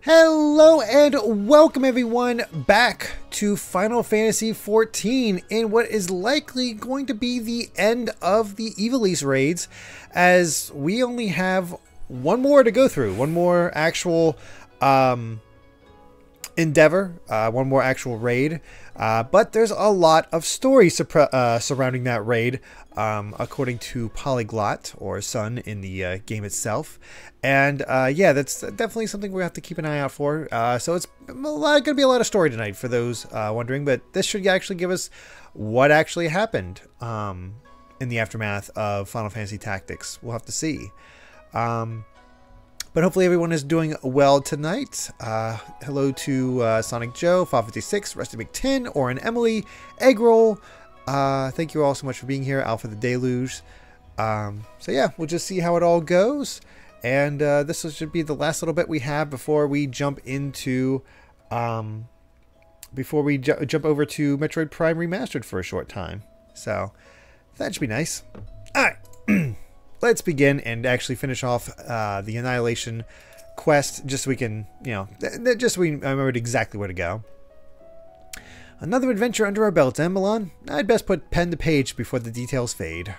Hello and welcome everyone back to Final Fantasy XIV in what is likely going to be the end of the Ivalice Raids, as we only have one more to go through, one more actual endeavor, one more actual raid, but there's a lot of story surrounding that raid, according to Polyglot, or Sun, in the game itself. And yeah, that's definitely something we have to keep an eye out for. So it's going to be a lot of story tonight for those wondering, but this should actually give us what actually happened in the aftermath of Final Fantasy Tactics. We'll have to see. But hopefully everyone is doing well tonight. Hello to Sonic Joe, 556, Rusty McTin, Oren Emily, Eggroll. Thank you all so much for being here. Alpha the Deluge. So yeah, we'll just see how it all goes. And this should be the last little bit we have before we jump into... jump over to Metroid Prime Remastered for a short time. So that should be nice. Alright. Let's begin and actually finish off the Annihilation quest, just so we can, you know, just so we remembered exactly where to go. Another adventure under our belts, eh, Milan? I'd best put pen to page before the details fade.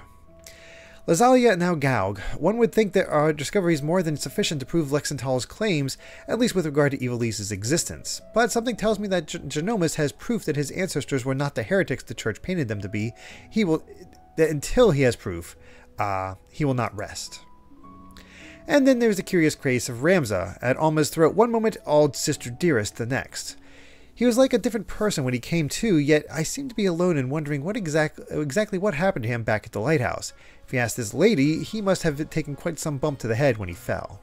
Lazalia and now Gaug. One would think that our discovery is more than sufficient to prove Lexental's claims, at least with regard to Ivalice's existence. But something tells me that Genomus has proof that his ancestors were not the heretics the Church painted them to be. Until he has proof, he will not rest. And then there's the curious case of Ramza, at Alma's throat one moment, all Sister Dearest the next. He was like a different person when he came to, yet I seem to be alone in wondering what exactly what happened to him back at the lighthouse. If he asked this lady, he must have taken quite some bump to the head when he fell.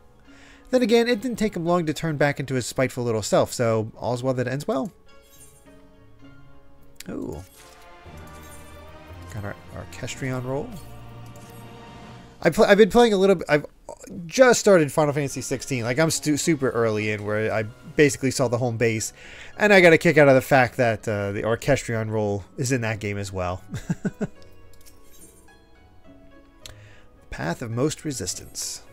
Then again, it didn't take him long to turn back into his spiteful little self, so all's well that ends well. Ooh. Got our Orchestrion roll. I've been playing a little bit. I've just started Final Fantasy XVI. Like, I'm super early in, where I basically saw the home base, and I got a kick out of the fact that the Orchestrion role is in that game as well. Path of Most Resistance.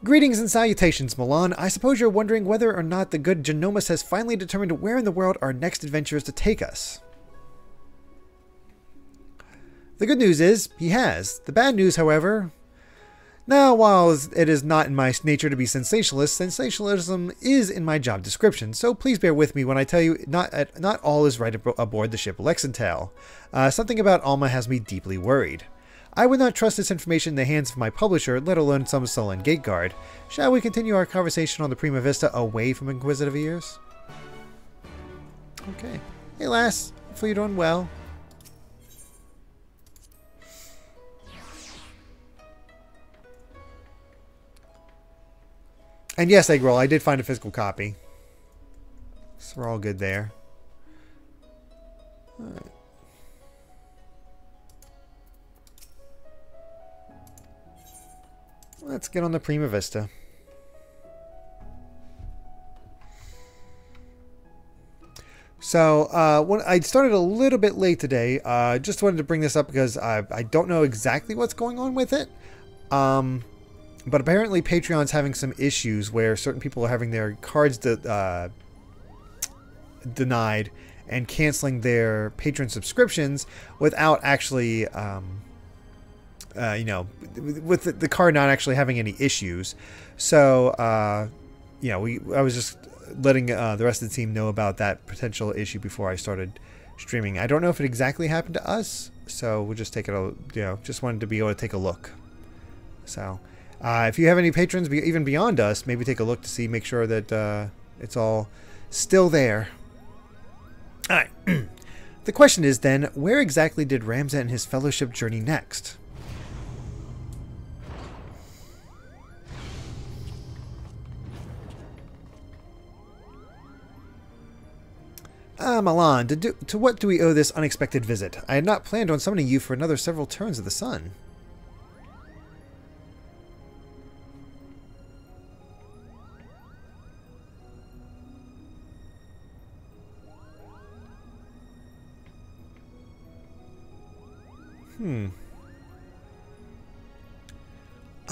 Greetings and salutations, Milan. I suppose you're wondering whether or not the good Genomus has finally determined where in the world our next adventure is to take us. The good news is, he has. The bad news, however... Now, while it is not in my nature to be sensationalist, sensationalism is in my job description, so please bear with me when I tell you not all is right aboard the ship Lexental. Something about Alma has me deeply worried. I would not trust this information in the hands of my publisher, let alone some sullen gate guard. Shall we continue our conversation on the Prima Vista away from inquisitive ears? Okay. Hey, lass. Hopefully you're doing well. And yes, Eggroll, I did find a physical copy. So we're all good there. All right. Let's get on the Prima Vista. So, I started a little bit late today. Just wanted to bring this up because I don't know exactly what's going on with it. But apparently Patreon's having some issues where certain people are having their cards denied and canceling their patron subscriptions without actually, you know, with the card not actually having any issues. So, you know, I was just letting the rest of the team know about that potential issue before I started streaming. I don't know if it exactly happened to us, so we'll just take it, you know, just wanted to be able to take a look. So... if you have any patrons even beyond us, maybe take a look to see, make sure that it's all still there. Alright. The question is then, where exactly did Ramza and his fellowship journey next? Milan, to what do we owe this unexpected visit? I had not planned on summoning you for another several turns of the sun.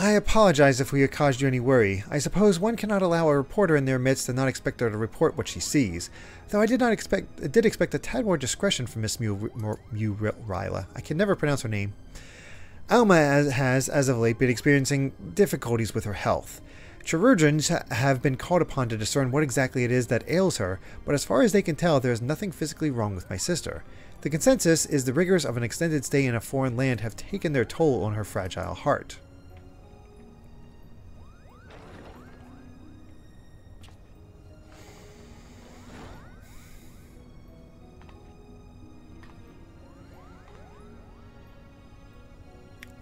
I apologize if we have caused you any worry. I suppose one cannot allow a reporter in their midst and not expect her to report what she sees. Though I did expect a tad more discretion from Miss Murila. I can never pronounce her name. Alma has, as of late, been experiencing difficulties with her health. Chirurgeons have been called upon to discern what exactly it is that ails her, but as far as they can tell, there is nothing physically wrong with my sister. The consensus is the rigors of an extended stay in a foreign land have taken their toll on her fragile heart.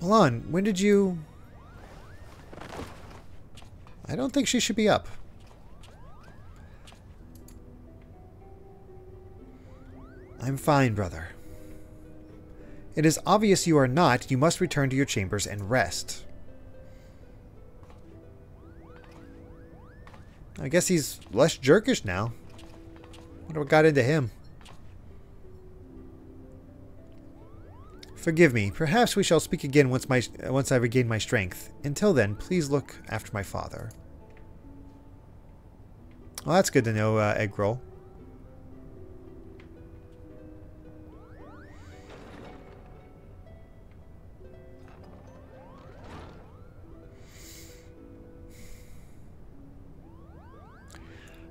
Milan, when did you... I don't think she should be up. I'm fine, brother. It is obvious you are not. You must return to your chambers and rest. I guess he's less jerkish now. Wonder what got into him. Forgive me. Perhaps we shall speak again once I regain my strength. Until then, please look after my father. Well, that's good to know, egg roll.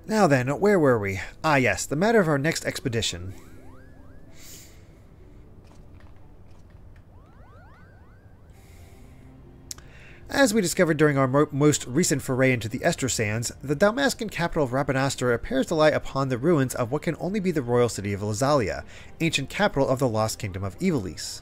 Now then, where were we? Ah, yes, the matter of our next expedition. As we discovered during our most recent foray into the Ester Sands, the Dalmascan capital of Rabanastre appears to lie upon the ruins of what can only be the royal city of Lazalia, ancient capital of the lost kingdom of Ivalice.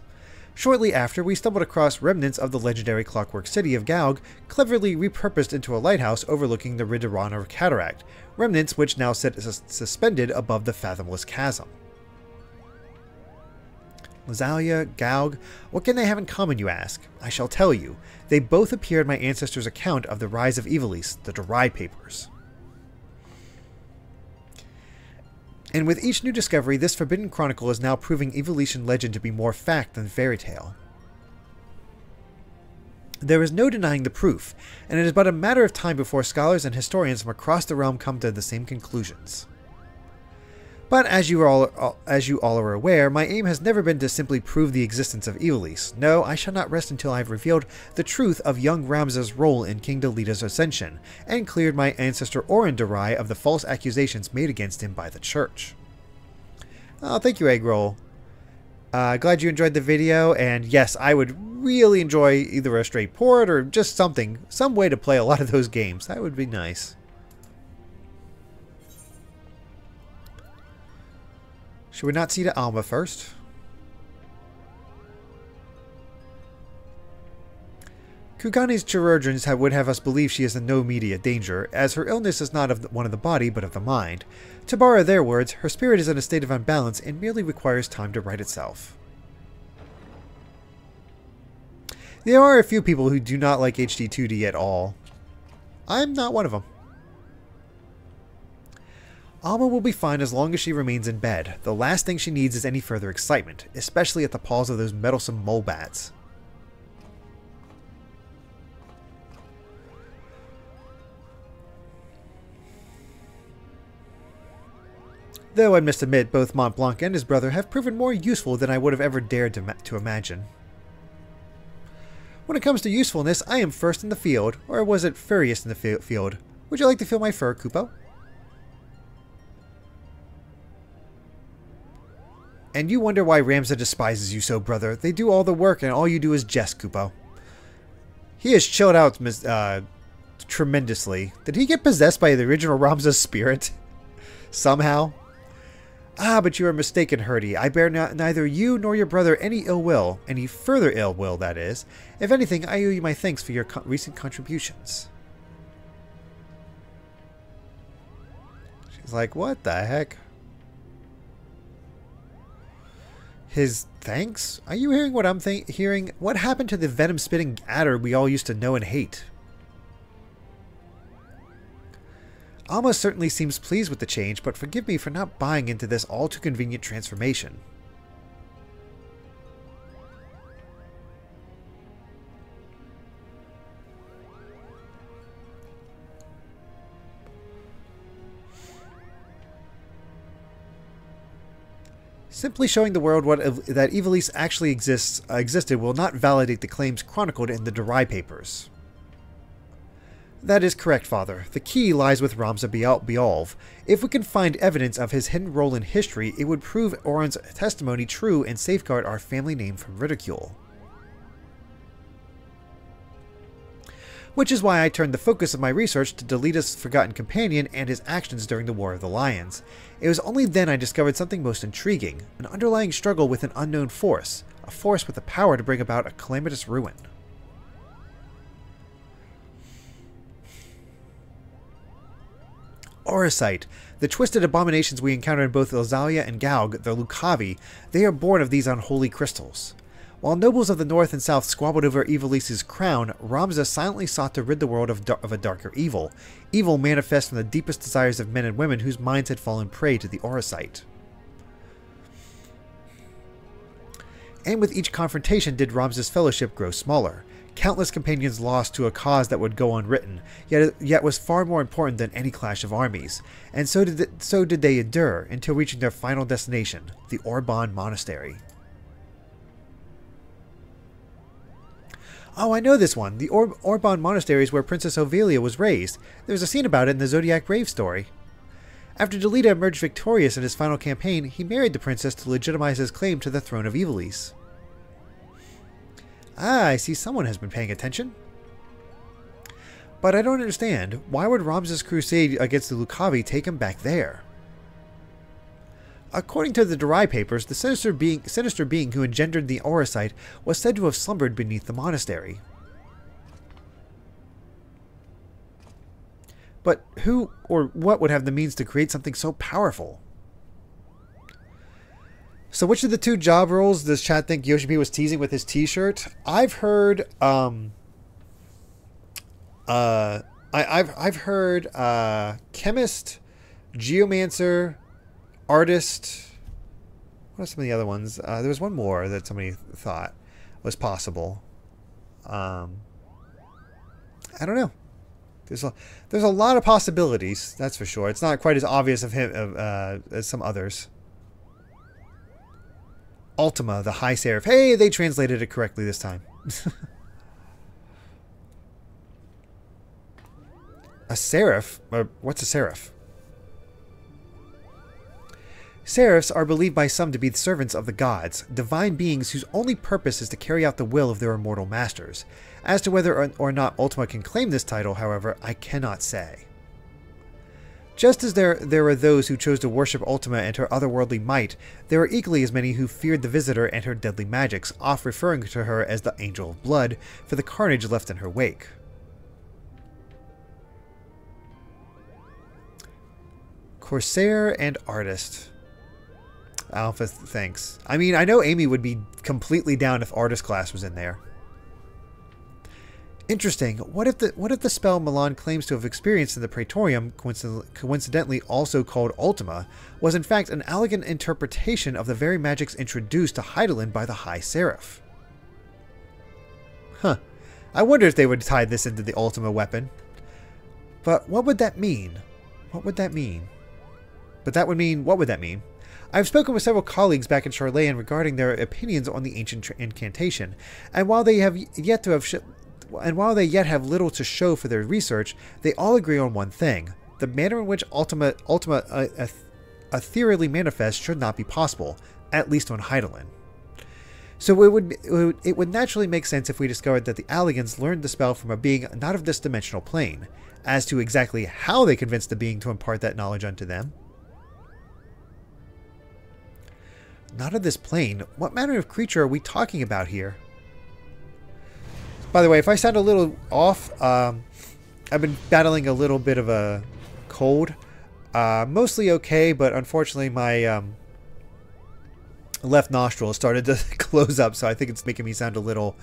Shortly after, we stumbled across remnants of the legendary clockwork city of Gaug, cleverly repurposed into a lighthouse overlooking the Ridirana Cataract, remnants which now sit suspended above the fathomless chasm. Lazalia, Gaug, what can they have in common, you ask? I shall tell you. They both appear in my ancestors' account of the rise of Ivalice, the Dry Papers. And with each new discovery, this forbidden chronicle is now proving Ivalician legend to be more fact than fairy tale. There is no denying the proof, and it is but a matter of time before scholars and historians from across the realm come to the same conclusions. But as you all are aware, my aim has never been to simply prove the existence of Ivalice. No, I shall not rest until I have revealed the truth of young Ramza's role in King Delita's ascension, and cleared my ancestor Orin Durai of the false accusations made against him by the church. Oh, thank you, Eggroll. Glad you enjoyed the video, and yes, I would really enjoy either a straight port or just some way to play a lot of those games. That would be nice. Should we not see to Alma first? Kugani's chirurgeons would have us believe she is in no immediate danger, as her illness is not one of the body but of the mind. To borrow their words, her spirit is in a state of unbalance and merely requires time to right itself. There are a few people who do not like HD 2D at all. I'm not one of them. Alma will be fine as long as she remains in bed. The last thing she needs is any further excitement, especially at the paws of those meddlesome mole bats. Though I must admit, both Mont Blanc and his brother have proven more useful than I would have ever dared to imagine. When it comes to usefulness, I am first in the field, or was it furriest in the field? Would you like to feel my fur, Kupo? And you wonder why Ramza despises you so, brother. They do all the work and all you do is jest, Kupo. He has chilled out tremendously. Did he get possessed by the original Ramza's spirit? Somehow? Ah, but you are mistaken, Hurdy. I bear neither you nor your brother any ill will. Any further ill will, that is. If anything, I owe you my thanks for your recent contributions. She's like, what the heck? His thanks? Are you hearing what I'm hearing? What happened to the venom-spitting adder we all used to know and hate? Alma certainly seems pleased with the change, but forgive me for not buying into this all-too-convenient transformation. Simply showing the world that Ivalice actually existed will not validate the claims chronicled in the Durai papers. That is correct, Father. The key lies with Ramza Bealv. If we can find evidence of his hidden role in history, it would prove Oren's testimony true and safeguard our family name from ridicule. Which is why I turned the focus of my research to Delita's forgotten companion and his actions during the War of the Lions. It was only then I discovered something most intriguing, an underlying struggle with an unknown force, a force with the power to bring about a calamitous ruin. Oricite, the twisted abominations we encounter in both Ilzalia and Galg, the Lucavi, they are born of these unholy crystals. While nobles of the north and south squabbled over Ivalice's crown, Ramza silently sought to rid the world of a darker evil. Evil manifest from the deepest desires of men and women whose minds had fallen prey to the Oricite. And with each confrontation did Ramza's fellowship grow smaller. Countless companions lost to a cause that would go unwritten, yet was far more important than any clash of armies. And so did they endure, until reaching their final destination, the Orban Monastery. Oh, I know this one. The Orban Monastery is where Princess Ovelia was raised. There's a scene about it in the Zodiac Rave story. After Delita emerged victorious in his final campaign, he married the princess to legitimize his claim to the throne of Ivalice. Ah, I see someone has been paying attention. But I don't understand. Why would Ramza's crusade against the Lucavi take him back there? According to the Durai papers, the sinister being who engendered the Oricite was said to have slumbered beneath the monastery. But who or what would have the means to create something so powerful? So which of the two job roles does chat think Yoshi P was teasing with his t-shirt? I've heard I've heard chemist, geomancer, artist. What are some of the other ones? There was one more that somebody thought was possible. I don't know. There's a lot of possibilities, that's for sure. It's not quite as obvious of him as some others. Ultima, the High Seraph. Hey, they translated it correctly this time. A seraph? What's a seraph? Seraphs are believed by some to be the servants of the gods, divine beings whose only purpose is to carry out the will of their immortal masters. As to whether or not Ultima can claim this title, however, I cannot say. Just as there are those who chose to worship Ultima and her otherworldly might, there are equally as many who feared the Visitor and her deadly magics, oft referring to her as the Angel of Blood for the carnage left in her wake. Corsair and Artist. Alpha, thanks. I mean, I know Amy would be completely down if Artist class was in there. Interesting. What if the spell Milan claims to have experienced in the Praetorium, coincidentally also called Ultima, was in fact an elegant interpretation of the very magics introduced to Hydaelyn by the High Seraph? Huh. I wonder if they would tie this into the Ultima weapon. But what would that mean? What would that mean? But that would mean, what would that mean? I've spoken with several colleagues back in Charlayan regarding their opinions on the ancient incantation, and while they yet have little to show for their research, they all agree on one thing: the manner in which Ultima ethereally manifests should not be possible, at least on Hydaelyn. So it would naturally make sense if we discovered that the Alligans learned the spell from a being not of this dimensional plane. As to exactly how they convinced the being to impart that knowledge unto them. Not of this plane? What manner of creature are we talking about here? By the way, if I sound a little off, I've been battling a little bit of a cold. Mostly okay, but unfortunately my left nostril started to close up, so I think it's making me sound a little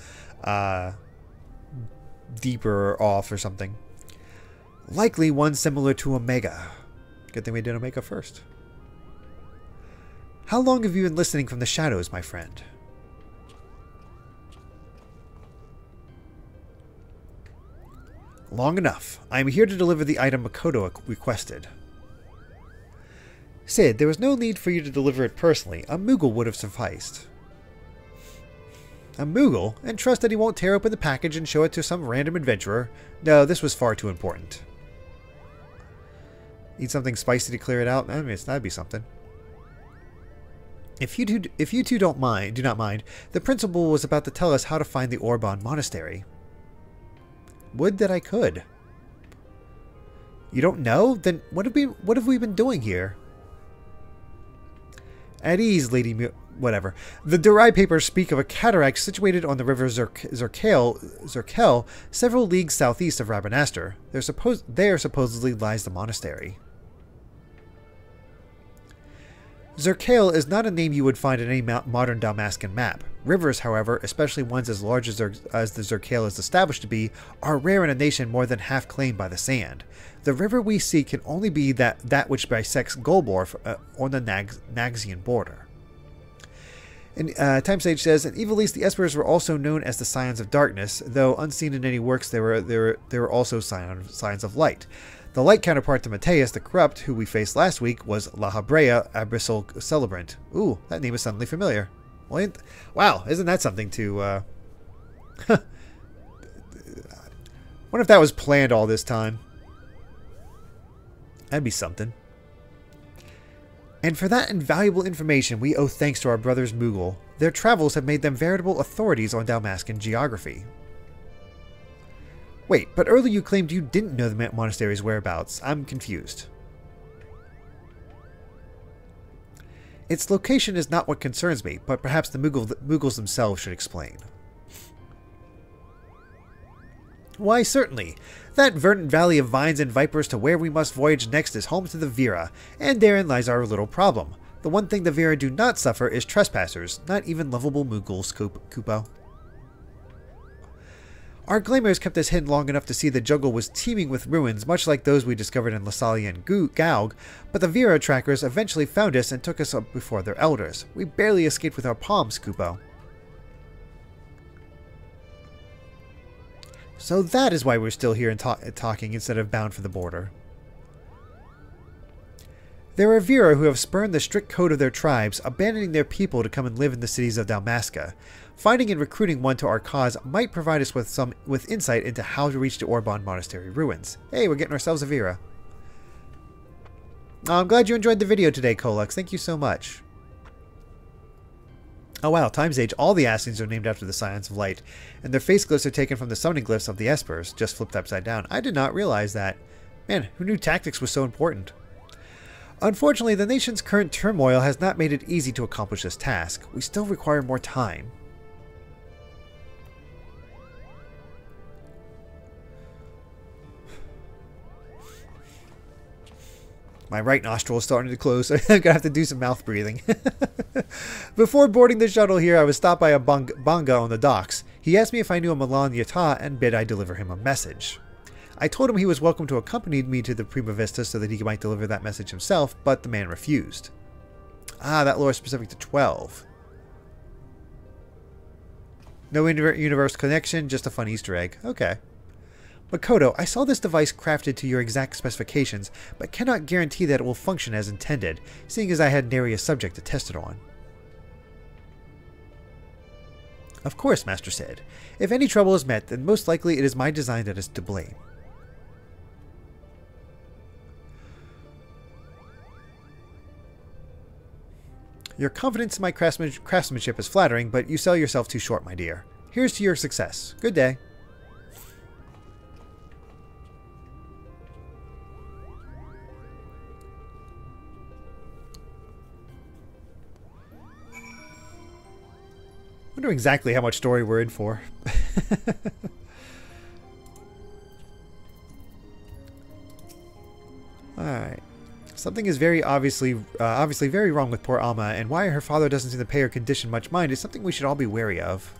deeper or off or something. Likely one similar to Omega. Good thing we did Omega first. How long have you been listening from the shadows, my friend? Long enough. I am here to deliver the item Makoto requested. Sid, there was no need for you to deliver it personally. A Moogle would have sufficed. A Moogle? And trust that he won't tear open the package and show it to some random adventurer? No, this was far too important. Need something spicy to clear it out? I mean, that'd be something. If you two do not mind, the principal was about to tell us how to find the Orban Monastery. Would that I could. You don't know? Then what have we been doing here? At ease, Lady whatever. The Durai papers speak of a cataract situated on the river Zerkel, several leagues southeast of Rabanastre. There supposedly lies the monastery. Zerkel is not a name you would find in any modern Dalmascan map. Rivers, however, especially ones as large as the Zerkel is established to be, are rare in a nation more than half claimed by the sand. The river we seek can only be that which bisects Golborf on the Naxian border. And Time Sage says, in Ivalice, the Espers were also known as the Scions of Darkness, though unseen in any works, they were also Scions of Light. The light counterpart to Mateus the Corrupt, who we faced last week, was La Habrea Abyssal Celebrant. Ooh, that name is suddenly familiar. Well, wow, isn't that something to... wonder if that was planned all this time. That'd be something. And for that invaluable information, we owe thanks to our brothers Moogle. Their travels have made them veritable authorities on Dalmascan geography. Wait, but earlier you claimed you didn't know the monastery's whereabouts. I'm confused. Its location is not what concerns me, but perhaps the Moogles themselves should explain. Why, certainly. That verdant valley of vines and vipers to where we must voyage next is home to the Vira, and therein lies our little problem. The one thing the Vira do not suffer is trespassers, not even lovable Moogles, Kupo. Our glamours kept us hidden long enough to see the jungle was teeming with ruins, much like those we discovered in Lasalia and Gaug, but the Vira trackers eventually found us and took us up before their elders. We barely escaped with our palms, Kupo. So that is why we're still here and talking instead of bound for the border. There are Vira who have spurned the strict code of their tribes, abandoning their people to come and live in the cities of Dalmasca. Finding and recruiting one to our cause might provide us with insight into how to reach the Orban Monastery ruins. Hey, we're getting ourselves a Vira. I'm glad you enjoyed the video today, Kolux. Thank you so much. Oh wow, Time's Age, all the Ascians are named after the Scions of Light, and their face glyphs are taken from the summoning glyphs of the Espers, just flipped upside down. I did not realize that. Man, who knew tactics was so important? Unfortunately, the nation's current turmoil has not made it easy to accomplish this task. We still require more time. My right nostril is starting to close, so I'm going to have to do some mouth breathing. Before boarding the shuttle here, I was stopped by a Banga on the docks. He asked me if I knew a Milan Yata and bid I deliver him a message. I told him he was welcome to accompany me to the Prima Vista so that he might deliver that message himself, but the man refused. Ah, that lore is specific to 12. No universe connection, just a fun Easter egg. Okay. Makoto, I saw this device crafted to your exact specifications, but cannot guarantee that it will function as intended, seeing as I had nary a subject to test it on. Of course, Master said. If any trouble is met, then most likely it is my design that is to blame. Your confidence in my craftsmanship is flattering, but you sell yourself too short, my dear. Here's to your success. Good day. Wonder exactly how much story we're in for. Alright. Something is very obviously very wrong with poor Alma, and why her father doesn't seem to pay her condition much mind is something we should all be wary of.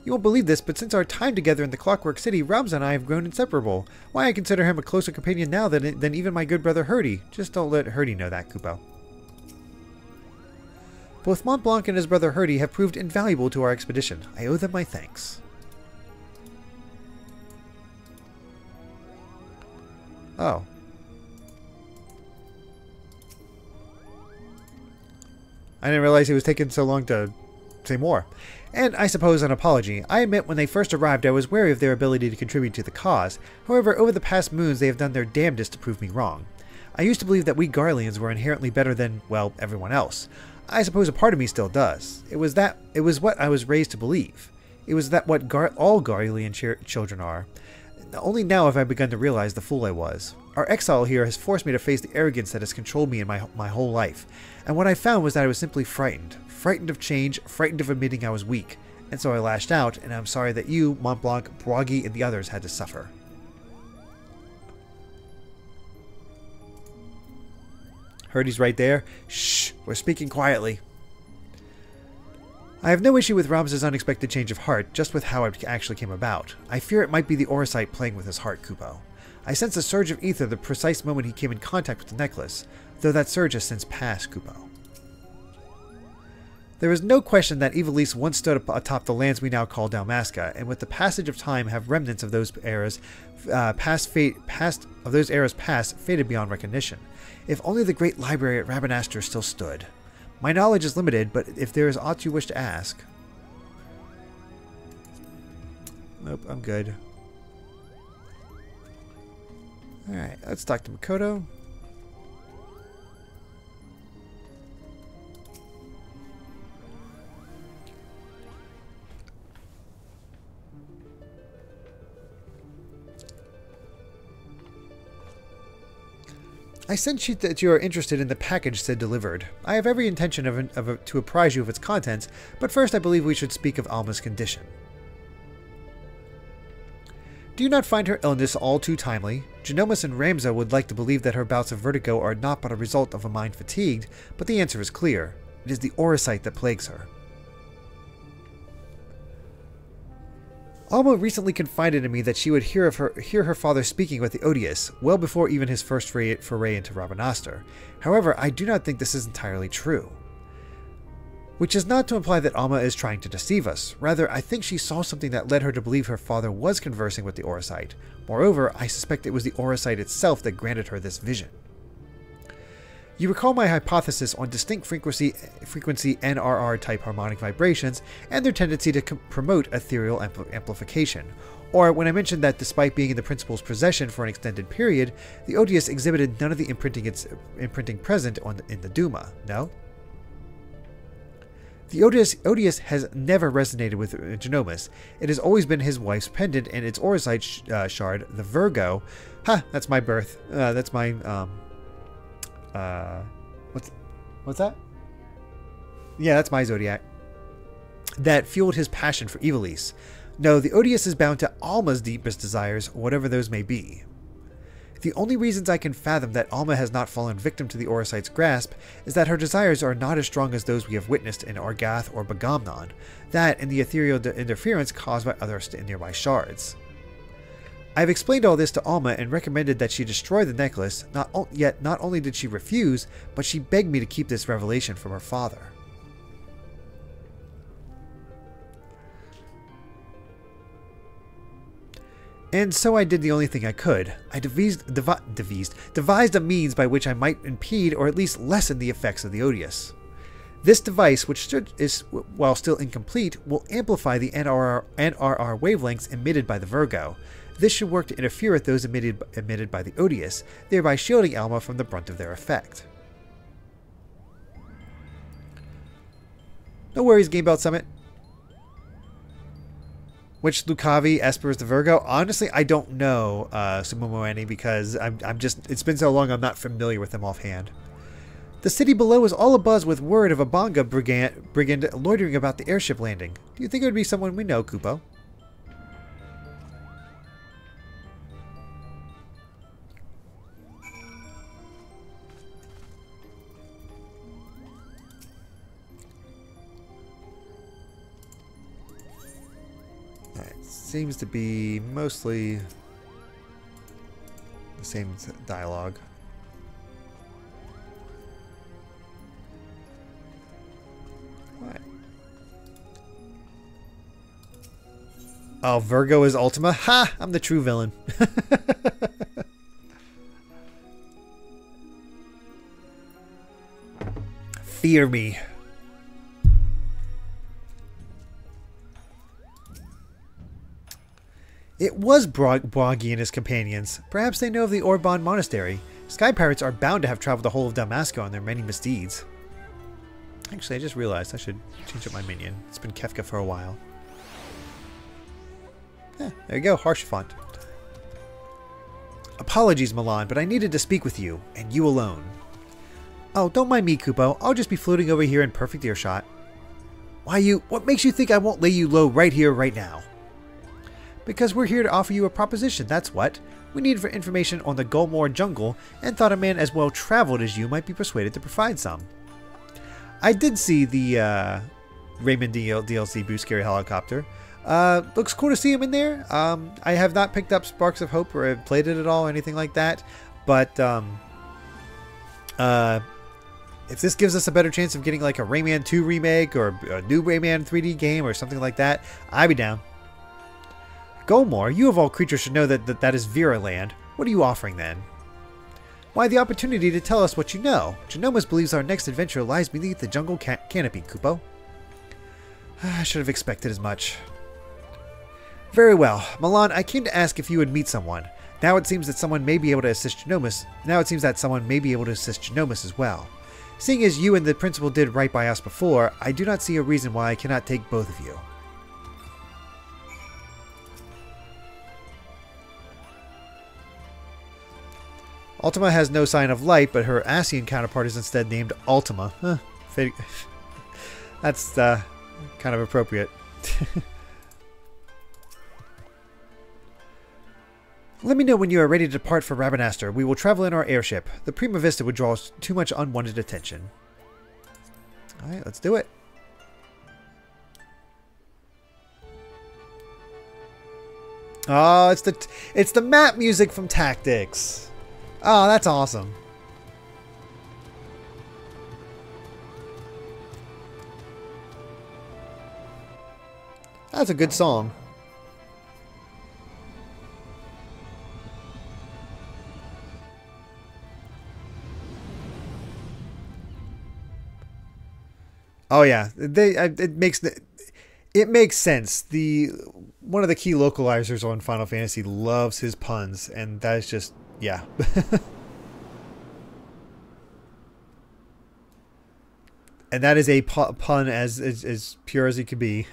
You won't believe this, but since our time together in the Clockwork City, Ramza and I have grown inseparable. Why I consider him a closer companion now than even my good brother Herdy. Just don't let Herdy know that, Kupo. Both Mont Blanc and his brother Herdy have proved invaluable to our expedition. I owe them my thanks. Oh. I didn't realize it was taking so long to say more. And I suppose an apology. I admit when they first arrived I was wary of their ability to contribute to the cause. However, over the past moons they have done their damnedest to prove me wrong. I used to believe that we Garleans were inherently better than, well, everyone else. I suppose a part of me still does. It was what I was raised to believe. It was that what all Garlean children are. Only now have I begun to realize the fool I was. Our exile here has forced me to face the arrogance that has controlled me in my whole life. And what I found was that I was simply frightened. Frightened of change, frightened of admitting I was weak. And so I lashed out, and I'm sorry that you, Mont Blanc, Bragi, and the others had to suffer. Heard he's right there? Shh, we're speaking quietly. I have no issue with Ramza's unexpected change of heart, just with how it actually came about. I fear it might be the Orosite playing with his heart, Kupo. I sense a surge of ether the precise moment he came in contact with the necklace, though that surge has since passed, Kupo. There is no question that Ivalice once stood atop the lands we now call Dalmasca, and with the passage of time have remnants of those eras past faded beyond recognition. If only the great library at Rabanastre still stood. My knowledge is limited, but if there is aught you wish to ask... Nope, I'm good. Alright, let's talk to Makoto. I sense that you are interested in the package Sid delivered. I have every intention to apprise you of its contents, but first I believe we should speak of Alma's condition. Do you not find her illness all too timely? Genomus and Ramza would like to believe that her bouts of vertigo are not but a result of a mind fatigued, but the answer is clear. It is the Orosite that plagues her. Alma recently confided in me that she would hear her father speaking with the Odious, well before even his first foray into Rabanastre. However, I do not think this is entirely true. Which is not to imply that Alma is trying to deceive us. Rather, I think she saw something that led her to believe her father was conversing with the Orosite. Moreover, I suspect it was the Orosite itself that granted her this vision. You recall my hypothesis on distinct frequency NRR-type harmonic vibrations and their tendency to promote ethereal amplification. Or when I mentioned that despite being in the principal's possession for an extended period, the Odious exhibited none of the imprinting present in the Duma, no? The Odious has never resonated with Genomus. It has always been his wife's pendant and its Orosite shard, the Virgo. Ha! That's my birth. That's my, what's that? Yeah, that's my Zodiac. That fueled his passion for Ivalice. No, the Odious is bound to Alma's deepest desires, whatever those may be. The only reasons I can fathom that Alma has not fallen victim to the Orosite's grasp is that her desires are not as strong as those we have witnessed in Argath or Bagamnon, that and the ethereal interference caused by other nearby shards. I have explained all this to Alma and recommended that she destroy the necklace, yet not only did she refuse, but she begged me to keep this revelation from her father. And so I did the only thing I could. I devised a means by which I might impede or at least lessen the effects of the Odious. This device, while still incomplete, will amplify the NRR wavelengths emitted by the Virgo. This should work to interfere with those emitted by the Odious, thereby shielding Alma from the brunt of their effect. No worries, Game Belt Summit. Which Lucavi espers the Virgo? Honestly, I don't know, Sumumoeni, because it's been so long I'm not familiar with them offhand. The city below is all abuzz with word of a Bonga brigand loitering about the airship landing. Do you think it would be someone we know, Kupo? Seems to be mostly the same dialogue. What? Oh, Virgo is Ultima? Ha! I'm the true villain. Fear me. It was Broggy and his companions. Perhaps they know of the Orbon Monastery. Sky Pirates are bound to have traveled the whole of Dalmasca on their many misdeeds. Actually, I just realized I should change up my minion. It's been Kefka for a while. Yeah, there you go, harsh font. Apologies, Milan, but I needed to speak with you, and you alone. Oh, don't mind me, Kupo. I'll just be floating over here in perfect earshot. What makes you think I won't lay you low right here, right now? Because we're here to offer you a proposition, that's what. We need information on the Gulmore jungle, and thought a man as well traveled as you might be persuaded to provide some. I did see the Raymond DLC Boost Scary Helicopter. Looks cool to see him in there. I have not picked up Sparks of Hope or played it at all or anything like that. But if this gives us a better chance of getting like a Rayman 2 remake or a new Rayman 3D game or something like that, I'd be down. Gulmore, you of all creatures should know that is Vera land. What are you offering then? Why, the opportunity to tell us what you know. Genomas believes our next adventure lies beneath the jungle canopy, Kupo. I should have expected as much. Very well. Milan, I came to ask if you would meet someone. Now it seems that someone may be able to assist Genomas. As well. Seeing as you and the principal did right by us before, I do not see a reason why I cannot take both of you. Ultima has no sign of light, but her Asian counterpart is instead named Ultima. Huh. That's kind of appropriate. Let me know when you are ready to depart for Rabanastre. We will travel in our airship. The Prima Vista would draw too much unwanted attention. Alright, let's do it. Oh, it's the map music from Tactics. Oh, that's awesome. That's a good song. Oh yeah, it makes sense. One of the key localizers on Final Fantasy loves his puns, and that is just yeah. And that is a pun as pure as it could be.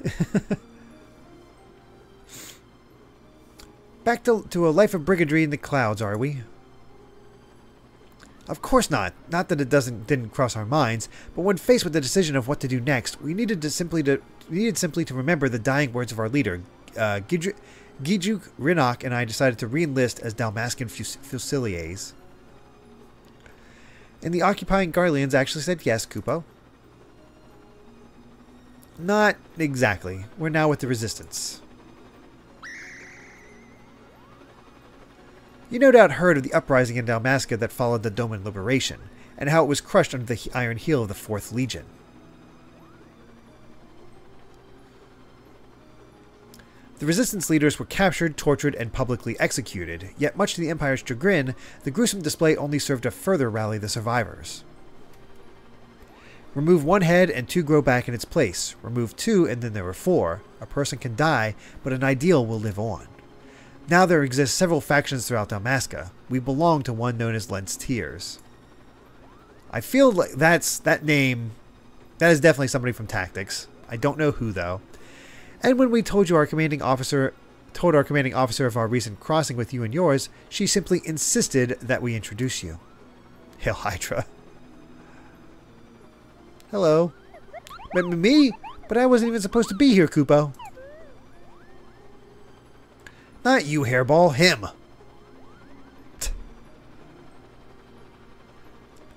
Back to a life of brigadry in the clouds, are we? Of course not. Not that it didn't cross our minds, but when faced with the decision of what to do next, we needed simply to remember the dying words of our leader, Gijuk Rinok, and I decided to re-enlist as Dalmascan Fusiliers. And the occupying Garleans actually said yes, Kupo. Not exactly. We're now with the Resistance. You no doubt heard of the uprising in Dalmasca that followed the Doman liberation, and how it was crushed under the iron heel of the 4th Legion. The resistance leaders were captured, tortured, and publicly executed, yet much to the Empire's chagrin, the gruesome display only served to further rally the survivors. Remove 1 head and 2 grow back in its place. Remove 2 and then there were 4. A person can die, but an ideal will live on. Now there exist several factions throughout Dalmasca. We belong to one known as Lent's Tears. I feel like that name. That is definitely somebody from Tactics. I don't know who though. And when we told our commanding officer of our recent crossing with you and yours, she simply insisted that we introduce you. Hail Hydra. Hello. Me? But I wasn't even supposed to be here, Kupo. Not you, Hairball. Him.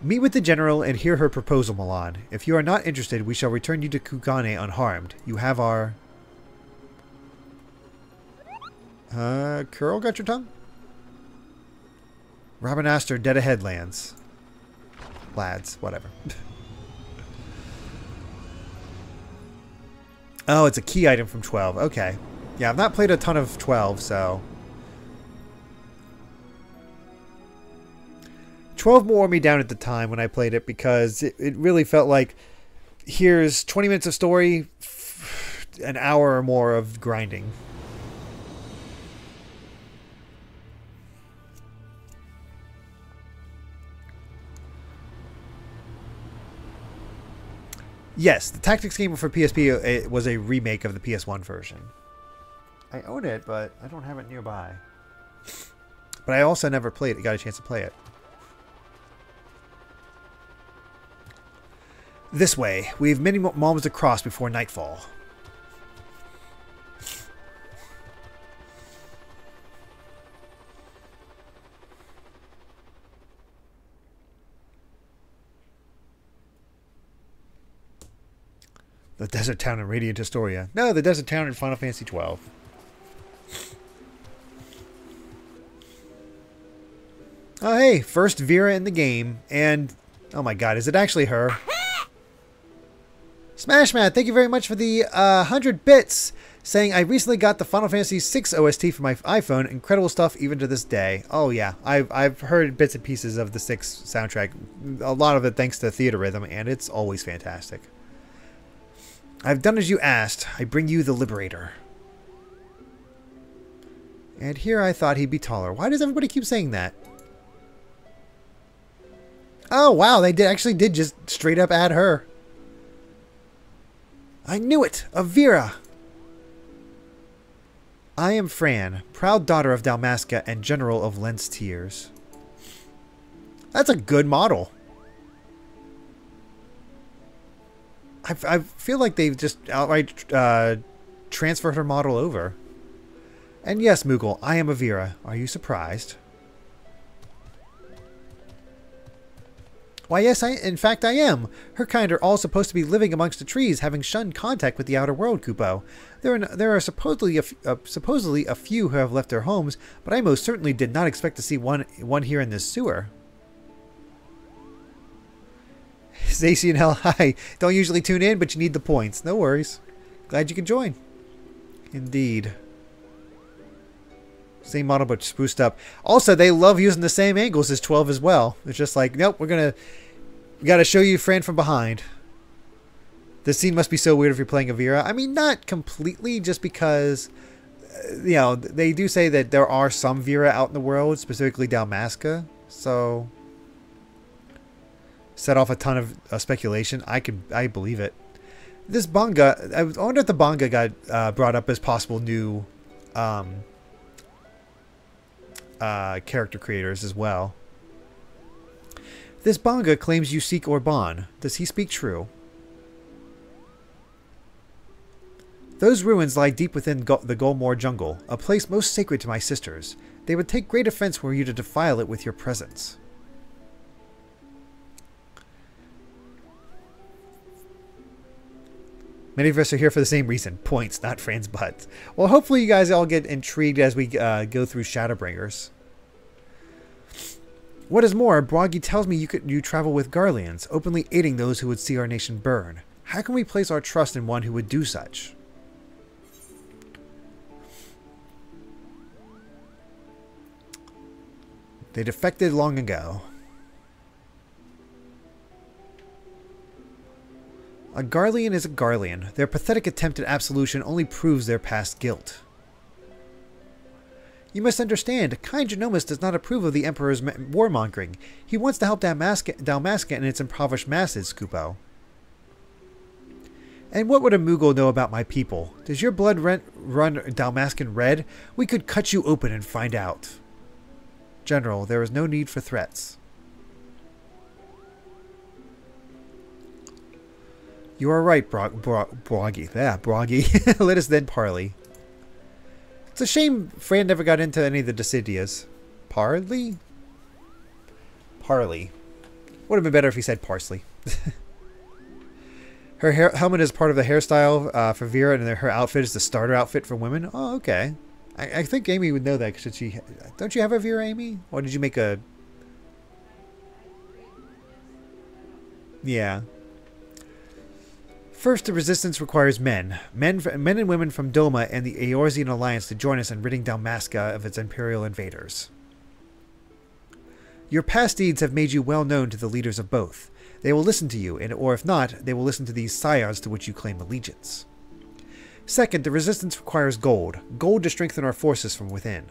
Meet with the General and hear her proposal, Milan. If you are not interested, we shall return you to Kugane unharmed. You have our... Curl got your tongue? Rabanastre, dead ahead, lands. Lads, whatever. Oh, it's a key item from 12. Okay. Yeah, I've not played a ton of 12, so... 12 wore me down at the time when I played it because it really felt like here's 20 minutes of story, an hour or more of grinding. Yes, the tactics game for PSP it was a remake of the PS1 version. I own it, but I don't have it nearby. But I also never played it. Got a chance to play it. This way. We have many moments to cross before nightfall. The desert town in Radiant Historia. No, the desert town in Final Fantasy XII. Oh, hey, first Vera in the game. And, oh my god, is it actually her? Smashman, thank you very much for the 100 bits. Saying, I recently got the Final Fantasy VI OST for my iPhone. Incredible stuff even to this day. Oh yeah, I've heard bits and pieces of the 6 soundtrack. A lot of it thanks to Theater Rhythm, and it's always fantastic. I've done as you asked. I bring you the Liberator. And here I thought he'd be taller. Why does everybody keep saying that? Oh, wow. They actually did just straight up add her. I knew it. A Vera. I am Fran, proud daughter of Dalmasca and general of Lentz Tears. That's a good model. I feel like they've just outright transferred her model over. And yes, Moogle, I am a Vera. Are you surprised? Why, yes, in fact I am. Her kind are all supposed to be living amongst the trees, having shunned contact with the outer world, Kupo. There are supposedly a few who have left their homes, but I most certainly did not expect to see one here in this sewer. Stacy and Hell, hi. Don't usually tune in, but you need the points. No worries. Glad you could join. Indeed. Same model, but spruced up. Also, they love using the same angles as 12 as well. It's just like, nope, we gotta show you Fran from behind. This scene must be so weird if you're playing a Vera. I mean, not completely, just because, you know, they do say that there are some Vera out in the world, specifically Dalmasca. So set off a ton of speculation. I believe it. This Bonga, I wonder if the Bonga got brought up as possible new character creators as well. This Bonga claims you seek Orban. Does he speak true? Those ruins lie deep within the Golmore jungle, a place most sacred to my sisters. They would take great offense were you to defile it with your presence. Many of us are here for the same reason. Points, not Fran's butt. Well, hopefully you guys all get intrigued as we go through Shadowbringers. What is more, Broggy tells me you travel with Garleans, openly aiding those who would see our nation burn. How can we place our trust in one who would do such? They defected long ago. A Garlean is a Garlean. Their pathetic attempt at absolution only proves their past guilt. You must understand, kind Genomus does not approve of the Emperor's warmongering. He wants to help Dalmasca and its impoverished masses, Kupo. And what would a Moogle know about my people? Does your blood run Dalmascan red? We could cut you open and find out. General, there is no need for threats. You are right, Broggy. Yeah, Broggy. Let us then parley. It's a shame Fran never got into any of the Decidias. Parley? Parley. Would have been better if he said parsley. Her helmet is part of the hairstyle for Vera, and her outfit is the starter outfit for women. Oh, okay. I think Amy would know that. Don't you have a Vera, Amy? Or did you make a... Yeah. First, the resistance requires men and women from Doma and the Eorzean Alliance to join us in ridding Dalmasca of its imperial invaders. Your past deeds have made you well known to the leaders of both. They will listen to you, or if not, they will listen to these scions to which you claim allegiance. Second, the resistance requires gold to strengthen our forces from within.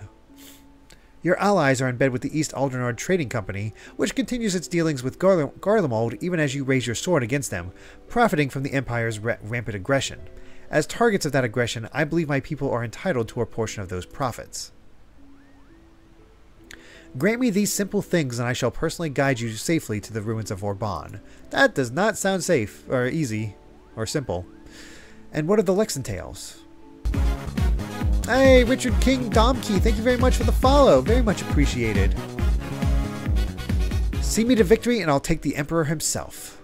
Your allies are in bed with the East Aldernard Trading Company, which continues its dealings with Garlemald even as you raise your sword against them, profiting from the Empire's rampant aggression. As targets of that aggression, I believe my people are entitled to a portion of those profits. Grant me these simple things and I shall personally guide you safely to the ruins of Orban. That does not sound safe, or easy, or simple. And what are the Lexentales? Hey, Richard King Domkey, thank you very much for the follow. Very much appreciated. See me to victory and I'll take the Emperor himself.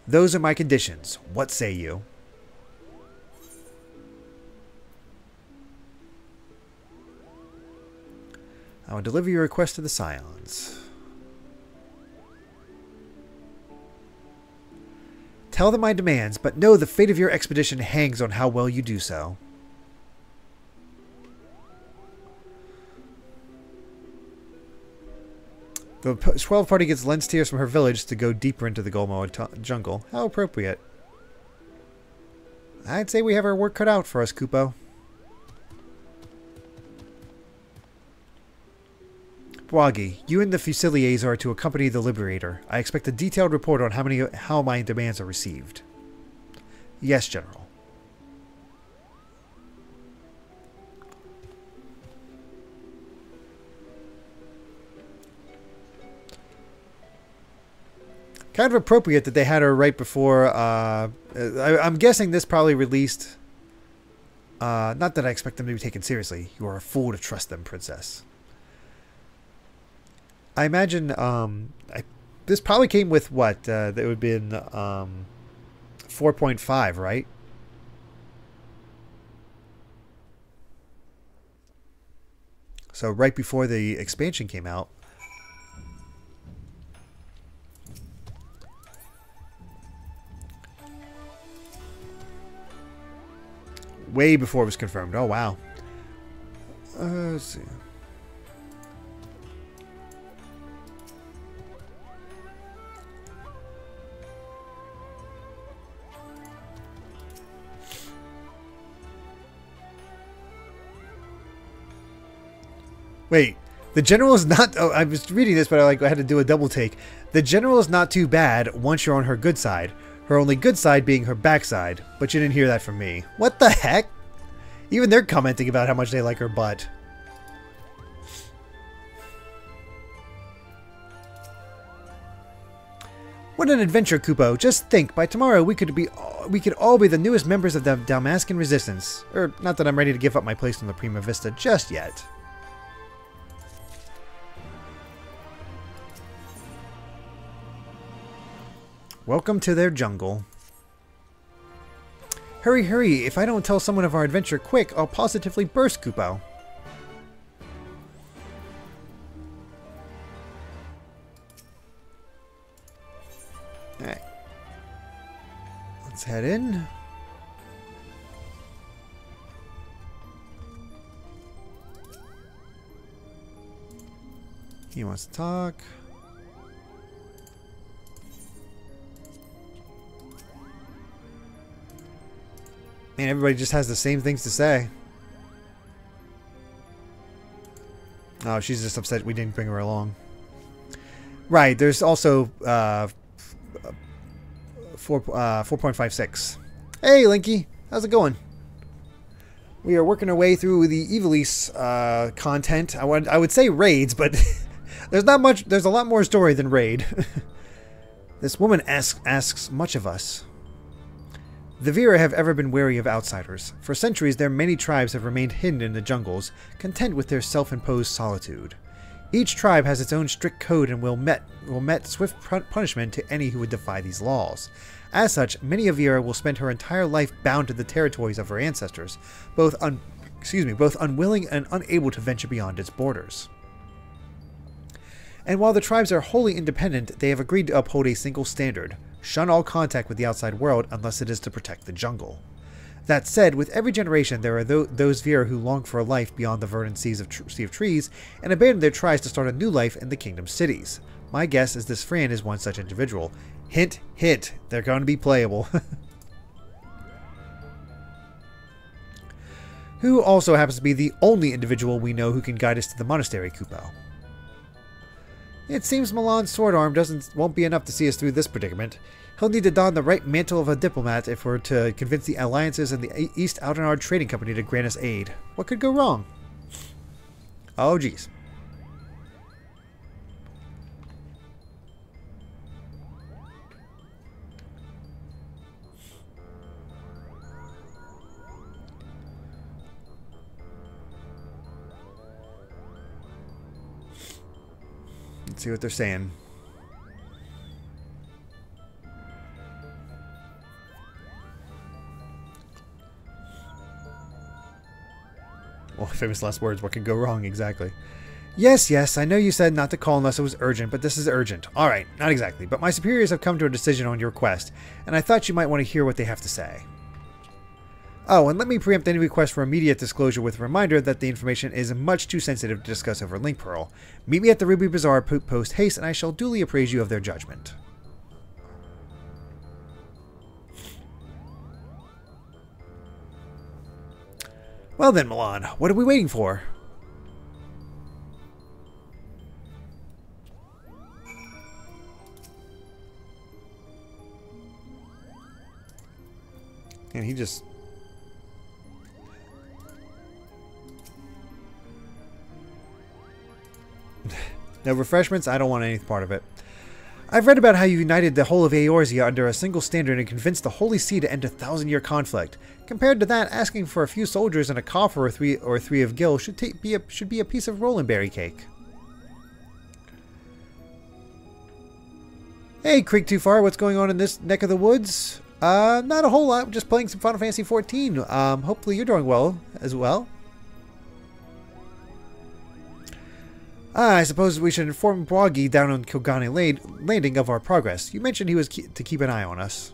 Those are my conditions. What say you? I will deliver your request to the Scions. Tell them my demands, but know the fate of your expedition hangs on how well you do so. The 12 party gets lens tears from her village to go deeper into the Golmo jungle. How appropriate. I'd say we have our work cut out for us, Kupo. Bwagi, you and the Fusiliers are to accompany the Liberator. I expect a detailed report on how my demands are received. Yes, General. Kind of appropriate that they had her right before. I'm guessing this probably released. Not that I expect them to be taken seriously. You are a fool to trust them, Princess. I imagine this probably came with what? That would have been 4.5, right? So right before the expansion came out. Way before it was confirmed. Oh, wow. Let's see. Wait, the general is not... Oh, I was reading this, but I had to do a double take. The general is not too bad once you're on her good side. Her only good side being her backside. But you didn't hear that from me. What the heck? Even they're commenting about how much they like her butt. What an adventure, Kupo. Just think, by tomorrow we could all be the newest members of the Dalmascan Resistance. Or, not that I'm ready to give up my place on the Prima Vista just yet. Welcome to their jungle. Hurry, hurry. If I don't tell someone of our adventure quick, I'll positively burst, Kupo. Alright. Let's head in. He wants to talk. Man, everybody just has the same things to say. Oh, she's just upset we didn't bring her along. Right, there's also 4.56. Hey, Linky. How's it going? We are working our way through the Ivalice content. I would say raids, but there's not much. There's a lot more story than raid. This woman asks much of us. The Vera have ever been wary of outsiders. For centuries, their many tribes have remained hidden in the jungles, content with their self-imposed solitude. Each tribe has its own strict code and will met swift punishment to any who would defy these laws. As such, many a Vera will spend her entire life bound to the territories of her ancestors, both unwilling and unable to venture beyond its borders. And while the tribes are wholly independent, they have agreed to uphold a single standard: shun all contact with the outside world unless it is to protect the jungle. That said, with every generation there are those Vera who long for a life beyond the verdant sea of trees and abandon their tribes to start a new life in the kingdom cities. My guess is this Fran is one such individual. Hint, hint, they're going to be playable. who also happens to be the only individual we know who can guide us to the monastery, Kupo. It seems Milan's sword arm won't be enough to see us through this predicament. He'll need to don the right mantle of a diplomat if we're to convince the alliances and the East Aldenard Trading Company to grant us aid. What could go wrong? Oh, geez. Let's see what they're saying. Well, famous last words. What could go wrong? Exactly. Yes, I know you said not to call unless it was urgent, but this is urgent. Alright, not exactly, but my superiors have come to a decision on your request, and I thought you might want to hear what they have to say. Oh, and let me preempt any request for immediate disclosure with a reminder that the information is much too sensitive to discuss over Link Pearl. Meet me at the Ruby Bazaar post haste, and I shall duly appraise you of their judgment. Well then, Milan, what are we waiting for? And he just... No refreshments? I don't want any part of it. I've read about how you united the whole of Eorzea under a single standard and convinced the Holy See to end a 1,000-year conflict. Compared to that, asking for a few soldiers and a coffer or three of gil should be a piece of Roland berry cake. Hey, Creek Too Far, what's going on in this neck of the woods? Not a whole lot, just playing some Final Fantasy XIV. Hopefully you're doing well as well. I suppose we should inform Bwagi down on Kogane Landing of our progress. You mentioned he was to keep an eye on us.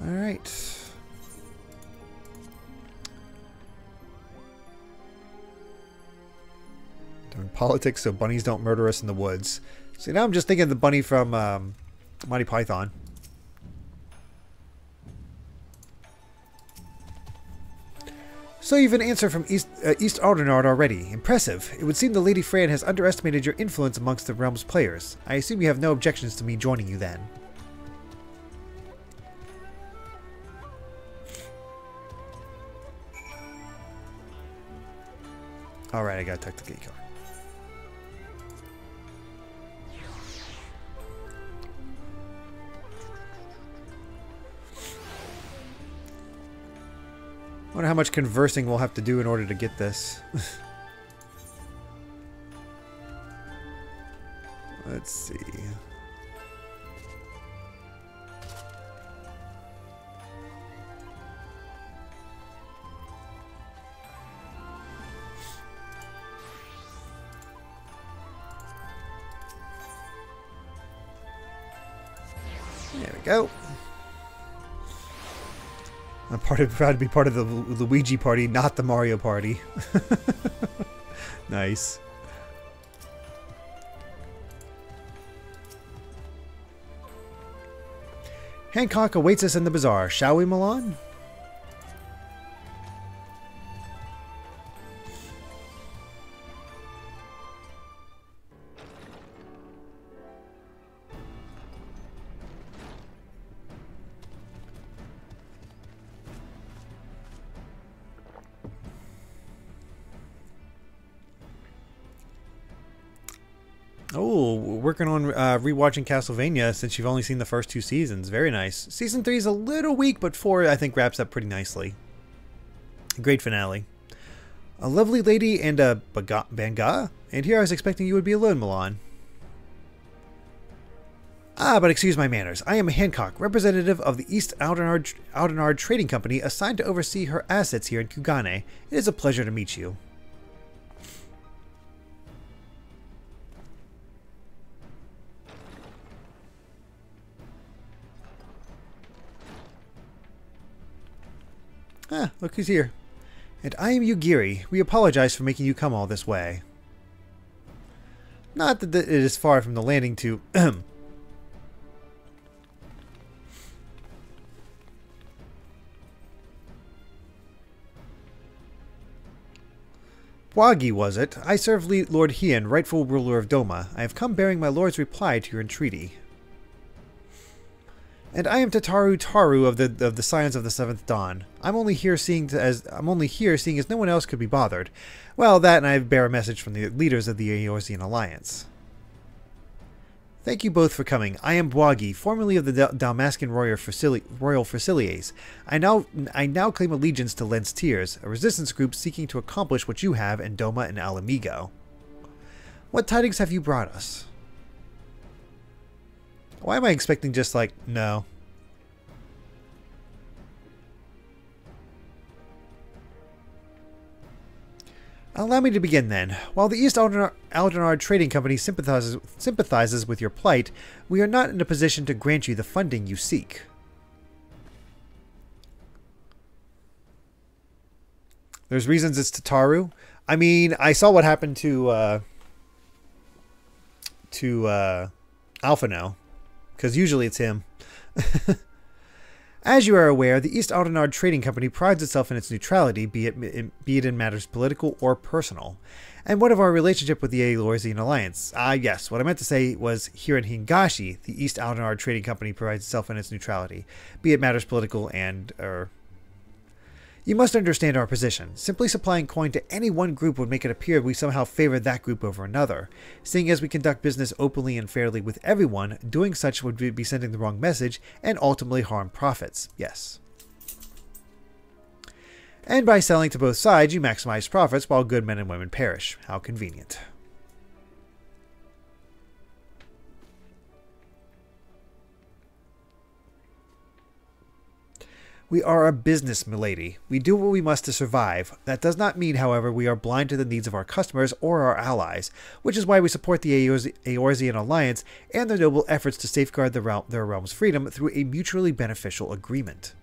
Alright. Doing politics so bunnies don't murder us in the woods. See, now I'm just thinking of the bunny from Monty Python. So you've an answer from East Aldenard already. Impressive. It would seem the Lady Fran has underestimated your influence amongst the realm's players. I assume you have no objections to me joining you then. Alright, I gotta tuck the gate card. I wonder how much conversing we'll have to do in order to get this. Let's see. There we go. I'm proud to be part of the Luigi party, not the Mario party. Nice. Hancock awaits us in the bazaar. Shall we, Milan? Oh, working on rewatching Castlevania since you've only seen the first 2 seasons. Very nice. Season 3 is a little weak, but 4 I think wraps up pretty nicely. Great finale. A lovely lady and a banga? And here I was expecting you would be alone, Milan. Ah, but excuse my manners. I am Hancock, representative of the East Aldenard Trading Company, assigned to oversee her assets here in Kugane. It is a pleasure to meet you. Ah, look who's here. And I am Yugiri. We apologize for making you come all this way. Not that it is far from the landing to... Bwagi, was it? I serve Lord Hien, rightful ruler of Doma. I have come bearing my lord's reply to your entreaty. And I am Tataru Taru of the Scions of the Seventh Dawn. I'm only here seeing as no one else could be bothered. Well, that and I bear a message from the leaders of the Eorzean Alliance. Thank you both for coming. I am Bwagi, formerly of the Dalmascan Royal Faciliers. I now claim allegiance to Lens Tears, a resistance group seeking to accomplish what you have in Doma and Alamigo. What tidings have you brought us? Why am I expecting just like, no? Allow me to begin then. While the East Aldenard Trading Company sympathizes with your plight, we are not in a position to grant you the funding you seek. There's reasons it's Tataru. I mean, I saw what happened to Alphano, because usually it's him. As you are aware, the East Aldenard Trading Company prides itself in its neutrality, be it in matters political or personal. And what of our relationship with the Eorzean Alliance? Yes, what I meant to say was here in Hingashi, the East Aldenard Trading Company prides itself in its neutrality, be it matters political and, You must understand our position. Simply supplying coin to any one group would make it appear we somehow favor that group over another. Seeing as we conduct business openly and fairly with everyone, doing such would be sending the wrong message and ultimately harm profits. Yes. And by selling to both sides, you maximize profits while good men and women perish. How convenient. We are a business, milady. We do what we must to survive. That does not mean, however, we are blind to the needs of our customers or our allies, which is why we support the Eorzean Alliance and their noble efforts to safeguard their realm's freedom through a mutually beneficial agreement.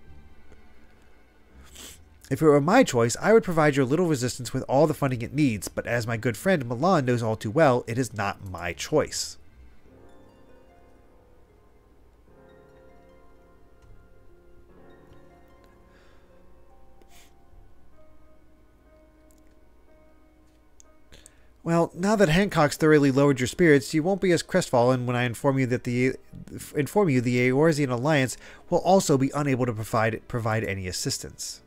If it were my choice, I would provide your little resistance with all the funding it needs, but as my good friend Milan knows all too well, it is not my choice. Well, now that Hancock's thoroughly lowered your spirits, you won't be as crestfallen when I inform you that the Eorzean Alliance will also be unable to provide any assistance.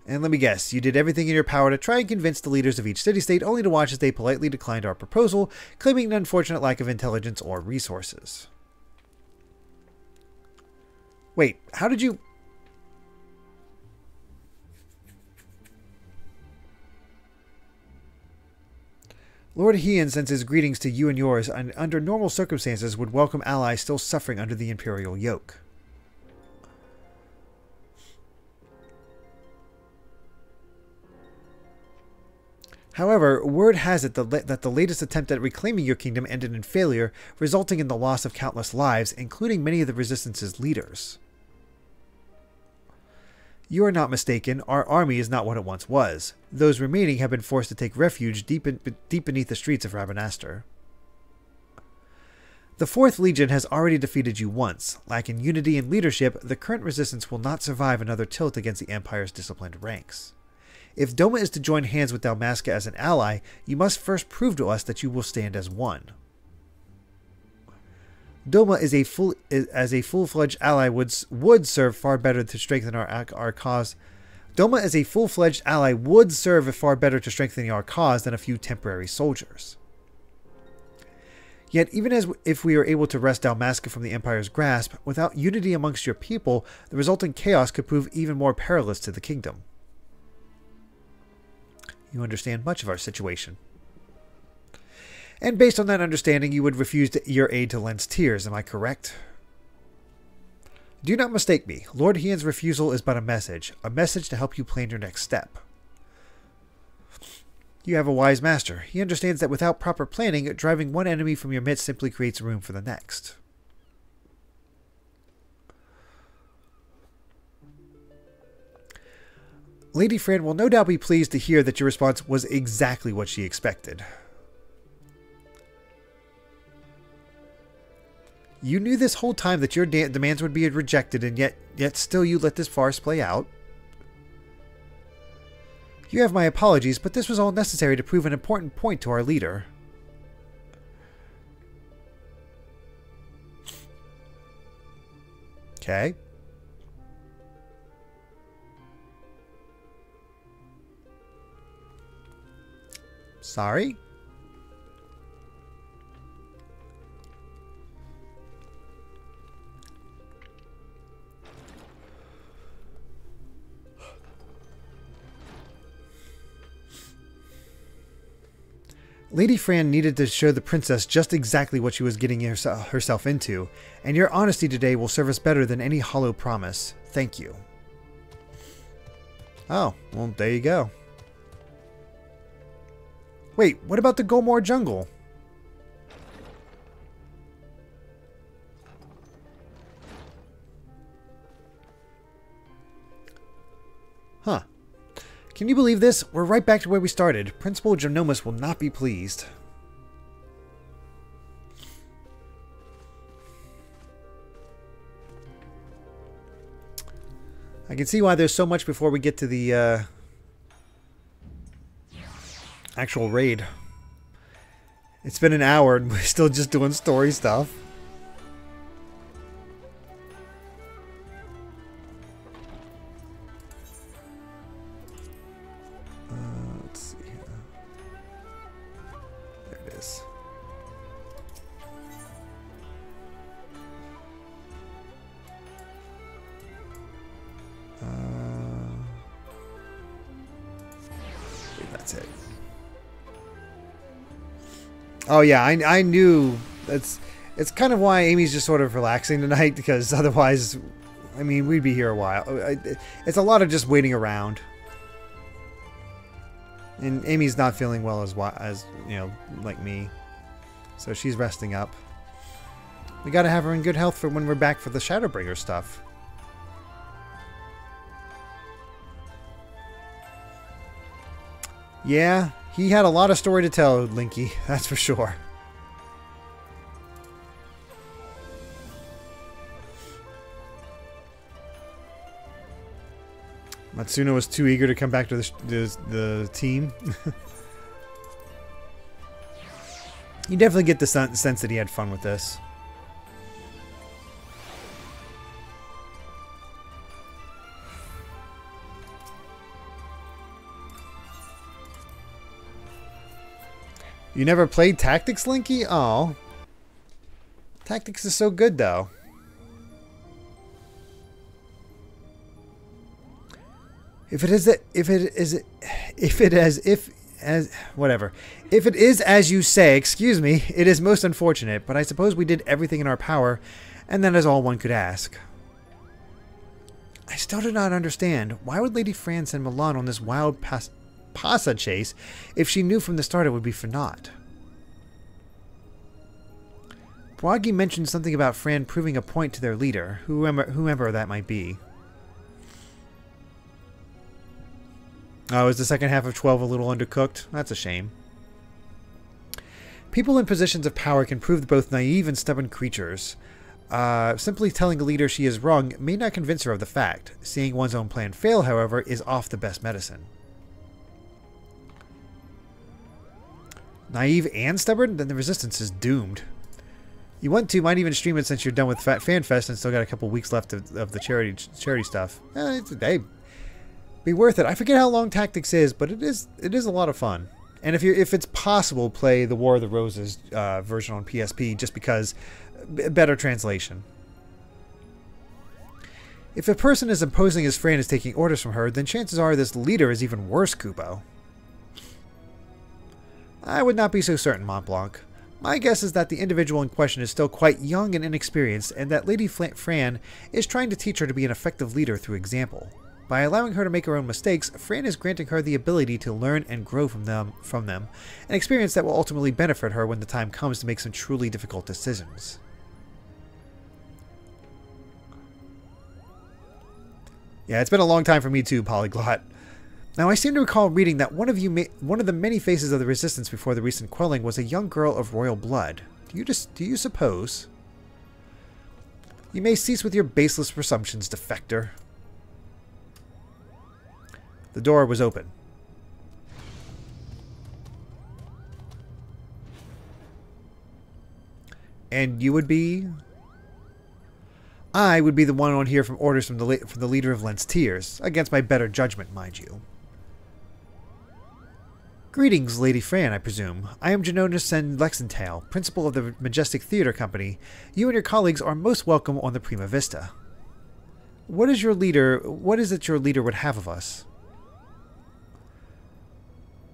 And let me guess, you did everything in your power to try and convince the leaders of each city-state, only to watch as they politely declined our proposal, claiming an unfortunate lack of intelligence or resources. Wait, how did you... Lord Hien sends his greetings to you and yours, and under normal circumstances would welcome allies still suffering under the imperial yoke. However, word has it that the latest attempt at reclaiming your kingdom ended in failure, resulting in the loss of countless lives, including many of the Resistance's leaders. You are not mistaken, our army is not what it once was. Those remaining have been forced to take refuge deep beneath the streets of Rabanastre. The 4th Legion has already defeated you once. Lacking unity and leadership, the current resistance will not survive another tilt against the Empire's disciplined ranks. If Doma is to join hands with Dalmasca as an ally, you must first prove to us that you will stand as one. Doma as a full-fledged ally would serve far better to strengthen our cause. Doma as a full-fledged ally would serve far better to strengthen our cause than a few temporary soldiers. Yet, even if we are able to wrest Dalmasca from the Empire's grasp, without unity amongst your people, the resulting chaos could prove even more perilous to the kingdom. You understand much of our situation. And based on that understanding, you would refuse your aid to Lens Tears, am I correct? Do not mistake me. Lord Hien's refusal is but a message to help you plan your next step. You have a wise master. He understands that without proper planning, driving one enemy from your midst simply creates room for the next. Lady Fran will no doubt be pleased to hear that your response was exactly what she expected. You knew this whole time that your demands would be rejected, and yet still you let this farce play out. You have my apologies, but this was all necessary to prove an important point to our leader. Okay. Sorry? Lady Fran needed to show the princess just exactly what she was getting herself into, and your honesty today will serve us better than any hollow promise. Thank you. Oh, well, there you go. Wait, what about the Golmore jungle? Huh. Can you believe this? We're right back to where we started. Principal Genomus will not be pleased. I can see why there's so much before we get to the actual raid. It's been an hour and we're still just doing story stuff. Let's see here. There it is. That's it. Oh yeah, I knew it's kind of why Amy's just sort of relaxing tonight, because otherwise, I mean, we'd be here a while. It's a lot of just waiting around. And Amy's not feeling well as you know, like me. So she's resting up. We gotta have her in good health for when we're back for the Shadowbringer stuff. Yeah, he had a lot of story to tell, Linky. That's for sure. Matsuno was too eager to come back to the team. You definitely get the sense that he had fun with this. You never played Tactics, Linky? Oh. Tactics is so good, though. If it is as you say, excuse me, it is most unfortunate, but I suppose we did everything in our power, and that is all one could ask. I still do not understand. Why would Lady Fran send Milan on this wild Pasa chase if she knew from the start it would be for naught? Bragi mentioned something about Fran proving a point to their leader, whoever that might be. Oh, is the second half of 12 a little undercooked? That's a shame. People in positions of power can prove both naive and stubborn creatures. Simply telling a leader she is wrong may not convince her of the fact. Seeing one's own plan fail, however, is oft the best medicine. Naive and stubborn? Then the resistance is doomed. You want to, might even stream it since you're done with FanFest and still got a couple weeks left of the charity stuff. Hey, be worth it. I forget how long Tactics is, but it is a lot of fun. And if it's possible, play the War of the Roses version on PSP, just because better translation. If a person is imposing his Fran is taking orders from her, then chances are this leader is even worse, Kubo. I would not be so certain, Montblanc. My guess is that the individual in question is still quite young and inexperienced, and that Lady Fran is trying to teach her to be an effective leader through example. By allowing her to make her own mistakes, Fran is granting her the ability to learn and grow from them, an experience that will ultimately benefit her when the time comes to make some truly difficult decisions. Yeah, it's been a long time for me too, Polyglot. Now, I seem to recall reading that one of the many faces of the resistance before the recent quelling was a young girl of royal blood. Do you suppose? You may cease with your baseless presumptions, defector. The door was open. And you would be? I would be the one on here from orders from the leader of Lensetiers, against my better judgment, mind you. Greetings, Lady Fran, I presume. I am Genonis and Lexentale, principal of the Majestic Theater Company. You and your colleagues are most welcome on the Prima Vista. What is it your leader would have of us?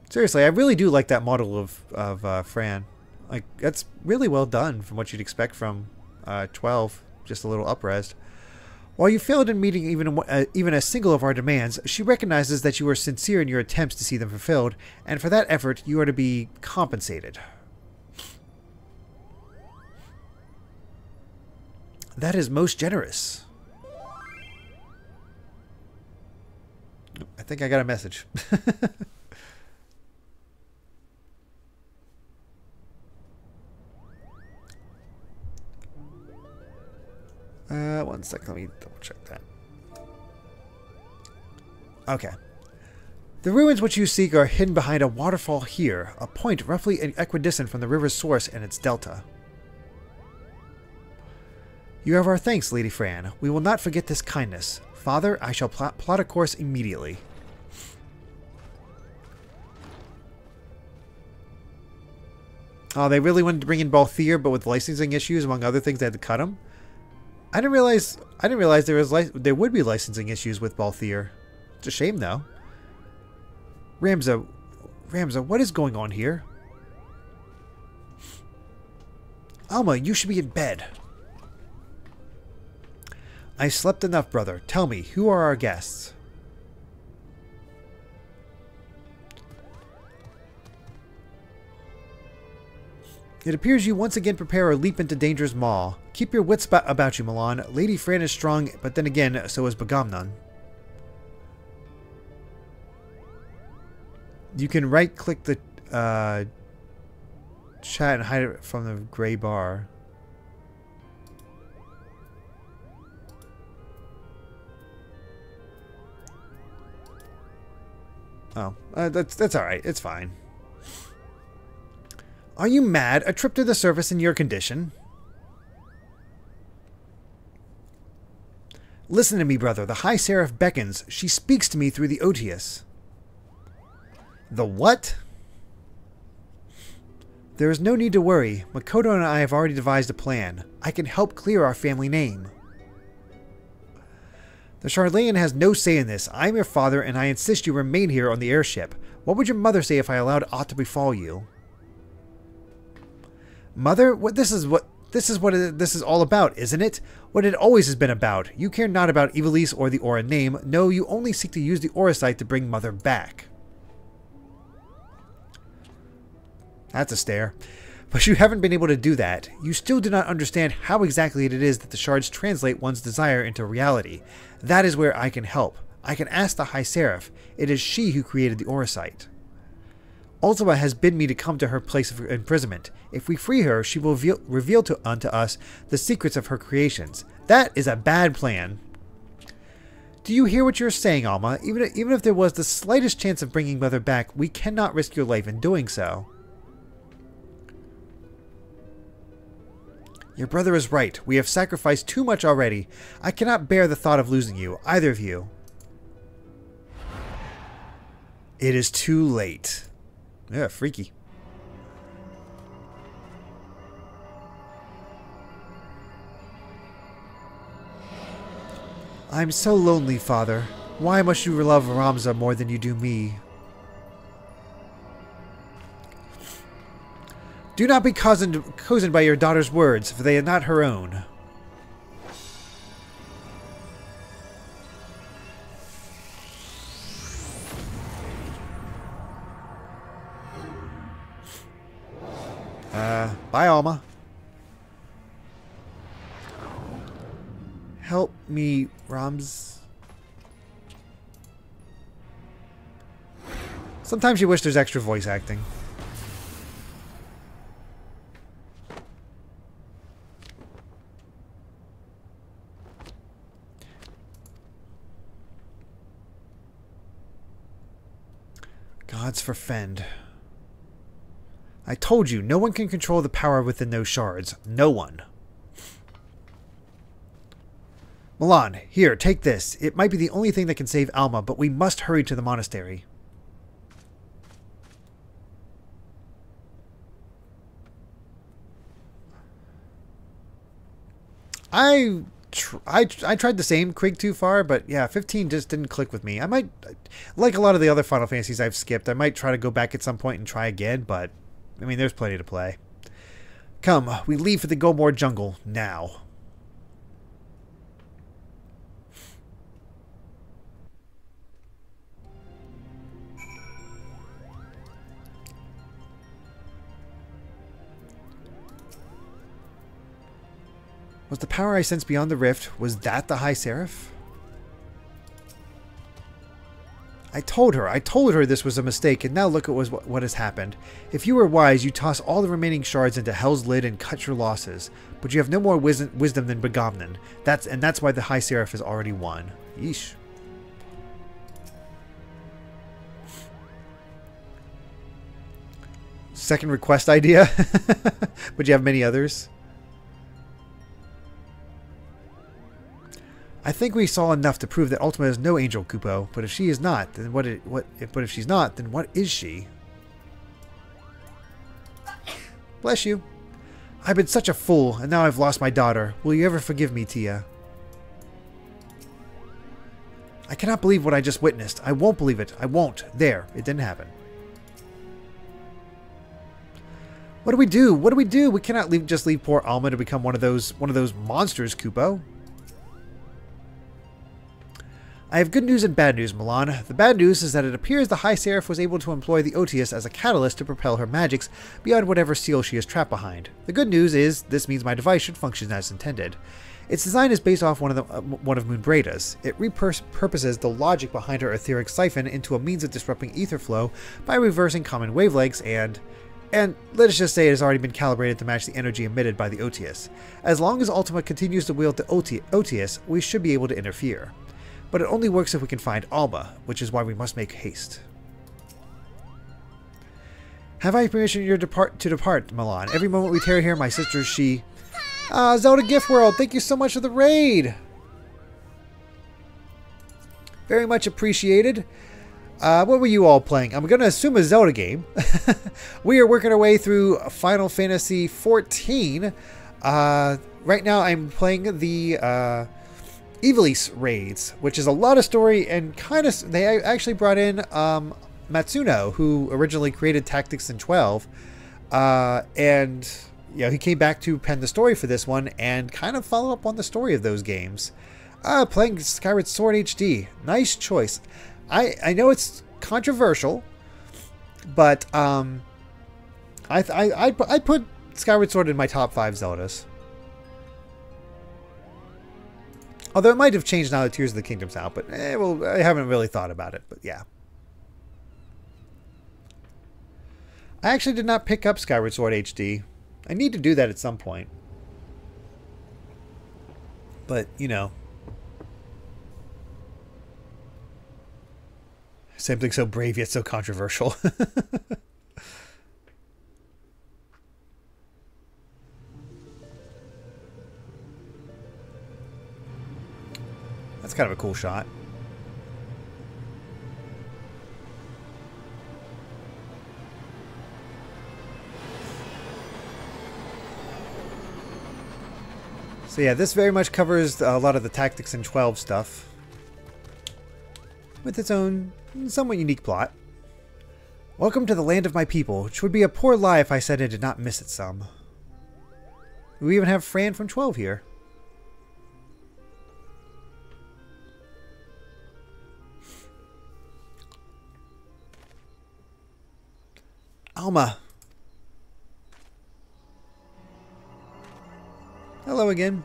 Seriously, I really do like that model of Fran. Like, that's really well done from what you'd expect from 12. Just a little up-resed. While you failed in meeting even a single of our demands, she recognizes that you are sincere in your attempts to see them fulfilled, and for that effort you are to be compensated. That is most generous. I think I got a message. One second, let me double check that. Okay. The ruins which you seek are hidden behind a waterfall here, a point roughly equidistant from the river's source and its delta. You have our thanks, Lady Fran. We will not forget this kindness. Father, I shall plot a course immediately. Oh, they really wanted to bring in Balthier, but with licensing issues, among other things, they had to cut him. I didn't realize there would be licensing issues with Balthier. It's a shame, though. Ramza, what is going on here? Alma, you should be in bed. I slept enough, brother. Tell me, who are our guests? It appears you once again prepare a leap into danger's maw. Keep your wits about you, Milan. Lady Fran is strong, but then again, so is Bagamnon. You can right-click the chat and hide it from the gray bar. Oh, that's all right. It's fine. Are you mad? A trip to the surface in your condition? Listen to me, brother. The High Seraph beckons. She speaks to me through the Otius. The what? There is no need to worry. Makoto and I have already devised a plan. I can help clear our family name. The Charlayan has no say in this. I am your father, and I insist you remain here on the airship. What would your mother say if I allowed aught to befall you? Mother, this is what this is all about, isn't it? What it always has been about. You care not about Ivalice or the Aura name. No, you only seek to use the Aura site to bring Mother back. That's a stare. But you haven't been able to do that. You still do not understand how exactly it is that the shards translate one's desire into reality. That is where I can help. I can ask the High Seraph. It is she who created the Aura site. Ultima has bid me to come to her place of imprisonment. If we free her, she will reveal unto us the secrets of her creations. That is a bad plan. Do you hear what you're saying, Alma? Even if there was the slightest chance of bringing Mother back, we cannot risk your life in doing so. Your brother is right. We have sacrificed too much already. I cannot bear the thought of losing you, either of you. It is too late. Yeah, freaky. I'm so lonely, Father. Why must you love Ramza more than you do me? Do not be cozened by your daughter's words, for they are not her own. Bye, Alma. Help me, Rams. Sometimes you wish there's extra voice acting. Gods forfend. I told you, no one can control the power within those shards. No one. Milan, here, take this. It might be the only thing that can save Alma, but we must hurry to the monastery. I tried the same, Krieg too far, but yeah, 15 just didn't click with me. I might, like a lot of the other Final Fantasies I've skipped, I might try to go back at some point and try again, but, I mean, there's plenty to play. Come, we leave for the Gomor jungle, now. Was the power I sensed beyond the rift, was that the High Seraph? I told her this was a mistake, and now look at what has happened. If you were wise, you toss all the remaining shards into Hell's Lid and cut your losses. But you have no more wisdom than Begomnon. That's why the High Seraph has already won. Yeesh. Second request idea? But you have many others? I think we saw enough to prove that Ultima is no angel, Kupo. But if she is not, then but if she's not, then what is she? Bless you. I've been such a fool, and now I've lost my daughter. Will you ever forgive me, Tia? I cannot believe what I just witnessed. I won't believe it. I won't. There. It didn't happen. What do we do? What do we do? We cannot just leave poor Alma to become one of those monsters, Kupo. I have good news and bad news, Milan. The bad news is that it appears the High Seraph was able to employ the Otius as a catalyst to propel her magics beyond whatever seal she is trapped behind. The good news is this means my device should function as intended. Its design is based off one of Moonbraida's. It repurposes the logic behind her etheric siphon into a means of disrupting ether flow by reversing common wavelengths and let us just say it has already been calibrated to match the energy emitted by the Otius. As long as Ultima continues to wield the Otius, we should be able to interfere. But it only works if we can find Alma, which is why we must make haste. Have I permission to depart, Milan? Every moment we tarry here, my sister, she... Zelda Gift World, thank you so much for the raid! Very much appreciated. What were you all playing? I'm going to assume a Zelda game. We are working our way through Final Fantasy XIV. Right now I'm playing the... Ivalice Raids, which is a lot of story and kind of... They actually brought in Matsuno, who originally created Tactics in 12. And, you know, he came back to pen the story for this one and kind of follow up on the story of those games. Playing Skyward Sword HD. Nice choice. I know it's controversial, but I put Skyward Sword in my top 5 Zeldas. Although it might have changed now that Tears of the Kingdom's out, but well, I haven't really thought about it, but yeah. I actually did not pick up Skyward Sword HD. I need to do that at some point. But, you know. Something so brave yet so controversial. That's kind of a cool shot. So yeah, this very much covers a lot of the Tactics in 12 stuff. With its own somewhat unique plot. Welcome to the land of my people. It would be a poor lie if I said I did not miss it some. We even have Fran from 12 here. Alma. Hello again.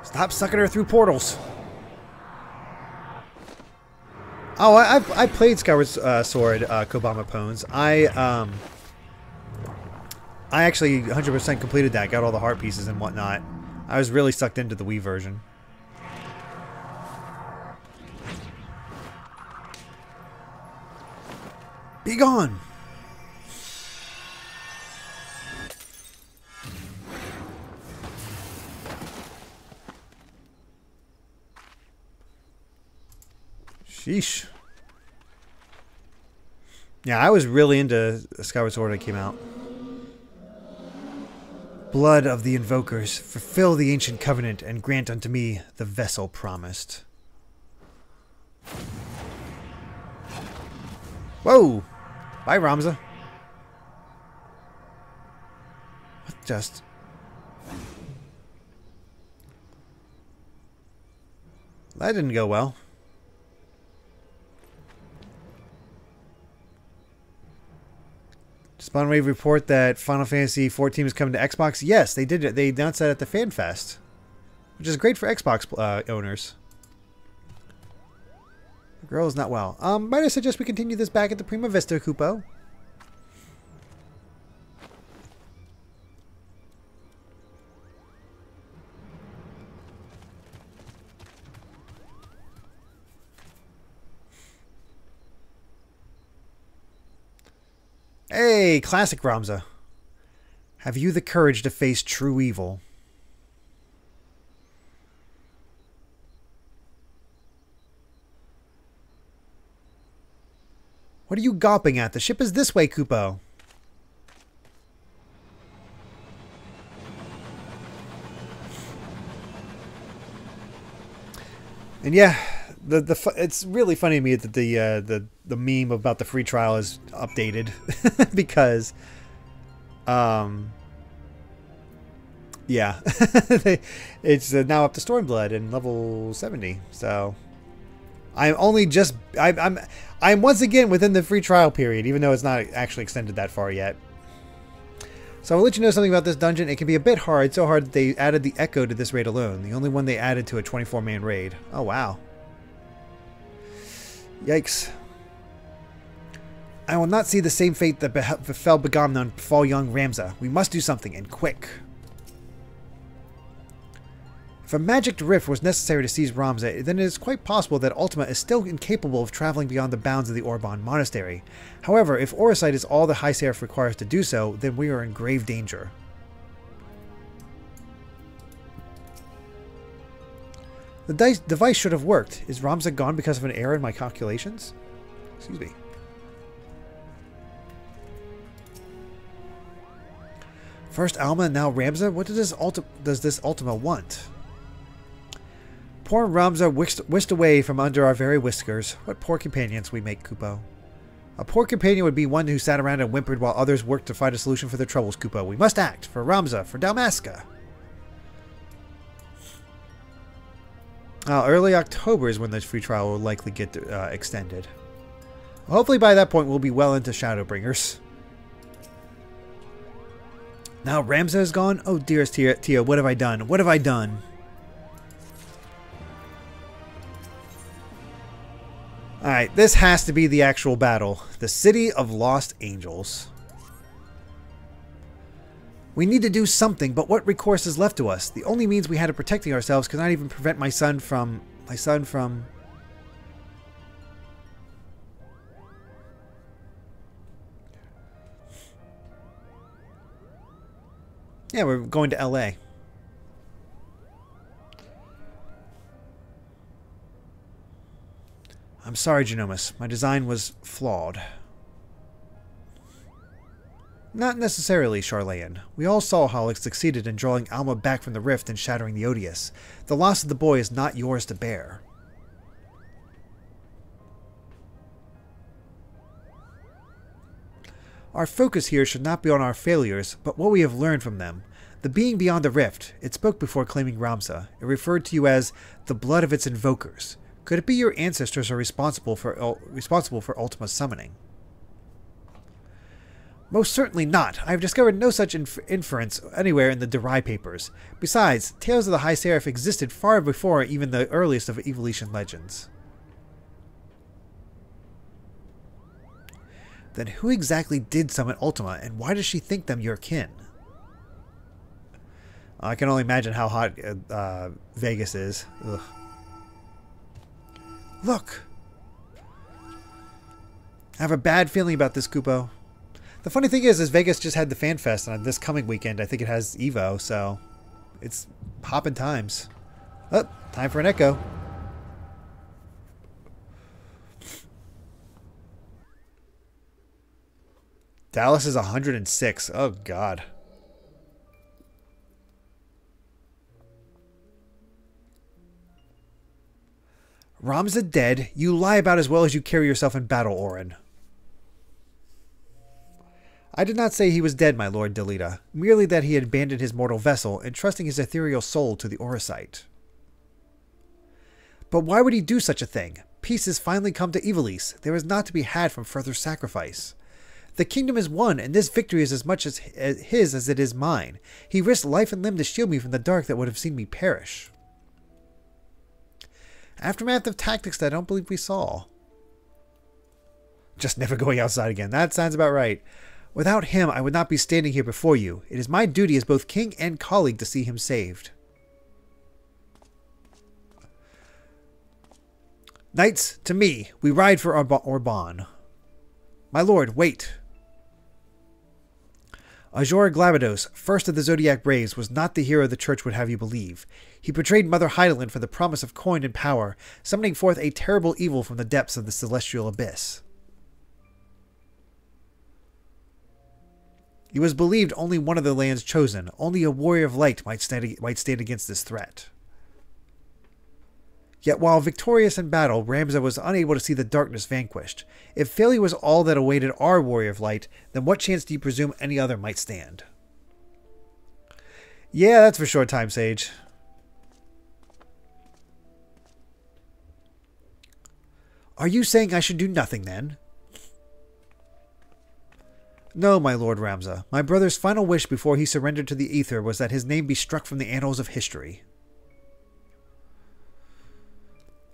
Stop sucking her through portals. Oh, I played Skyward Sword, Kobama Pones. I actually 100% completed that, got all the heart pieces and whatnot. I was really sucked into the Wii version. Be gone! Sheesh. Yeah, I was really into Skyward Sword when it came out. Blood of the Invokers, fulfill the ancient covenant and grant unto me the vessel promised. Whoa! Bye, Ramza. What just... That didn't go well. Spawnwave report that Final Fantasy XIV is coming to Xbox. Yes, they did it. They announced that at the Fan Fest, which is great for Xbox owners. The girl is not well. Might I suggest we continue this back at the Prima Vista, Kupo? Hey, classic Ramza. Have you the courage to face true evil? What are you gawping at? The ship is this way, Kupo. And yeah, it's really funny to me that the meme about the free trial is updated because yeah, it's now up to Stormblood and level 70. So I'm once again within the free trial period, even though it's not actually extended that far yet. So I'll let you know something about this dungeon. It can be a bit hard, so hard that they added the Echo to this raid alone. The only one they added to a 24-man raid. Oh, wow. Yikes. I will not see the same fate that befell Begamnon befall young Ramza. We must do something, and quick. If a magic rift was necessary to seize Ramza, then it is quite possible that Ultima is still incapable of traveling beyond the bounds of the Orban Monastery. However, if Orisight is all the High Seraph requires to do so, then we are in grave danger. The device should have worked. Is Ramza gone because of an error in my calculations? Excuse me. First Alma, now Ramza? What does this Ultima want? Poor Ramza whisked away from under our very whiskers. What poor companions we make, Kupo. A poor companion would be one who sat around and whimpered while others worked to find a solution for their troubles, Kupo. We must act. For Ramza. For Dalmasca. Early October is when the free trial will likely get extended. Hopefully by that point we'll be well into Shadowbringers. Now Ramza is gone? Oh dearest Tia, what have I done? What have I done? Alright, this has to be the actual battle. The City of Lost Angels. We need to do something, but what recourse is left to us? The only means we had of protecting ourselves could not even prevent my son from... Yeah, we're going to LA. I'm sorry, Genomus. My design was flawed. Not necessarily, Charlayan. We all saw how it succeeded in drawing Alma back from the rift and shattering the Odious. The loss of the boy is not yours to bear. Our focus here should not be on our failures, but what we have learned from them. The being beyond the rift, it spoke before claiming Ramza. It referred to you as the blood of its invokers. Could it be your ancestors are responsible for Ultima's summoning? Most certainly not. I have discovered no such inference anywhere in the Derai papers. Besides, tales of the High Seraph existed far before even the earliest of Evolution legends. Then who exactly did summon Ultima, and why does she think them your kin? I can only imagine how hot Vegas is. Ugh. Look! I have a bad feeling about this, Kupo. The funny thing is Vegas just had the Fan Fest, and this coming weekend I think it has Evo, so it's hopping times. Oh, time for an echo. Dallas is 106. Oh, God. Ramza dead? You lie about as well as you carry yourself in battle, Orin. I did not say he was dead, my lord Delita. Merely that he had abandoned his mortal vessel, entrusting his ethereal soul to the Orosite. But why would he do such a thing? Peace has finally come to Ivalice. There is not to be had from further sacrifice. The kingdom is won, and this victory is as much as his as it is mine. He risked life and limb to shield me from the dark that would have seen me perish. Aftermath of tactics that I don't believe we saw. Just never going outside again. That sounds about right. Without him, I would not be standing here before you. It is my duty as both king and colleague to see him saved. Knights, to me, we ride for Orban. My lord, wait. Azor Glabados, first of the Zodiac Raids, was not the hero the church would have you believe. He betrayed Mother Hydaelyn for the promise of coin and power, summoning forth a terrible evil from the depths of the celestial abyss. He was believed only one of the lands chosen. Only a warrior of light might stand against this threat. Yet while victorious in battle, Ramza was unable to see the darkness vanquished. If failure was all that awaited our warrior of light, then what chance do you presume any other might stand? Yeah, that's for sure, Time Sage. Are you saying I should do nothing then? No, my lord Ramza. My brother's final wish before he surrendered to the Aether was that his name be struck from the annals of history.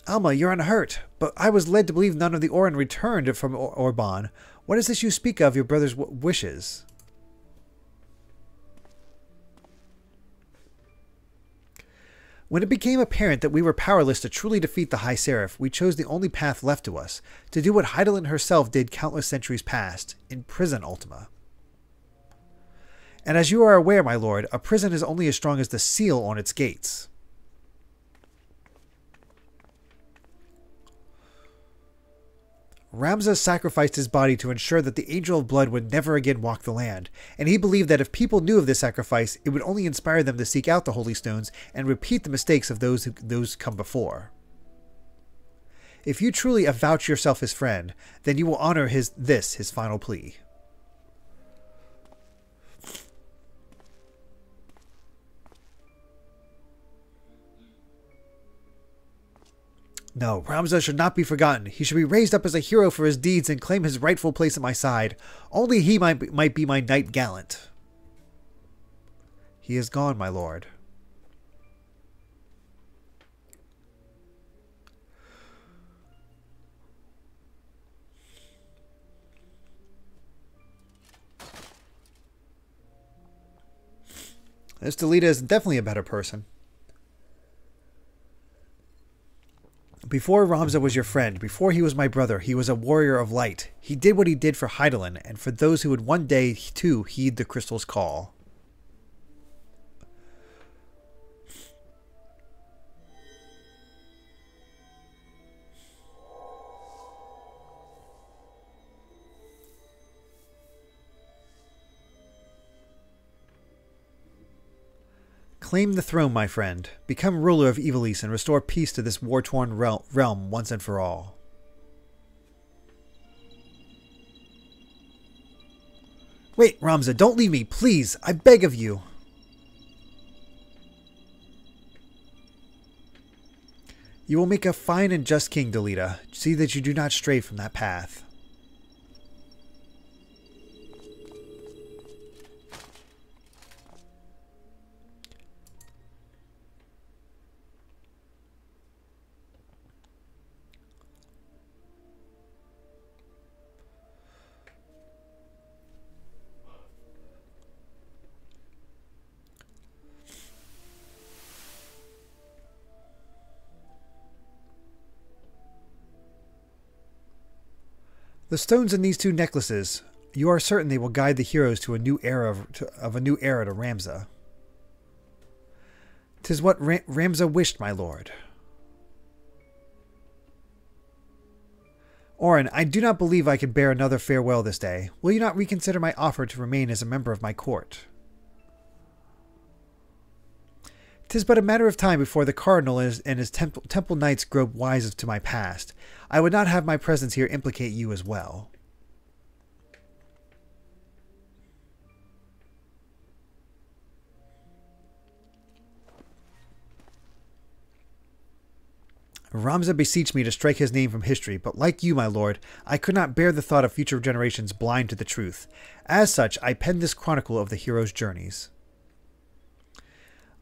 Alma, you're unhurt, but I was led to believe none of the Orin returned from Orban. What is this you speak of your brother's wishes? When it became apparent that we were powerless to truly defeat the High Seraph, we chose the only path left to us, to do what Hydaelyn herself did countless centuries past, imprison Ultima. And as you are aware, my lord, a prison is only as strong as the seal on its gates. Ramza sacrificed his body to ensure that the Angel of Blood would never again walk the land, and he believed that if people knew of this sacrifice, it would only inspire them to seek out the Holy Stones and repeat the mistakes of those come before. If you truly avouch yourself his friend, then you will honor his final plea. No, Ramza should not be forgotten. He should be raised up as a hero for his deeds and claim his rightful place at my side. Only he might be my knight gallant. He is gone, my lord. This Delita is definitely a better person. Before Ramza was your friend, before he was my brother, he was a warrior of light. He did what he did for Hydaelyn, and for those who would one day, too, heed the crystal's call. Claim the throne, my friend. Become ruler of Ivalice and restore peace to this war-torn realm once and for all. Wait, Ramza, don't leave me, please. I beg of you. You will make a fine and just king, Delita. See that you do not stray from that path. The stones in these two necklaces, you are certain they will guide the heroes to a new era of a new era to Ramza. 'Tis what Ramza wished, my lord. Orin, I do not believe I can bear another farewell this day. Will you not reconsider my offer to remain as a member of my court? 'Tis but a matter of time before the Cardinal and his temple knights grow wise to my past. I would not have my presence here implicate you as well. Ramza beseeched me to strike his name from history, but like you, my lord, I could not bear the thought of future generations blind to the truth. As such, I penned this chronicle of the hero's journeys.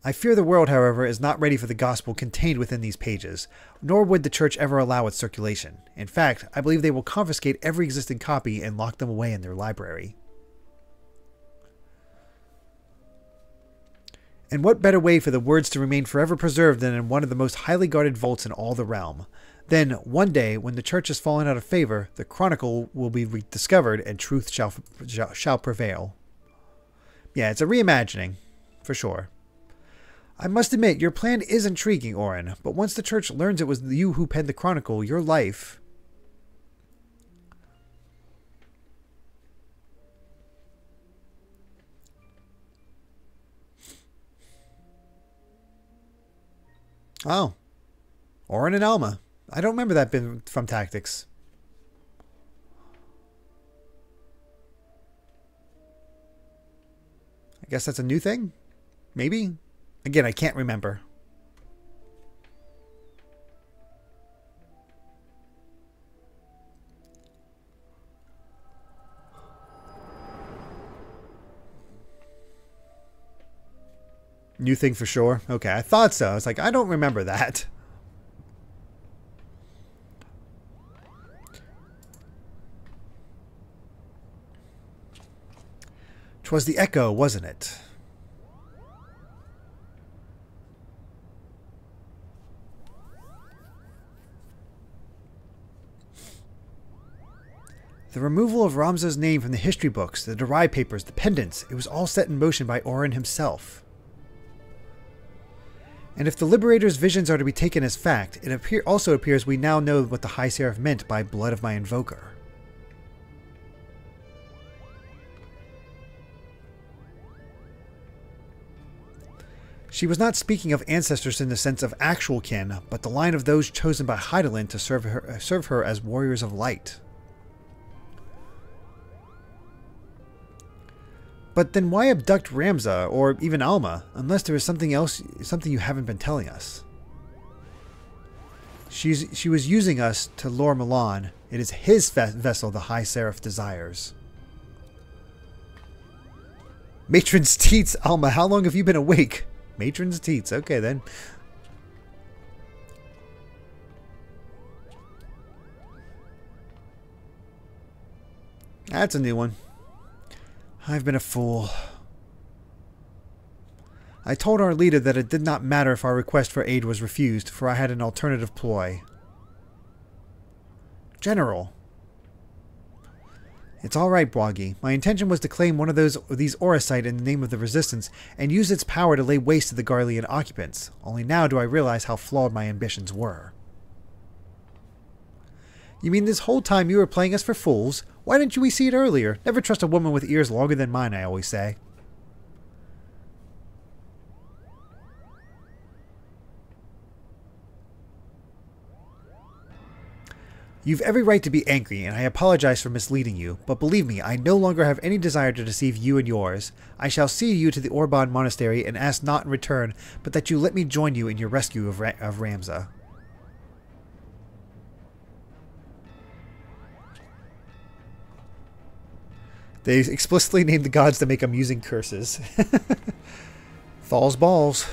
I fear the world, however, is not ready for the gospel contained within these pages, nor would the church ever allow its circulation. In fact, I believe they will confiscate every existing copy and lock them away in their library. And what better way for the words to remain forever preserved than in one of the most highly guarded vaults in all the realm? Then, one day, when the church has fallen out of favor, the chronicle will be rediscovered and truth shall prevail. Yeah, it's a reimagining, for sure. I must admit, your plan is intriguing, Orin, but once the church learns it was you who penned the chronicle, your life... Oh. Orin and Alma. I don't remember that being from Tactics. I guess that's a new thing? Maybe? Again, I can't remember. New thing for sure. Okay, I thought so. I was like, I don't remember that. 'Twas the echo, wasn't it? The removal of Ramza's name from the history books, the derived papers, the pendants, it was all set in motion by Orin himself. And if the Liberator's visions are to be taken as fact, it also appears we now know what the High Seraph meant by blood of my invoker. She was not speaking of ancestors in the sense of actual kin, but the line of those chosen by Hydaelyn to serve her as warriors of light. But then why abduct Ramza, or even Alma, unless there is something else, something you haven't been telling us? She was using us to lure Milan. It is his vessel the High Seraph desires. Matron's teats, Alma, how long have you been awake? Matron's teats, okay then. That's a new one. I've been a fool. I told our leader that it did not matter if our request for aid was refused, for I had an alternative ploy. General. It's all right, Bwagi. My intention was to claim one of these Oracite in the name of the Resistance and use its power to lay waste to the Garlean occupants. Only now do I realize how flawed my ambitions were. You mean this whole time you were playing us for fools? Why didn't we see it earlier? Never trust a woman with ears longer than mine, I always say. You've every right to be angry, and I apologize for misleading you, but believe me, I no longer have any desire to deceive you and yours. I shall see you to the Orban Monastery and ask not in return, but that you let me join you in your rescue of Ramza. They explicitly named the gods to make amusing curses. Thal's balls.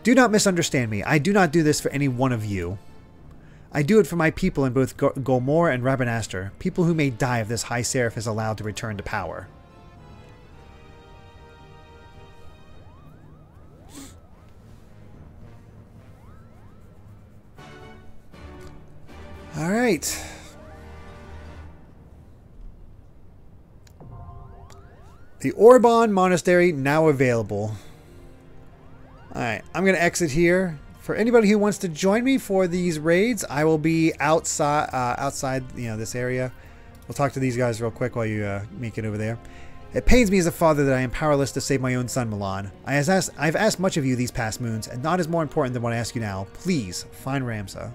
Do not misunderstand me. I do not do this for any one of you. I do it for my people in both Golmor and Rabanastre, people who may die if this High Seraph is allowed to return to power. Alright. The Orban Monastery now available. Alright, I'm going to exit here. For anybody who wants to join me for these raids, I will be outside this area. We'll talk to these guys real quick while you make it over there. It pains me as a father that I am powerless to save my own son, Milan. I've asked much of you these past moons, and naught is more important than what I ask you now. Please, find Ramza.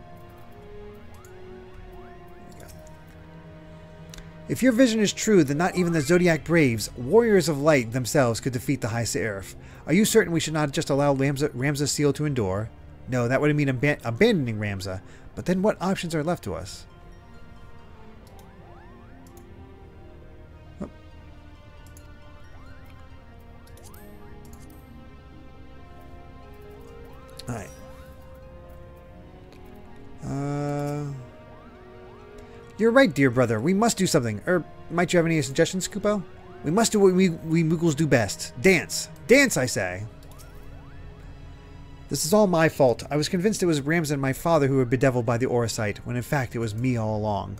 If your vision is true, then not even the Zodiac Braves, warriors of light themselves, could defeat the High Seraph. Are you certain we should not just allow Ramza's seal to endure? No, that would mean abandoning Ramza. But then what options are left to us? Oh. Alright. You're right, dear brother. We must do something. Or might you have any suggestions, Kupo? We must do what we Muggles do best. Dance. Dance, I say. This is all my fault. I was convinced it was Ramza and my father who were bedeviled by the Auracite, when in fact it was me all along.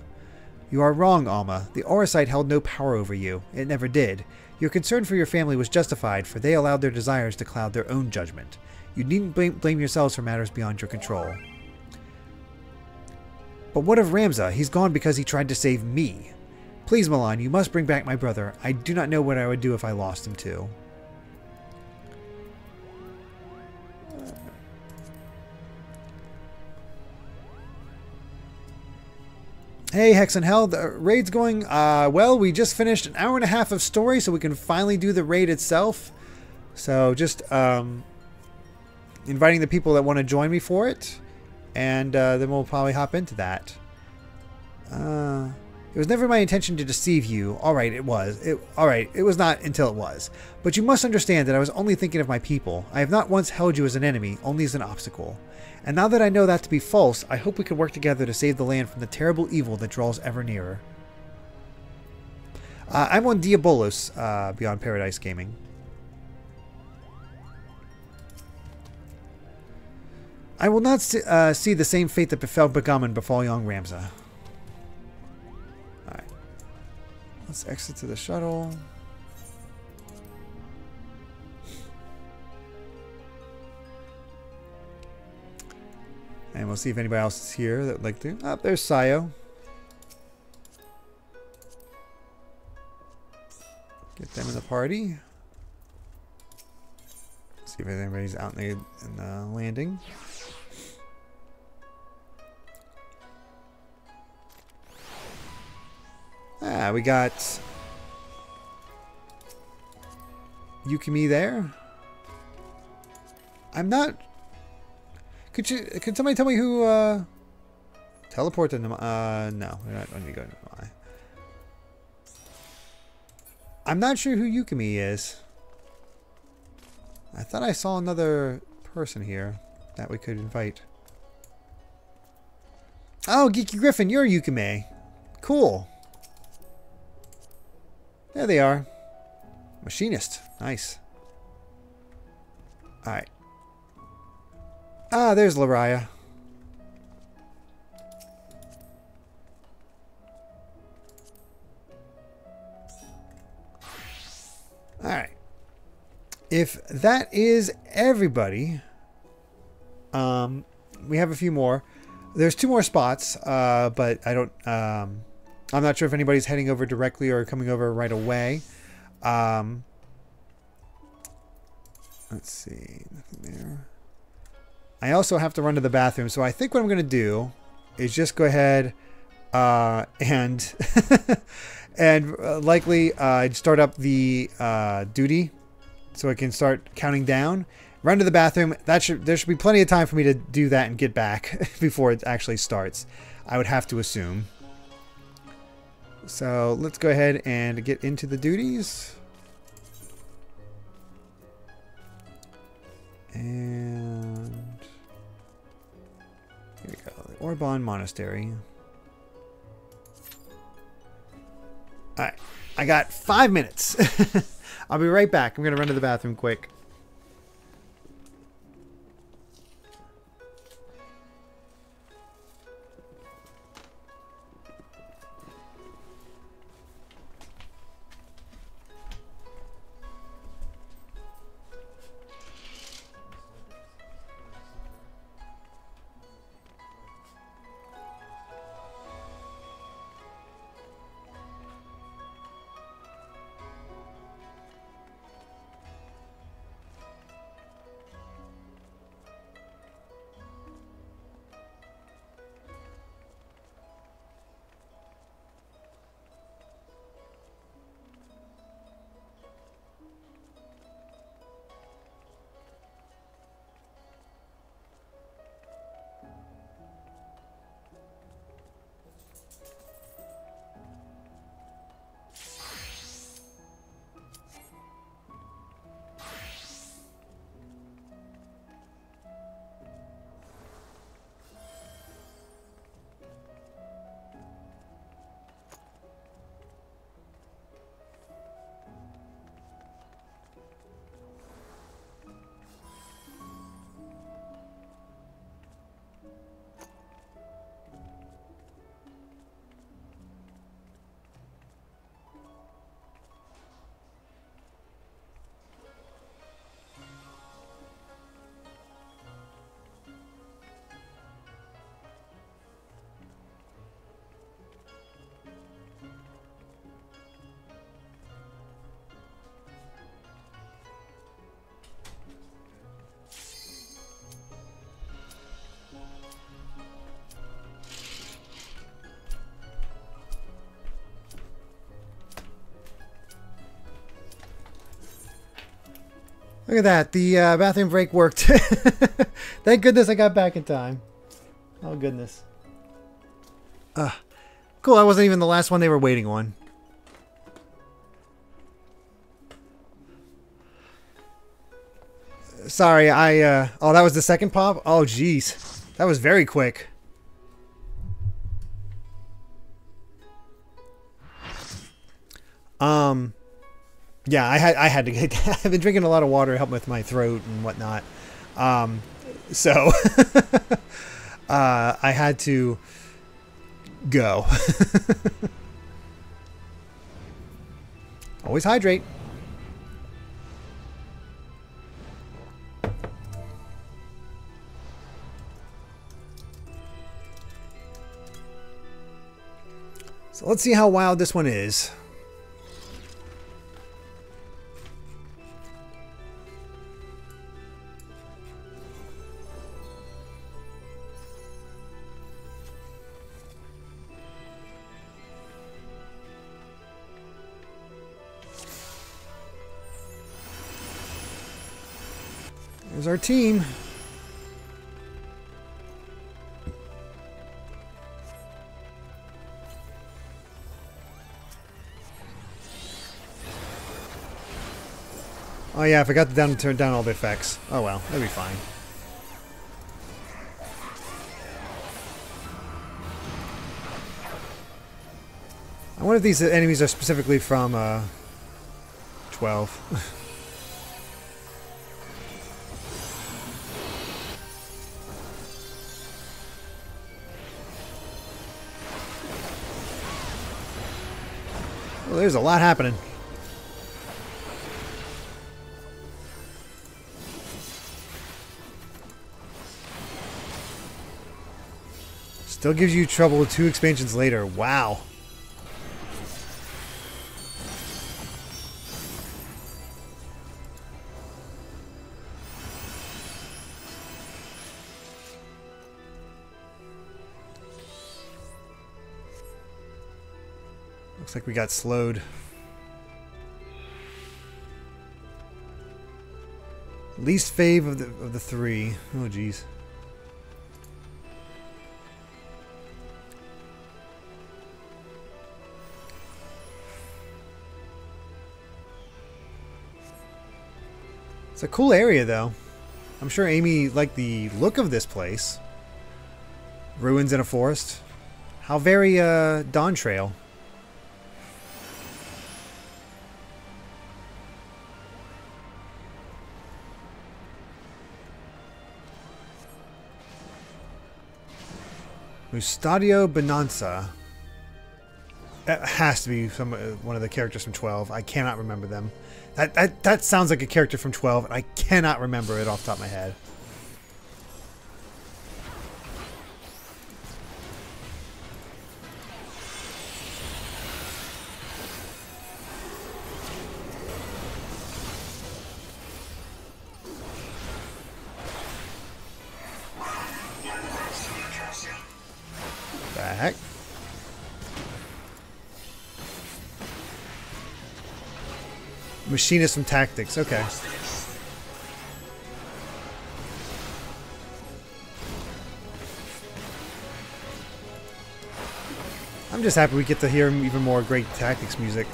You are wrong, Alma. The Auracite held no power over you. It never did. Your concern for your family was justified, for they allowed their desires to cloud their own judgment. You needn't blame yourselves for matters beyond your control. But what of Ramza? He's gone because he tried to save me. Please, Milan, you must bring back my brother. I do not know what I would do if I lost him too. Hey, Hex and Hell, the raid's going, well, we just finished an hour and a half of story, so we can finally do the raid itself. So just inviting the people that want to join me for it, and then we'll probably hop into that. It was never my intention to deceive you. Alright, it was. Alright, it was not until it was. But you must understand that I was only thinking of my people. I have not once held you as an enemy, only as an obstacle. And now that I know that to be false, I hope we can work together to save the land from the terrible evil that draws ever nearer. I'm on Diabolos, Beyond Paradise Gaming. I will not see the same fate that befell Begaman befall young Ramza. Alright. Let's exit to the shuttle. And we'll see if anybody else is here that would like to. Oh, there's Sayo. Get them in the party. See if anybody's out in the landing. Ah, we got Yukimi there. I'm not. Could somebody tell me who teleport to Namai? No, we're not going to go to Namai. I'm not sure who Yukimi is. I thought I saw another person here that we could invite. Oh, Geeky Griffin, you're Yukimi. Cool. There they are. Machinist. Nice. Alright. Ah, there's Lariah. Alright. If that is everybody, we have a few more. There's 2 more spots, but I don't, I'm not sure if anybody's heading over directly or coming over right away. Let's see, nothing there. I also have to run to the bathroom, so I think what I'm going to do is just go ahead and and likely start up the duty so I can start counting down. Run to the bathroom. There should be plenty of time for me to do that and get back before it actually starts. I would have to assume. So let's go ahead and get into the duties. And here we go. The Orban Monastery. Alright. I got 5 minutes. I'll be right back. I'm going to run to the bathroom quick. Look at that. The bathroom break worked. Thank goodness I got back in time. Oh, goodness. Cool. I wasn't even the last one they were waiting on. Sorry, oh, that was the second pop? Oh, jeez. That was very quick. Yeah, I had to get... I've been drinking a lot of water to help with my throat and whatnot. So... I had to go. Always hydrate. So let's see how wild this one is. There's our team. Oh yeah, I forgot to turn down all the effects. Oh well, that'll be fine. I wonder if these enemies are specifically from 12. Well, there's a lot happening. Still gives you trouble 2 expansions later. Wow. Looks like we got slowed. Least fave of the 3. Oh geez. It's a cool area though. I'm sure Amy liked the look of this place. Ruins in a forest. How very Dawn Trail. Mustadio Bonanza. That has to be one of the characters from 12. I cannot remember them. That sounds like a character from 12, and I cannot remember it off the top of my head. Back. Machinist from Tactics, okay. I'm just happy we get to hear even more great Tactics music.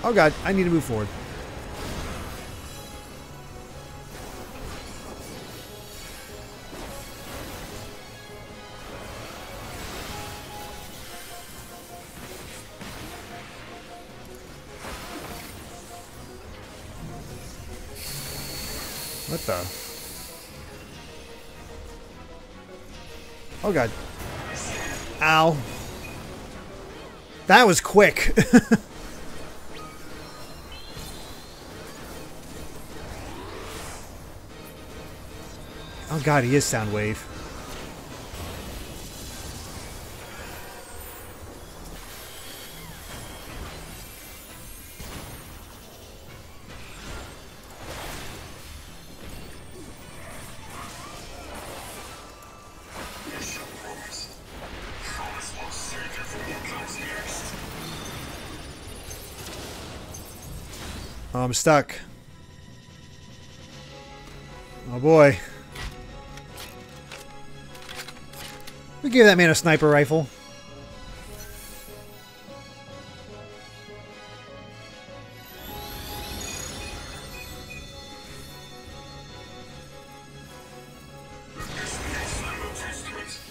Oh god, I need to move forward. What the? Oh god. Ow. That was quick. Oh god, he is Soundwave. Oh, I'm stuck. Oh boy. We gave that man a sniper rifle.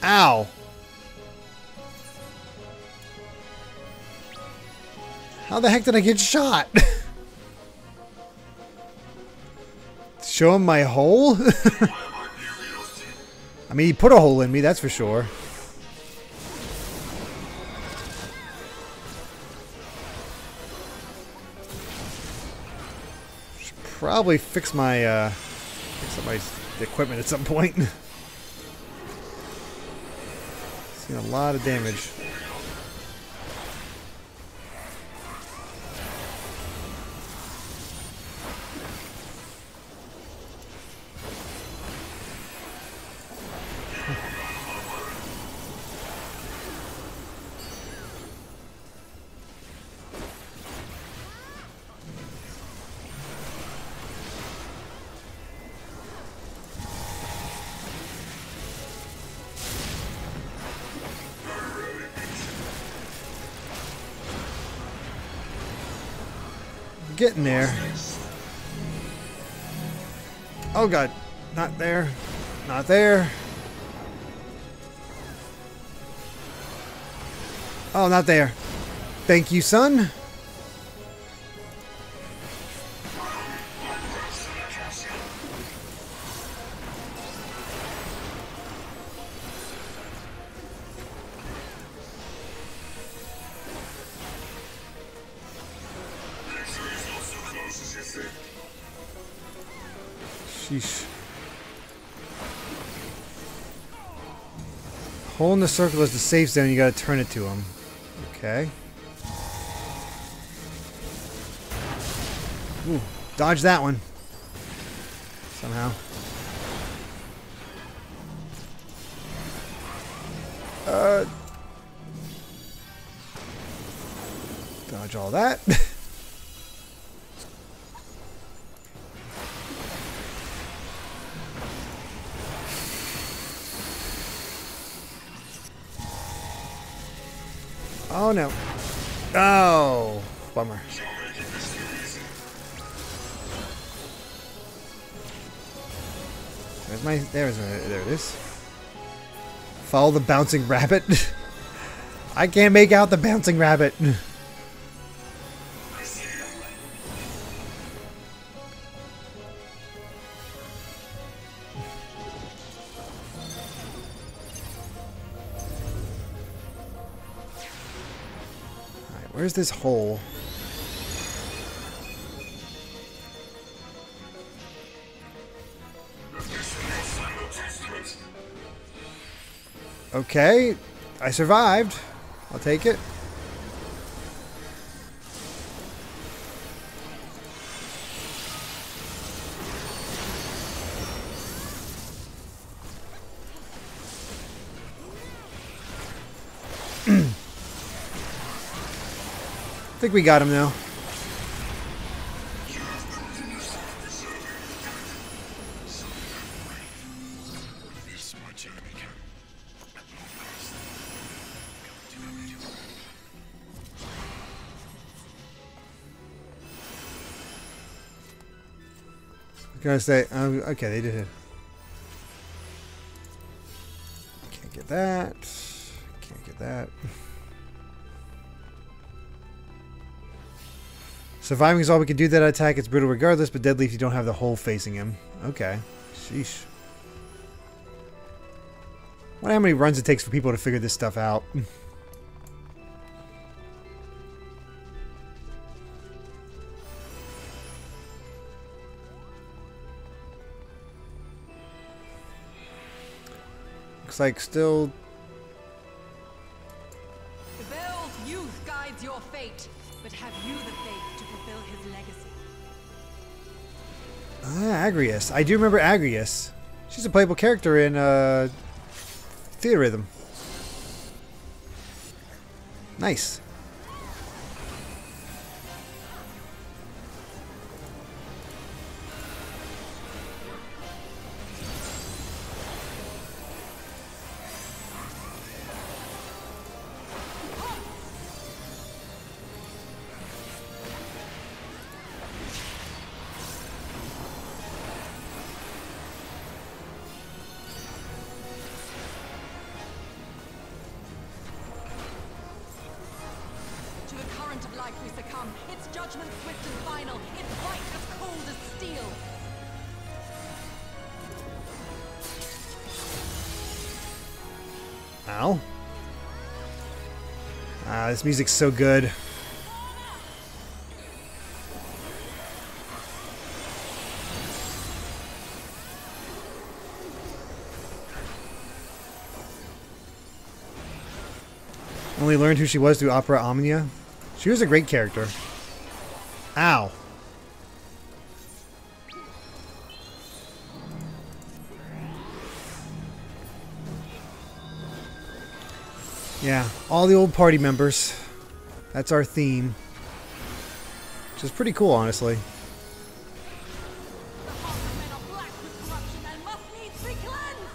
Ow. How the heck did I get shot? Show him my hole? I mean, he put a hole in me, that's for sure. Should probably fix my somebody's equipment at some point. Seen a lot of damage. Getting there. Oh god. Not there. Not there. Oh, not there. Thank you, son. Sheesh. Hole in the circle is the safe zone. You gotta turn it to him. Okay. Ooh, dodge that one. Somehow. Dodge all that. Oh no. Oh, bummer. There's my, there it is. Follow the bouncing rabbit. I can't make out the bouncing rabbit. Where's this hole? Okay, I survived. I'll take it. I think we got him now. I was gonna say, okay, they did it. Can't get that. Can't get that. Surviving is all we can do that attack. It's brutal regardless, but deadly if you don't have the hole facing him. Okay. Sheesh. I wonder how many runs it takes for people to figure this stuff out. Looks like still... The Bell's youth guides your fate, but have you the faith to fulfill his legacy? Agrius. I do remember Agrius. She's a playable character in Theatrhythm. Nice. if we succumb. Its judgment swift and final. Its fight as cold as steel. Ow. This music's so good. Only learned who she was through Opera Omnia. She was a great character. Ow. Yeah, all the old party members. That's our theme. Which is pretty cool, honestly. The hearts of men are black with corruption and must needs be cleansed.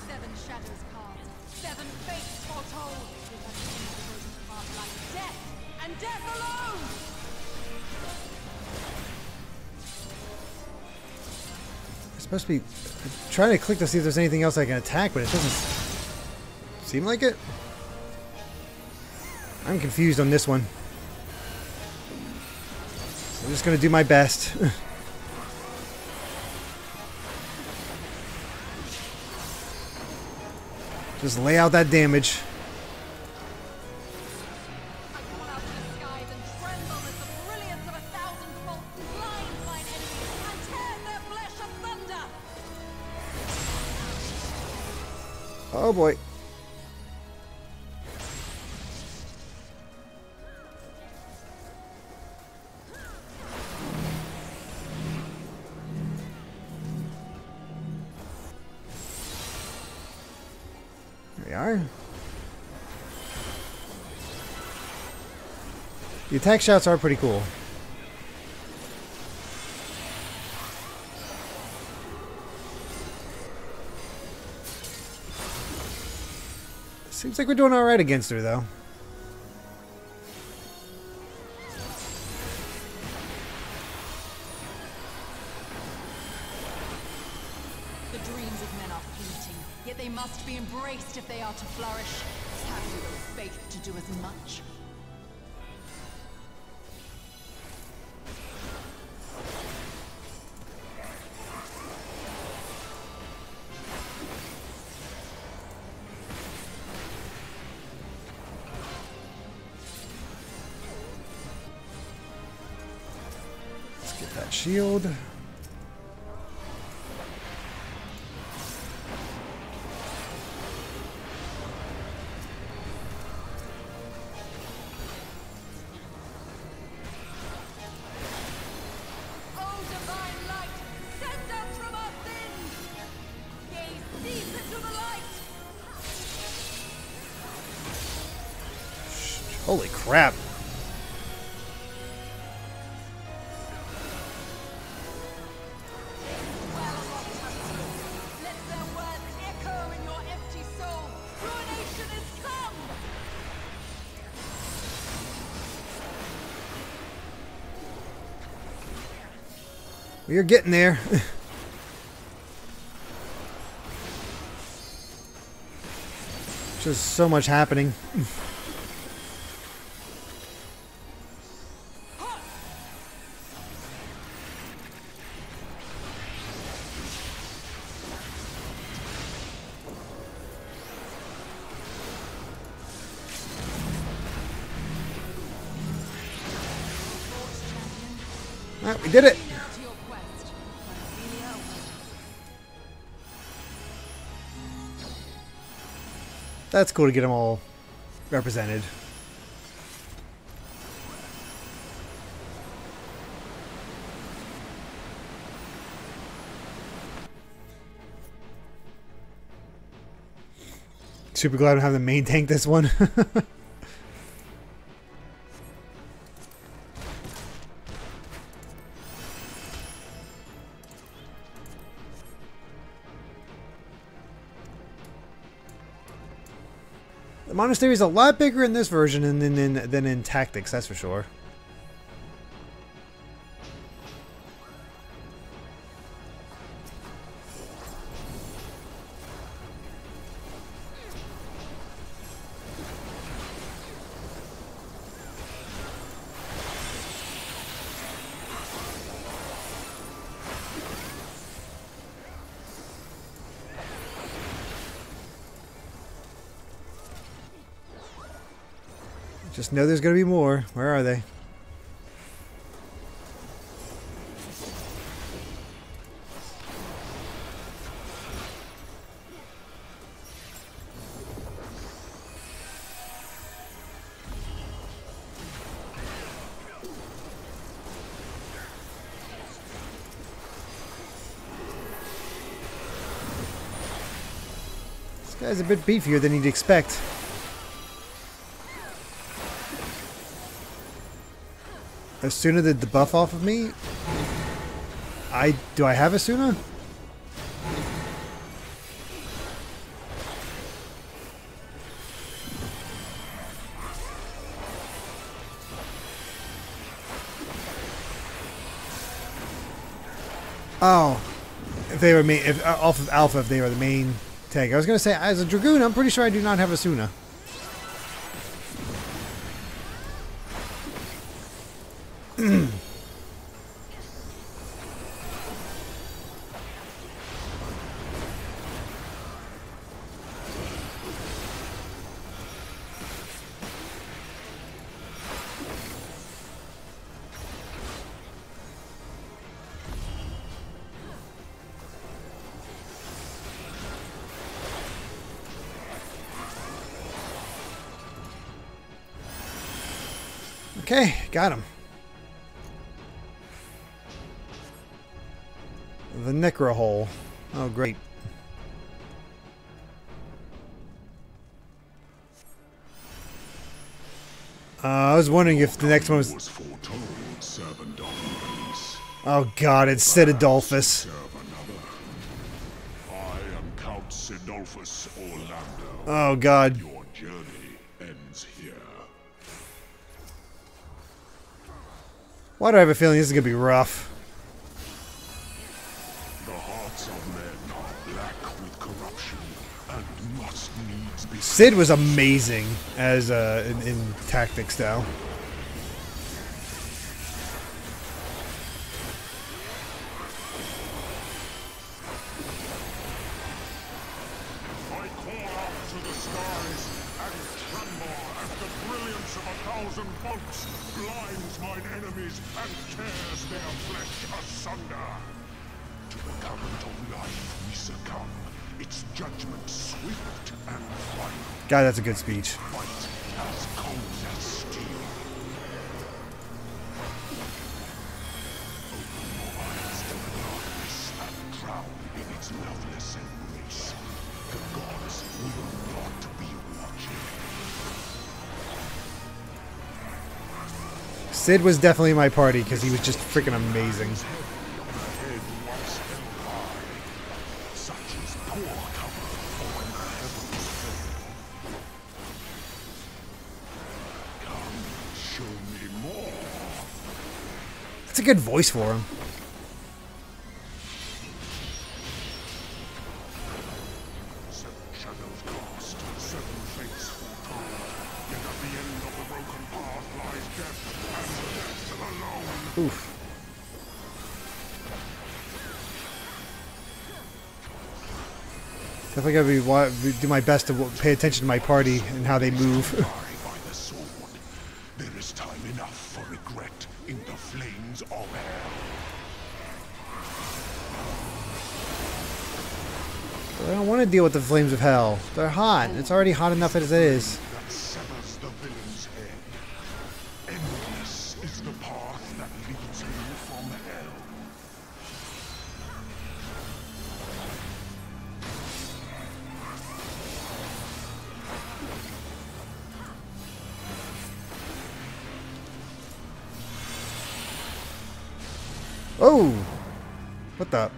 Seven shadows carved, seven fates foretold. With a devoted heart like death, and death alone. I'm supposed to be trying to click to see if there's anything else I can attack, but it doesn't seem like it. I'm confused on this one. I'm just going to do my best. Just lay out that damage. I call out to the skies and tremble as the brilliance of 1,000 bolts blinds mine enemies and tears their flesh asunder. Oh boy. There we are. The attack shots are pretty cool. Seems like we're doing alright against her, though. The dreams of men are fleeting, yet they must be embraced if they are to flourish. Have you the faith to do as much? Let's get that shield. Oh, divine light, send us from our sins! Gaze deep into the light! Holy crap. Let their words echo in your empty soul. Ruination is come! We are getting there. Just so much happening. Well, we did it. Now to your quest. Ivalice. That's cool to get them all represented. Super glad I'm having the main tank this one. The monastery is a lot bigger in this version than in Tactics, that's for sure. Just know there's going to be more. Where are they? This guy's a bit beefier than you'd expect. Asuna did the buff off of me. Do I have Asuna? Oh, if they were off of Alpha, if they were the main tank. I was gonna say as a Dragoon, I'm pretty sure I do not have Asuna. Okay, got him. The Necro hole. Oh, great. I was wondering if the next one was... Oh god, it's Citadolphus. Oh god. Your journey ends here. Why do I have a feeling this is gonna be rough? The hearts of men are black with corruption and must needs be... Cid was amazing as in Tactics, though. I call out to the skies and tremble as the brilliance of 1,000 bolts blinds mine enemies and tears their flesh asunder. To the current of life we succumb, its judgment swift and final. God, that's a good speech. Fight as cold as steel. Open your eyes to the darkness and drown in its loveless embrace. The gods will not be watching. Cid was definitely my party because he was just freaking amazing. Head once held high. Such is poor cover for when the heavens fail. Come, show me more. It's a good voice for him. Seven shadows cast, seven fates foretold. Yet at the end of the broken path lies death, and death alone. Oof. Definitely gotta do my best to pay attention to my party and how they move. Die by the sword. There is time enough for regret in the flames of hell. I don't want to deal with the flames of hell. They're hot. It's already hot enough as it is. That severs the villain's head. Endless is the path that leads me from hell. Oh! What the?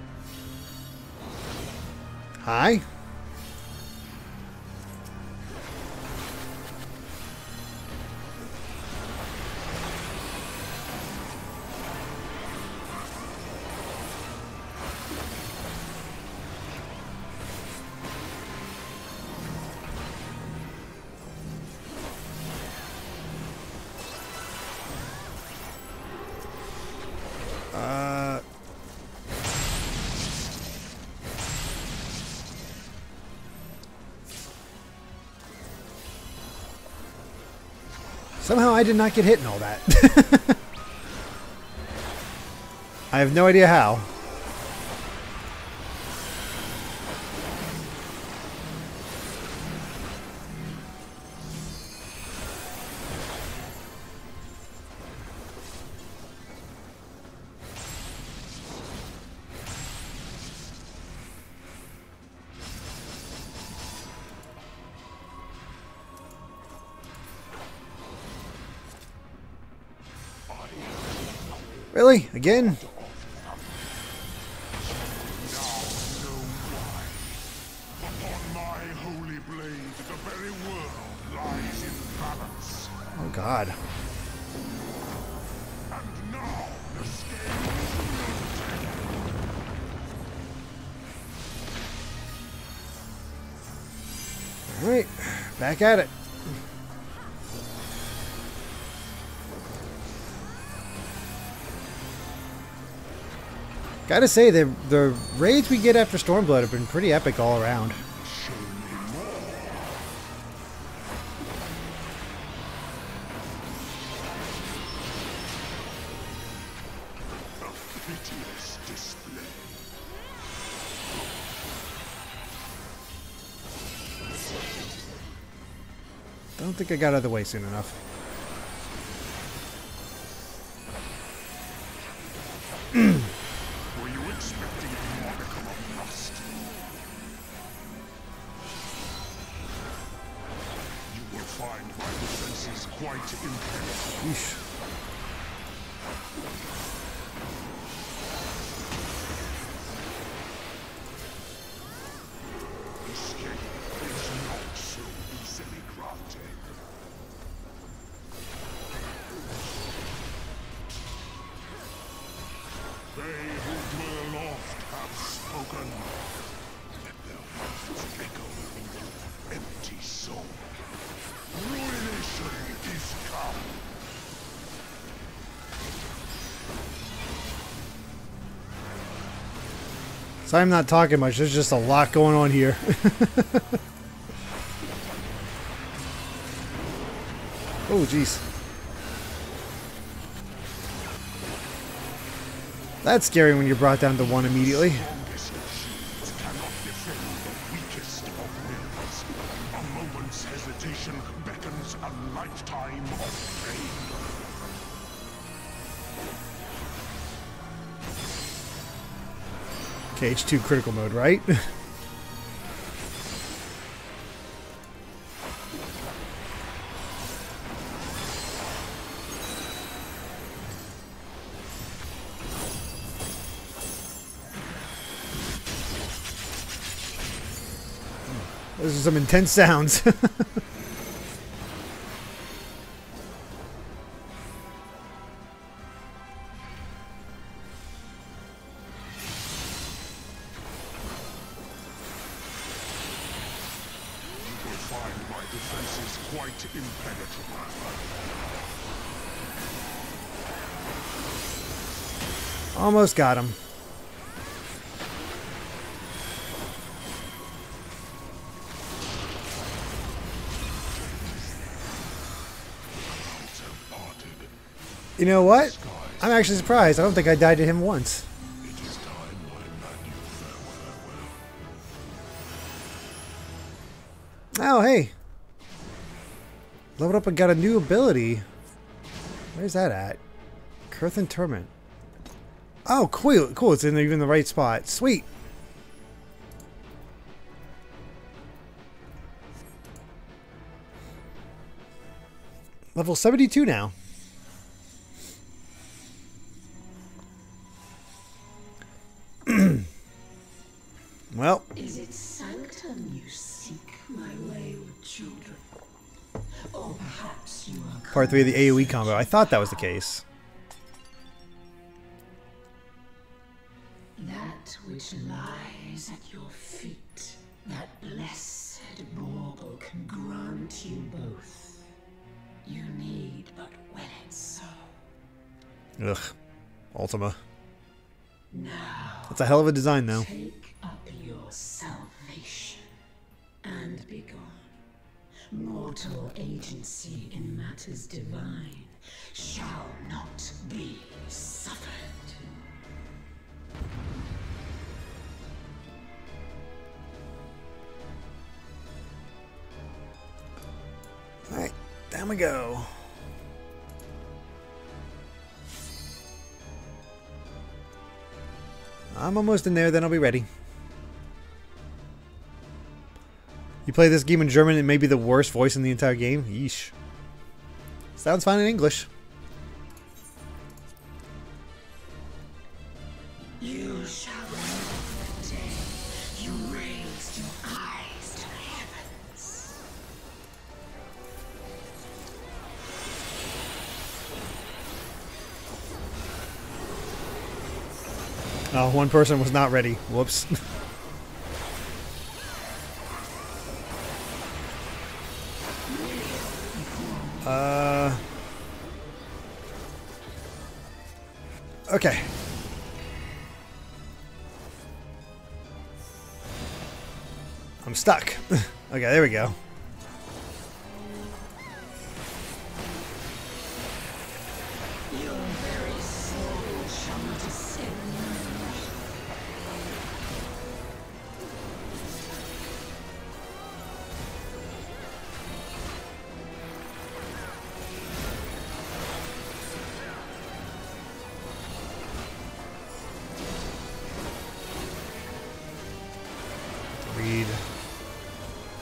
Hi? Somehow I did not get hit in all that. I have no idea how. Really? Again? Oh God. All right, back at it. Gotta say, the raids we get after Stormblood have been pretty epic all around. Don't think I got out of the way soon enough. Yeesh. Escape is not so easily granted. They who dwell aloft have spoken. Let their words echo in your empty soul. Ruination is come. So I'm not talking much. There's just a lot going on here. Oh, jeez. That's scary when you're brought down to one immediately. A moment's hesitation beckons a lifetime of pain. Okay, H2 critical mode, right? Those are some intense sounds. Almost got him. You know what? I'm actually surprised. I don't think I died to him once. Oh, hey. Leveled up and got a new ability. Where's that at? Curthin Torment. Oh, cool. Cool. It's in even the right spot. Sweet. Level 72 now. Well. Is it sanctum you seek, my wayward children? Or perhaps you are Part 3 of the AoE combo. I thought that was the case. that which lies at your feet, that blessed bauble can grant you both. You need but will it so. Ugh. Ultima. Now, That's a hell of a design, though. take up your salvation and be gone. Mortal agency in matters divine shall not be suffered. Alright, down we go. I'm almost in there, then I'll be ready. You play this game in German, it may be the worst voice in the entire game. Yeesh. Sounds fine in English. You shall remember the day you raised your eyes to the heavens. Oh, one person was not ready. Whoops. Okay. I'm stuck. Okay, there we go. Your very soul shall descend. Read.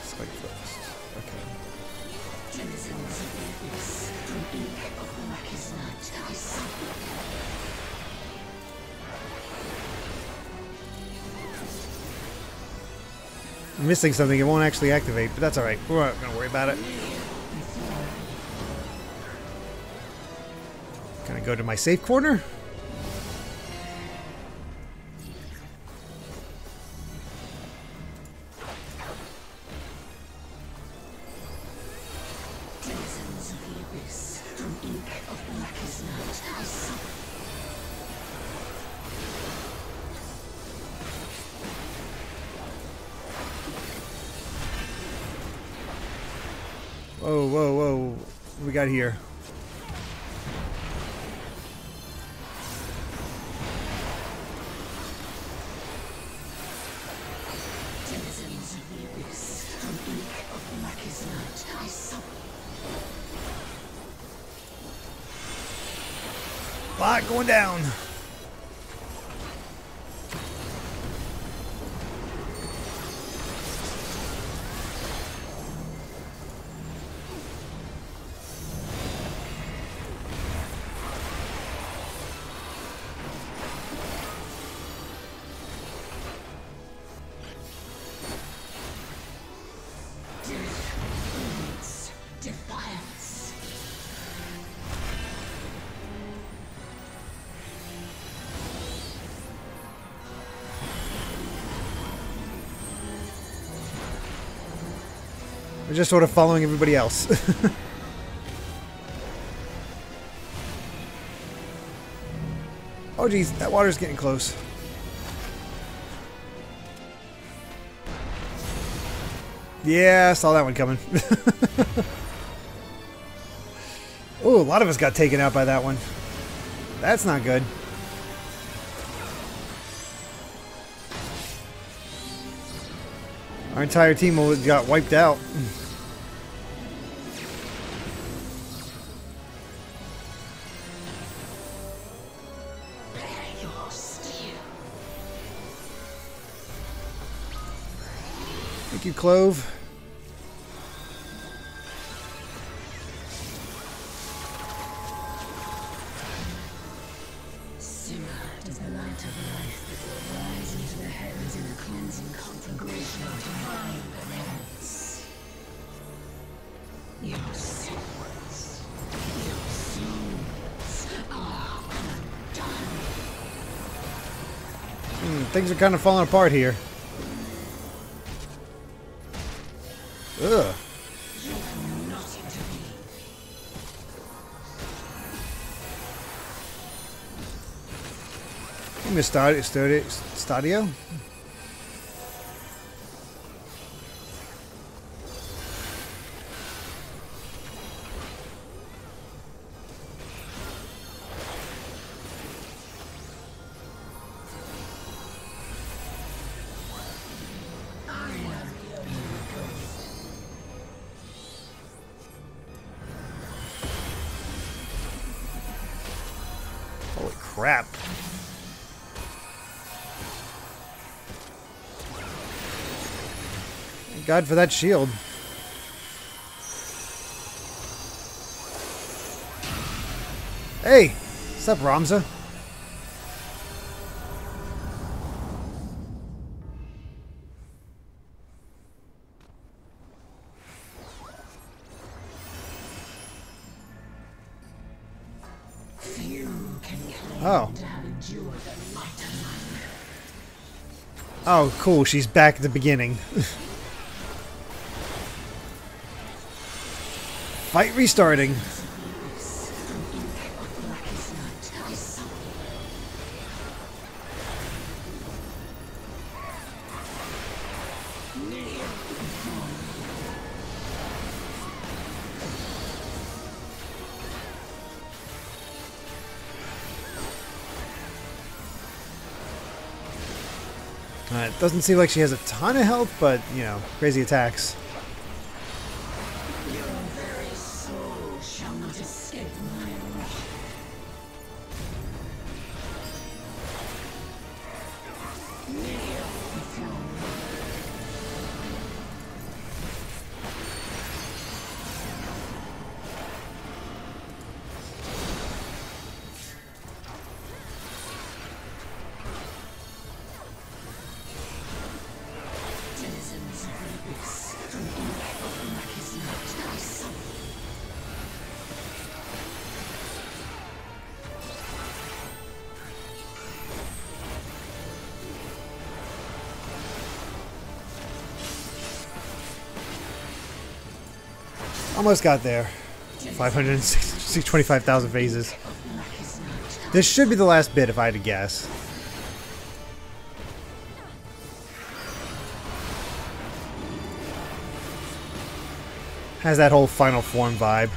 Spike first. Okay. Denizens of the abyss, from ink of blackest night, I suffer. I'm missing something. It won't actually activate, but that's alright. We're not gonna worry about it. Can I go to my safe corner? Denizens of the abyss, from ink of blackest night, I suffer. Whoa, whoa, whoa. What do we got here? Denizens of the abyss, from ink of blackest night, I suffer. Lot going down. Death, defiance. We're just sort of following everybody else. Oh geez, that water's getting close. Yeah, I saw that one coming. Oh, a lot of us got taken out by that one. That's not good. Our entire team got wiped out. Bear your steel. Thank you, Clove. Simmer does the light of life rise into the heavens in a cleansing conflagration of divine benevolence. Your souls, your souls are undone. Things are kind of falling apart here. Ugh. You will not intervene. Hey, Miss Stadio. Holy crap. Thank God for that shield. Hey! What's up, Ramza? Oh. Oh, cool. She's back at the beginning. Fight restarting. It doesn't seem like she has a ton of health, but, you know, crazy attacks. Your very soul shall not escape my wrath. Kneel before me. Denizens of the abyss, from ink of blackest night, I summon. Almost got there. 525,000 phases. This should be the last bit if I had to guess. Has that whole final form vibe.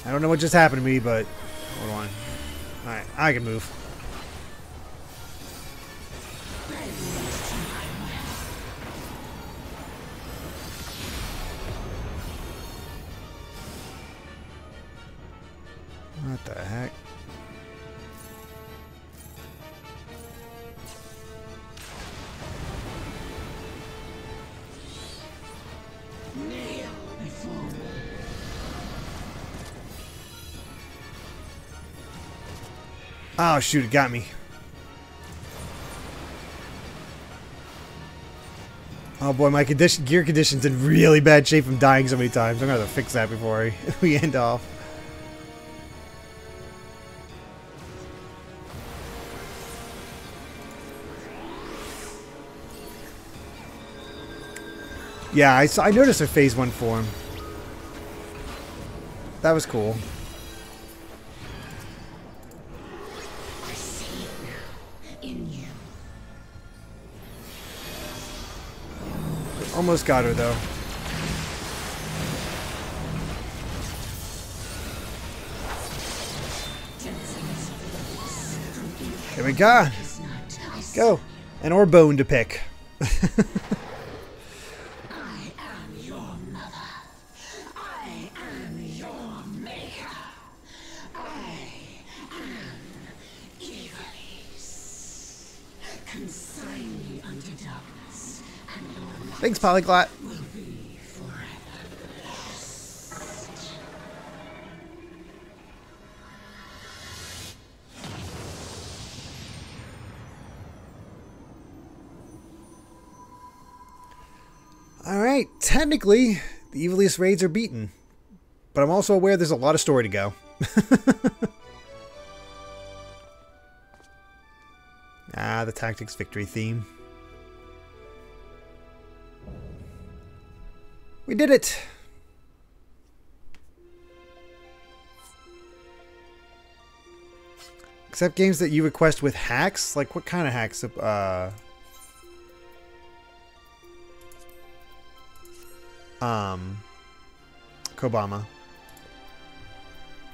I don't know what just happened to me, but hold on. Alright, I can move. What the heck? Kneel before me. Oh shoot, it got me. Oh boy, my gear condition's in really bad shape from dying so many times. I'm gonna have to fix that before we end off. Yeah, I noticed her phase 1 form. That was cool. I see it now, in you. Almost got her though. Denizens of the abyss, from ink Here we go. of blackest night, I Go. An or bone to pick. I am your mother. I am your maker. I am Ivalice. Consign me unto darkness, and your life Thanks, Polyglot. will be forever lost. Alright, technically, the Ivalice Raids are beaten. but I'm also aware there's a lot of story to go. Ah, the Tactics Victory theme. We did it! Except games that you request with hacks? Like, what kind of hacks? Kobama.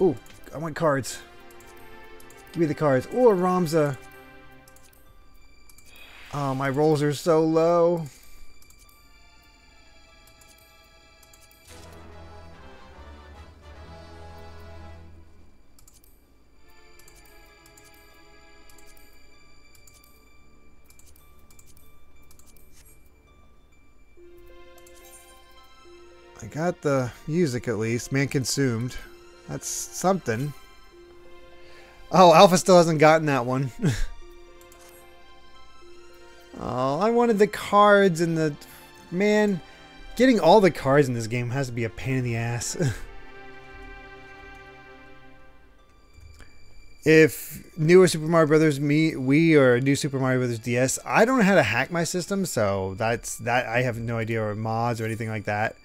Ooh, I want cards. Give me the cards. Ooh, a Ramza. Oh, my rolls are so low. I got the music at least. Man consumed. That's something. Oh, Alpha still hasn't gotten that one. Oh, I wanted the cards and the... Man, getting all the cards in this game has to be a pain in the ass. If newer Super Mario Brothers Wii or new Super Mario Brothers DS, I don't know how to hack my system, so that I have no idea, or mods or anything like that.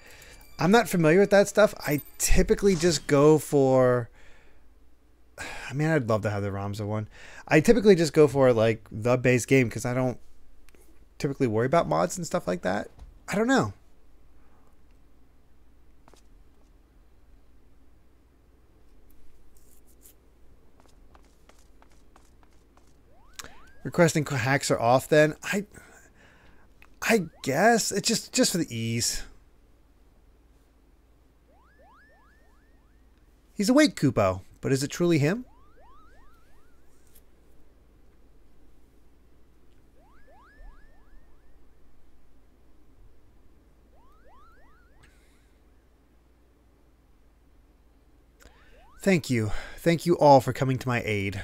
I'm not familiar with that stuff. I typically just go for... I mean, I'd love to have the Ramza one. I typically just go for like the base game because I don't typically worry about mods and stuff like that. I don't know. Requesting hacks are off then. I guess it's just for the ease. He's awake, Kupo, but is it truly him? Thank you. Thank you all for coming to my aid.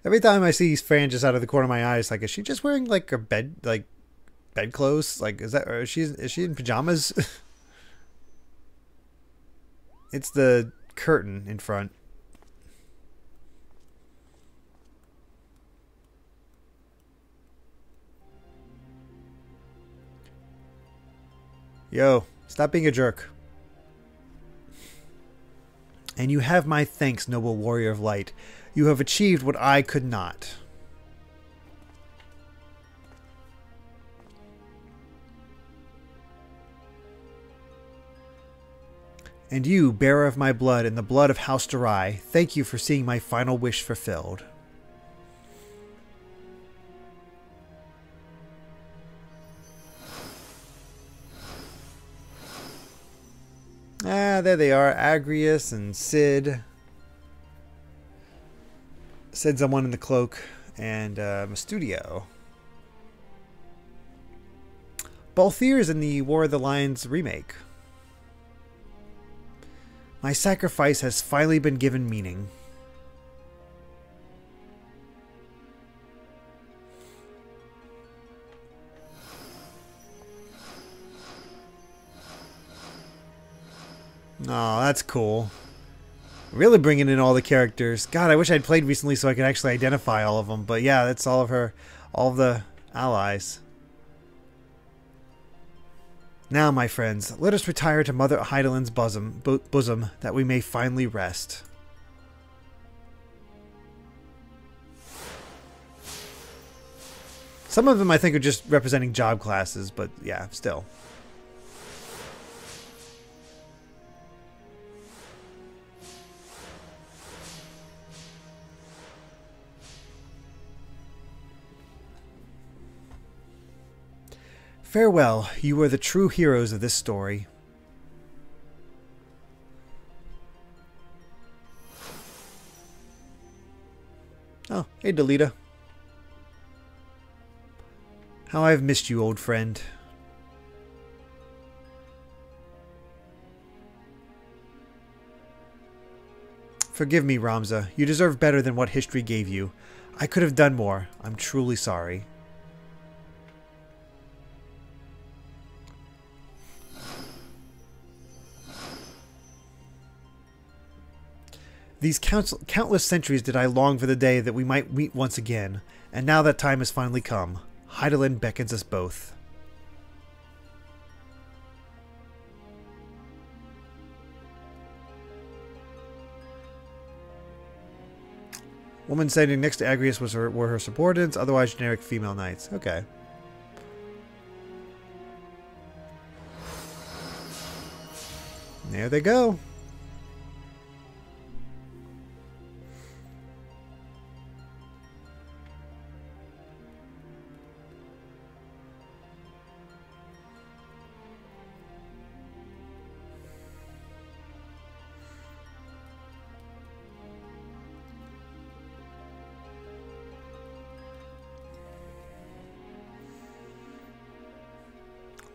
Every time I see Fran just out of the corner of my eyes, like, is she just wearing like her bedclothes? Like, is that, or is she in pajamas? It's the curtain in front. Yo, stop being a jerk. And you have my thanks, noble warrior of light. You have achieved what I could not. And you, bearer of my blood and the blood of House Durai, thank you for seeing my final wish fulfilled. Ah, there they are, Agrius and Sid. Sid's the one in the cloak, and Mastudio. Balthier is in the War of the Lions remake. My sacrifice has finally been given meaning. Oh, that's cool. Really bringing in all the characters. God, I wish I'd played recently so I could actually identify all of them. But yeah, that's all of her, all of the allies. Now, my friends, let us retire to Mother Heidelin's bosom that we may finally rest. Some of them I think are just representing job classes, but yeah, still. Farewell, you are the true heroes of this story. Oh, hey Delita. How I've missed you, old friend. Forgive me, Ramza. You deserve better than what history gave you. I could have done more. I'm truly sorry. These countless centuries did I long for the day that we might meet once again, and now that time has finally come. Hydaelyn beckons us both. Woman standing next to Agrius were her subordinates, otherwise generic female knights. Okay. There they go.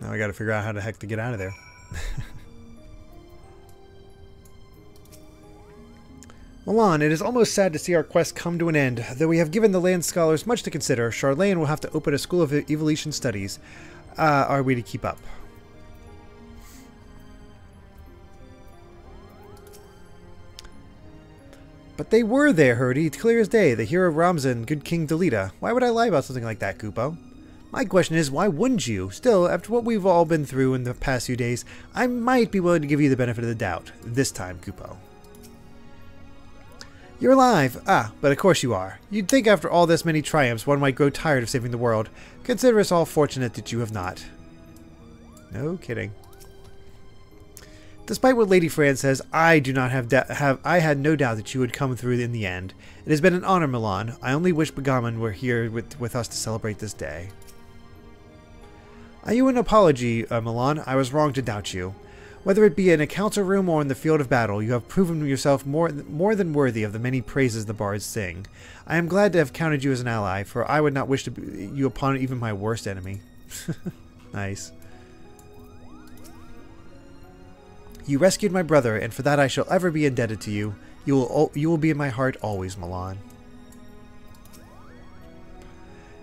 Now I gotta figure out how the heck to get out of there. Milan, it is almost sad to see our quest come to an end. Though we have given the land scholars much to consider, Charlene will have to open a school of Evolution studies. Are we to keep up? But they were there, Herdy, clear as day. The hero Ramza and good King Delita. Why would I lie about something like that, Kupo? My question is, why wouldn't you? Still, after what we've all been through in the past few days, I might be willing to give you the benefit of the doubt. This time, Kupo. You're alive! Ah, but of course you are. You'd think after all this many triumphs, one might grow tired of saving the world. Consider us all fortunate that you have not. No kidding. Despite what Lady Fran says, I do not I had no doubt that you would come through in the end. It has been an honor, Milan. I only wish Begaman were here with us to celebrate this day. I owe you an apology, Milan. I was wrong to doubt you. Whether it be in a council room or in the field of battle, you have proven yourself more than worthy of the many praises the bards sing. I am glad to have counted you as an ally, for I would not wish to be you upon even my worst enemy. Nice. You rescued my brother, and for that I shall ever be indebted to you. You will be in my heart always, Milan.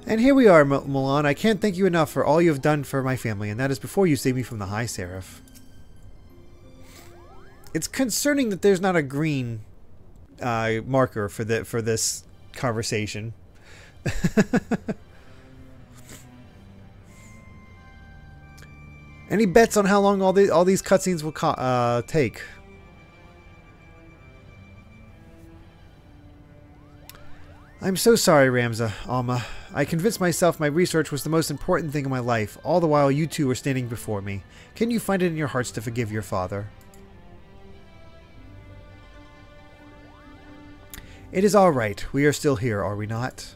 And here we are, Milan. I can't thank you enough for all you have done for my family, and that is before you saved me from the High Seraph. It's concerning that there's not a green marker for this conversation. Any bets on how long all these cutscenes will take? I'm so sorry, Ramza, Alma. I convinced myself my research was the most important thing in my life, all the while you two were standing before me. Can you find it in your hearts to forgive your father? It is all right. We are still here, are we not?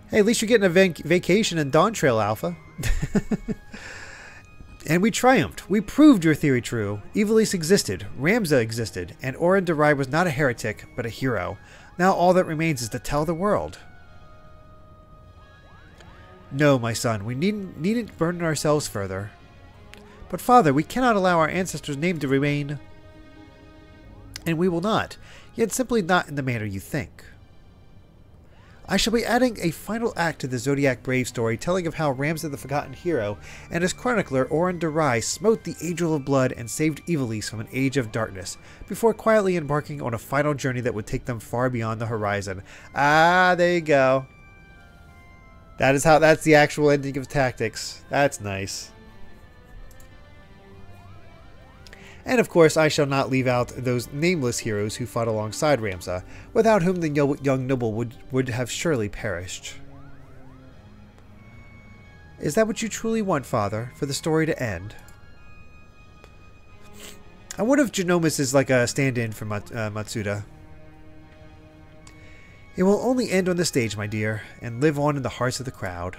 Hey, at least you're getting a vacation in Dawn Trail, Alpha. And we triumphed. We proved your theory true. Ivalice existed. Ramza existed. And Orin Derai was not a heretic, but a hero. Now all that remains is to tell the world. No, my son. We needn't burden ourselves further. But Father, we cannot allow our ancestors' name to remain... And we will not, yet simply not in the manner you think. I shall be adding a final act to the Zodiac Brave story, telling of how Ramza the Forgotten Hero and his chronicler Orin Derai smote the Angel of Blood and saved Ivalice from an age of darkness, before quietly embarking on a final journey that would take them far beyond the horizon. Ah, there you go. That's the actual ending of Tactics. That's nice. And of course, I shall not leave out those nameless heroes who fought alongside Ramza, without whom the young noble would have surely perished. Is that what you truly want, Father, for the story to end? I wonder if Genomus is like a stand-in for Matsuda. It will only end on the stage, my dear, and live on in the hearts of the crowd.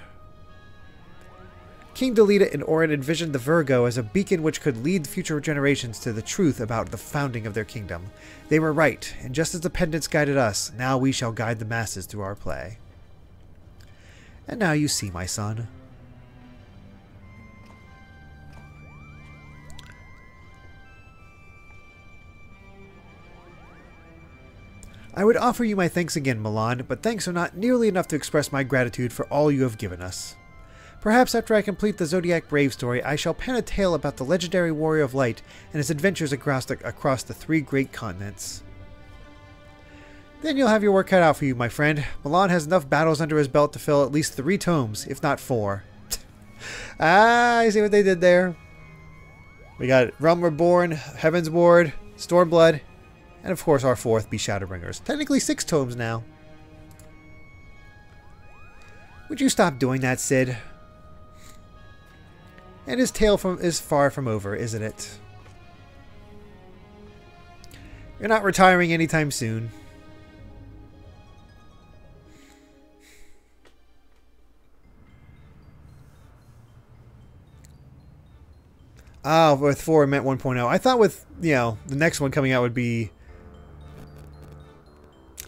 King Delita and Orin envisioned the Virgo as a beacon which could lead future generations to the truth about the founding of their kingdom. They were right, and just as the pendants guided us, now we shall guide the masses through our play. And now you see, my son. I would offer you my thanks again, Milan, but thanks are not nearly enough to express my gratitude for all you have given us. Perhaps after I complete the Zodiac Brave story, I shall pen a tale about the legendary Warrior of Light and his adventures across the 3 great continents. Then you'll have your work cut out for you, my friend. Milan has enough battles under his belt to fill at least 3 tomes, if not 4. I see what they did there. We got Realm Reborn, Heaven's Ward, Stormblood, and of course our 4th be Shadowbringers. Technically 6 tomes now. Would you stop doing that, Sid? And his tale is far from over, isn't it? You're not retiring anytime soon. Oh, with 4 it meant 1.0. I thought with, the next one coming out would be...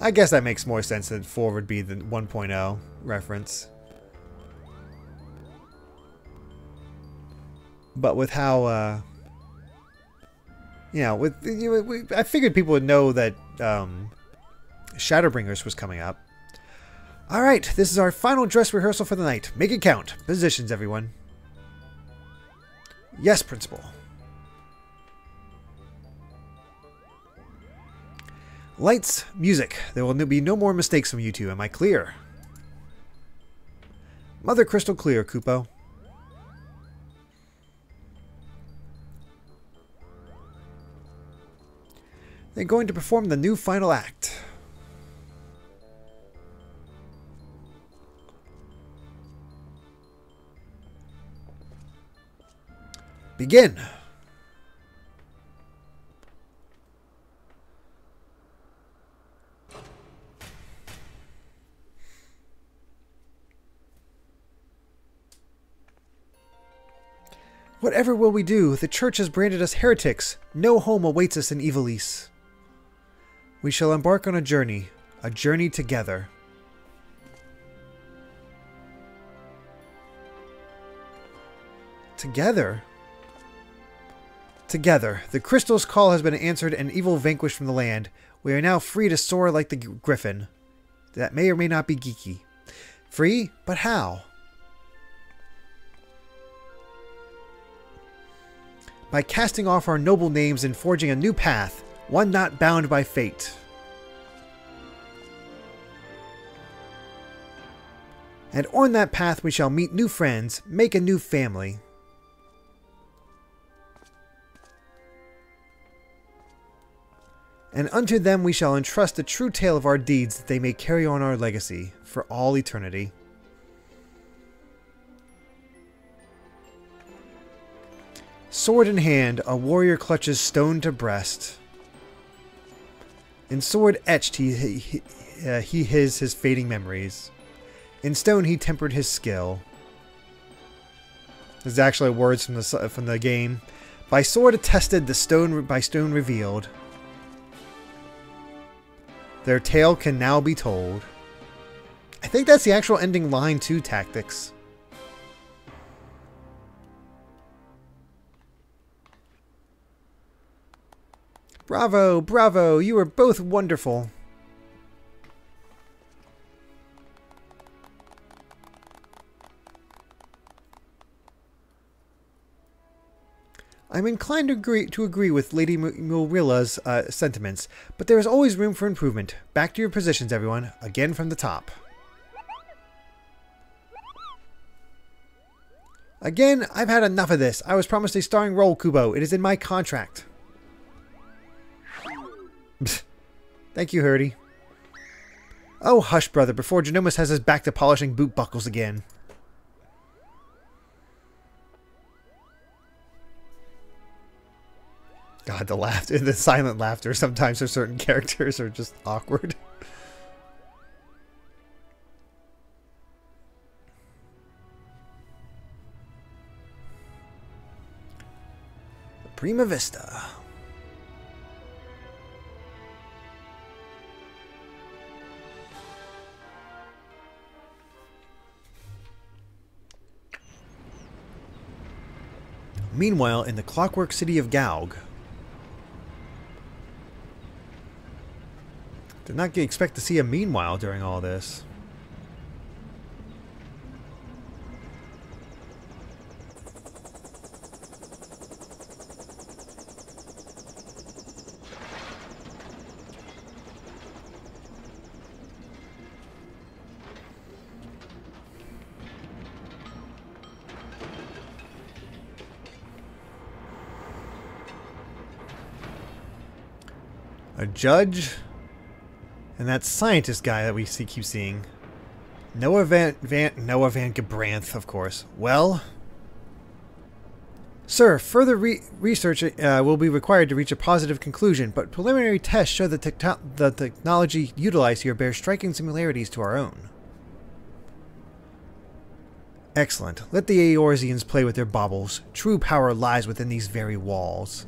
I guess that makes more sense that 4 would be the 1.0 reference. But with how, I figured people would know that Shadowbringers was coming up. Alright, this is our final dress rehearsal for the night. Make it count. Positions, everyone. Yes, Principal. Lights, music. There will be no more mistakes from you two. Am I clear? Mother crystal clear, Kupo. They're going to perform the new final act. Begin. Whatever will we do? The church has branded us heretics. No home awaits us in Ivalice. We shall embark on a journey together. Together? Together. The crystal's call has been answered and evil vanquished from the land. We are now free to soar like the griffin. That may or may not be geeky. Free? But how? By casting off our noble names and forging a new path, one not bound by fate. And on that path we shall meet new friends, make a new family. And unto them we shall entrust the true tale of our deeds, that they may carry on our legacy for all eternity. Sword in hand, a warrior clutches stone to breast. In sword etched he his fading memories. In stone he tempered his skill. There's actually words from the game. By sword attested, the stone by stone revealed. Their tale can now be told. I think that's the actual ending line to Tactics. Bravo, bravo, you are both wonderful. I'm inclined to agree with Lady Murilla's sentiments, but there is always room for improvement. Back to your positions, everyone. Again from the top. Again, I've had enough of this. I was promised a starring role, Kubo. It is in my contract. Thank you, Hurdy. Oh, hush, brother, before Geonomus has us back to polishing boot buckles again. God, the laughter, the silent laughter sometimes for certain characters are just awkward. Prima Vista. Meanwhile, in the clockwork city of Gaug. Did not expect to see a meanwhile during all this. A judge. And that scientist guy that we keep seeing. Noah Van Gebranth, of course. Well... Sir, further research will be required to reach a positive conclusion, but preliminary tests show that the technology utilized here bears striking similarities to our own. Excellent. Let the Eorzeans play with their baubles. True power lies within these very walls.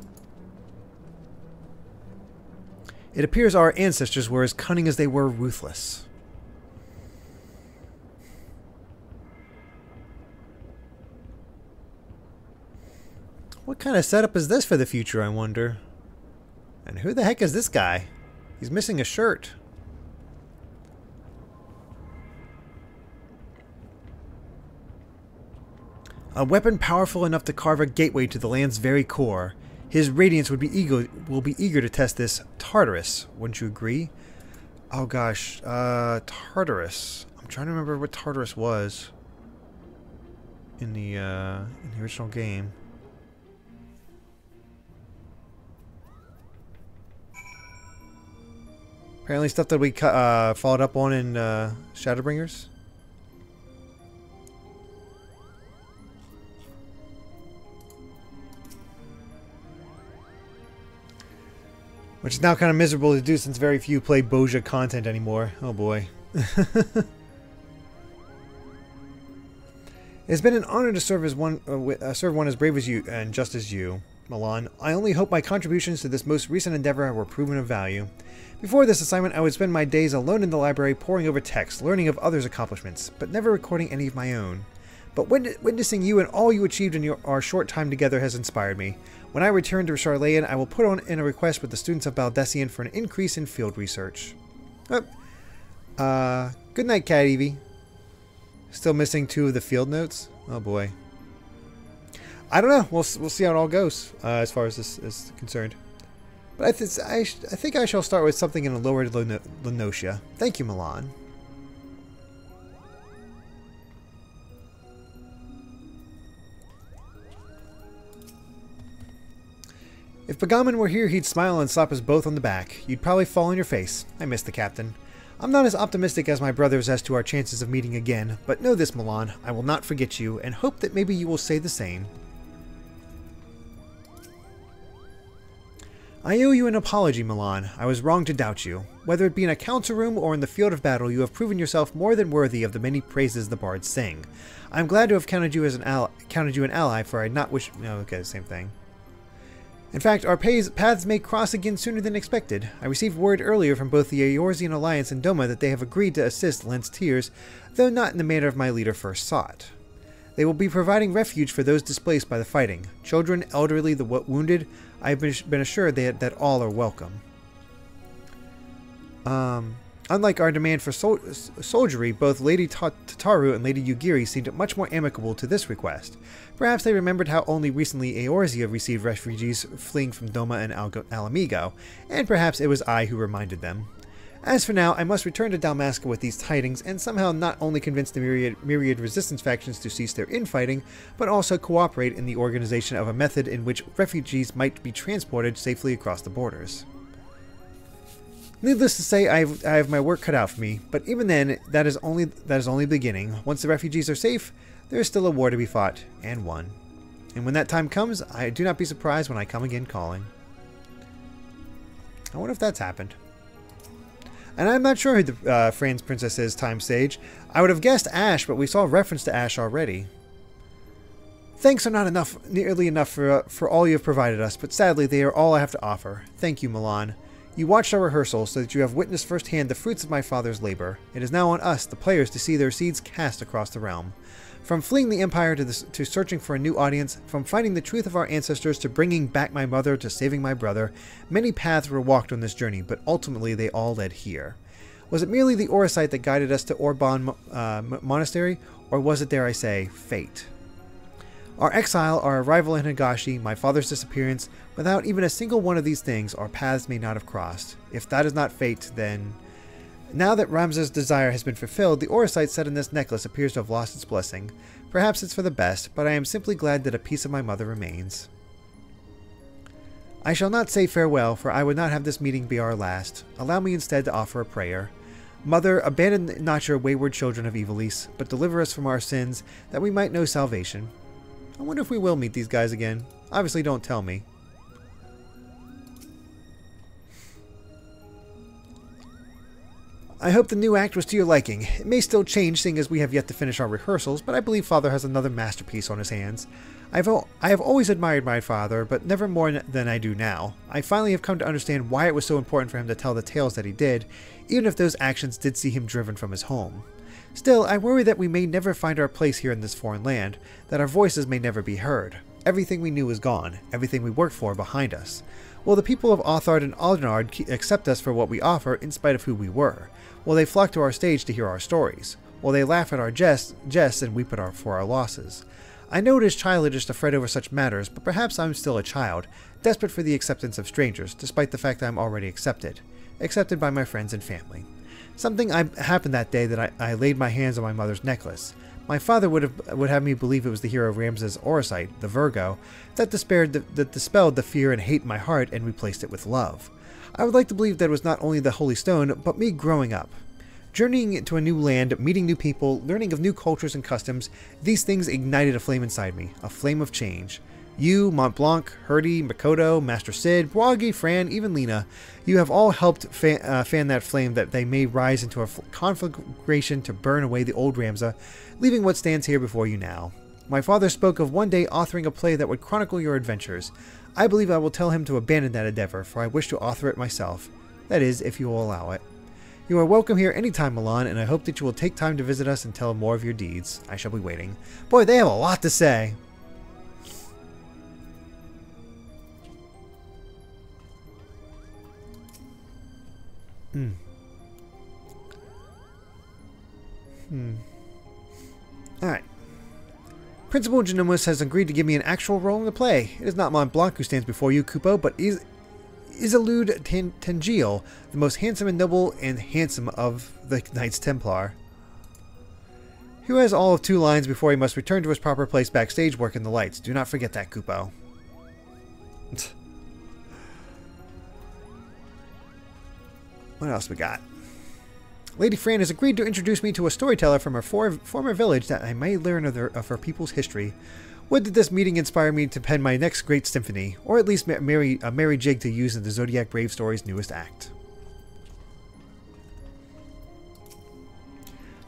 It appears our ancestors were as cunning as they were ruthless. What kind of setup is this for the future, I wonder? And who the heck is this guy? He's missing a shirt. A weapon powerful enough to carve a gateway to the land's very core. His radiance will be eager to test this. Tartarus, wouldn't you agree? Oh gosh, Tartarus. I'm trying to remember what Tartarus was in the original game. Apparently stuff that we followed up on in Shadowbringers. Which is now kind of miserable to do since very few play Boja content anymore. Oh boy. It's been an honor to serve one as brave as you and just as you, Milan. I only hope my contributions to this most recent endeavor were proven of value. Before this assignment, I would spend my days alone in the library poring over texts, learning of others' accomplishments, but never recording any of my own. But witnessing you and all you achieved in our short time together has inspired me. When I return to Charlayan, I will put in a request with the students of Baldessian for an increase in field research. Good night, Cat Evie. Still missing 2 of the field notes? Oh boy. I don't know. We'll see how it all goes as far as this is concerned. But I think I shall start with something in a lower Lenotia. Thank you, Milan. If Bagaman were here, he'd smile and slap us both on the back. You'd probably fall on your face. I miss the captain. I'm not as optimistic as my brothers as to our chances of meeting again, but know this, Milan, I will not forget you, and hope that maybe you will say the same. I owe you an apology, Milan. I was wrong to doubt you. Whether it be in a council room or in the field of battle, you have proven yourself more than worthy of the many praises the bards sing. I am glad to have counted you an ally, for I had not wished... No, okay, same thing. In fact, our paths may cross again sooner than expected. I received word earlier from both the Eorzean Alliance and Doma that they have agreed to assist Lent's Tears, though not in the manner my leader first sought. They will be providing refuge for those displaced by the fighting. Children, elderly, the wounded. I have been assured that all are welcome. Unlike our demand for soldiery, both Lady Tataru and Lady Yugiri seemed much more amicable to this request. Perhaps they remembered how only recently Eorzea received refugees fleeing from Doma and Alamigo, and perhaps it was I who reminded them. As for now, I must return to Dalmasca with these tidings, and somehow not only convince the myriad resistance factions to cease their infighting, but also cooperate in the organization of a method in which refugees might be transported safely across the borders. Needless to say, I have my work cut out for me, but even then, that is only beginning. Once the refugees are safe, there is still a war to be fought, and won. And when that time comes, I do not be surprised when I come again calling. I wonder if that's happened. And I'm not sure who the Franz Princess is, Time Sage. I would have guessed Ash, but we saw a reference to Ash already. Thanks are not nearly enough for all you have provided us, but sadly they are all I have to offer. Thank you, Milan. You watched our rehearsal so that you have witnessed firsthand the fruits of my father's labor. It is now on us, the players, to see their seeds cast across the realm. From fleeing the Empire to searching for a new audience, from finding the truth of our ancestors to bringing back my mother to saving my brother, many paths were walked on this journey, but ultimately they all led here. Was it merely the Oracite that guided us to Orban Monastery, or was it, dare I say, fate? Our exile, our arrival in Higashi, my father's disappearance, without even a single one of these things, our paths may not have crossed. If that is not fate, then... Now that Ramza's desire has been fulfilled, the Oracite set in this necklace appears to have lost its blessing. Perhaps it's for the best, but I am simply glad that a piece of my mother remains. I shall not say farewell, for I would not have this meeting be our last. Allow me instead to offer a prayer. Mother, abandon not your wayward children of Ivalice, but deliver us from our sins, that we might know salvation. I wonder if we will meet these guys again. Obviously don't tell me. I hope the new act was to your liking. It may still change, seeing as we have yet to finish our rehearsals, but I believe Father has another masterpiece on his hands. I have always admired my father, but never more than I do now. I finally have come to understand why it was so important for him to tell the tales that he did, even if those actions did see him driven from his home. Still, I worry that we may never find our place here in this foreign land, that our voices may never be heard. Everything we knew is gone, everything we worked for behind us. Will the people of Authard and Aldenard accept us for what we offer in spite of who we were? Will they flock to our stage to hear our stories? Will they laugh at our jests and weep for our losses? I know it is childish to fret over such matters, but perhaps I am still a child, desperate for the acceptance of strangers, despite the fact that I am already accepted by my friends and family. Something happened that day that I laid my hands on my mother's necklace. My father would have me believe it was the hero Ramses Orosite, the Virgo, that dispelled the fear and hate in my heart and replaced it with love. I would like to believe that it was not only the Holy Stone, but me growing up. Journeying into a new land, meeting new people, learning of new cultures and customs, these things ignited a flame inside me, a flame of change. You, Mont Blanc, Herdy, Makoto, Master Sid, Bwagi, Fran, even Lena, you have all helped fan that flame that they may rise into a conflagration to burn away the old Ramza, leaving what stands here before you now. My father spoke of one day authoring a play that would chronicle your adventures. I believe I will tell him to abandon that endeavor, for I wish to author it myself. That is, if you will allow it. You are welcome here anytime, Milan, and I hope that you will take time to visit us and tell more of your deeds. I shall be waiting. Boy, they have a lot to say. Alright. Principal Genomius has agreed to give me an actual role in the play. It is not Mont Blanc who stands before you, Kupo, but Isolde Tangiel, the most handsome and noble and handsome of the Knights Templar. Who has all of 2 lines before he must return to his proper place backstage working the lights. Do not forget that, Kupo. What else we got? Lady Fran has agreed to introduce me to a storyteller from her former village that I may learn of her people's history. Would that this meeting inspire me to pen my next great symphony, or at least a merry jig to use in the Zodiac Brave Story's newest act.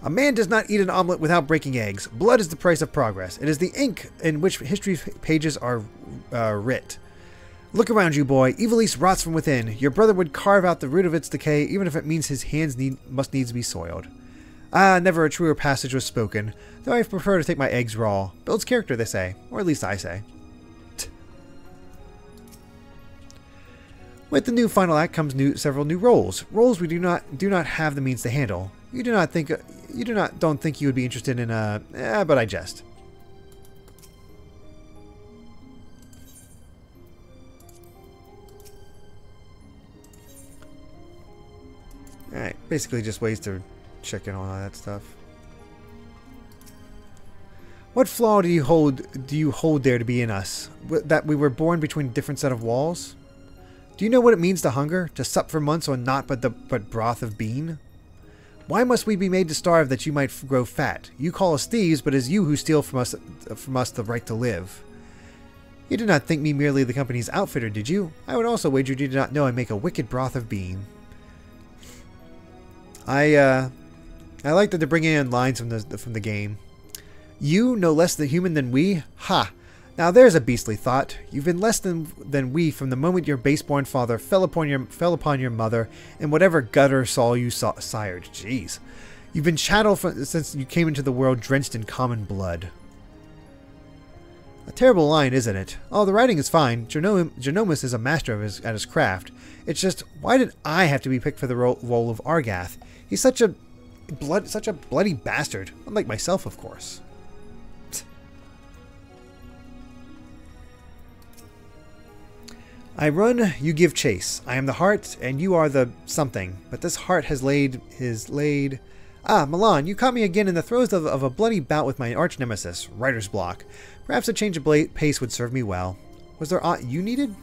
A man does not eat an omelet without breaking eggs. Blood is the price of progress. It is the ink in which history's pages are writ. Look around you, boy. Ivalice rots from within. Your brother would carve out the root of its decay, even if it means his hands must needs be soiled. Ah, never a truer passage was spoken, though I prefer to take my eggs raw. Builds character, they say. Or at least I say. With the new final act comes several new roles. Roles we do not have the means to handle. You don't think you would be interested in but I jest. Alright, basically just ways to check in on all that stuff. What flaw do you hold there to be in us? That we were born between a different set of walls? Do you know what it means to hunger? To sup for months on naught but broth of bean? Why must we be made to starve that you might grow fat? You call us thieves, but it is you who steal from us the right to live. You did not think me merely the company's outfitter, did you? I would also wager you did not know I make a wicked broth of bean. I like that they're bringing in lines from the game. You, no less the human than we? Ha! Now there's a beastly thought. You've been less than we from the moment your base-born father fell upon your mother, and whatever gutter soul you sired. Jeez. You've been chattel since you came into the world drenched in common blood. A terrible line, isn't it? Oh, the writing is fine. Genomius is a master at his craft. It's just, why did I have to be picked for the role of Argath? He's such a bloody bastard. Unlike myself, of course. I run, you give chase. I am the heart, and you are the something. But this heart has laid... Ah, Milan, you caught me again in the throes of a bloody bout with my arch nemesis, writer's block. Perhaps a change of pace would serve me well. Was there aught you needed?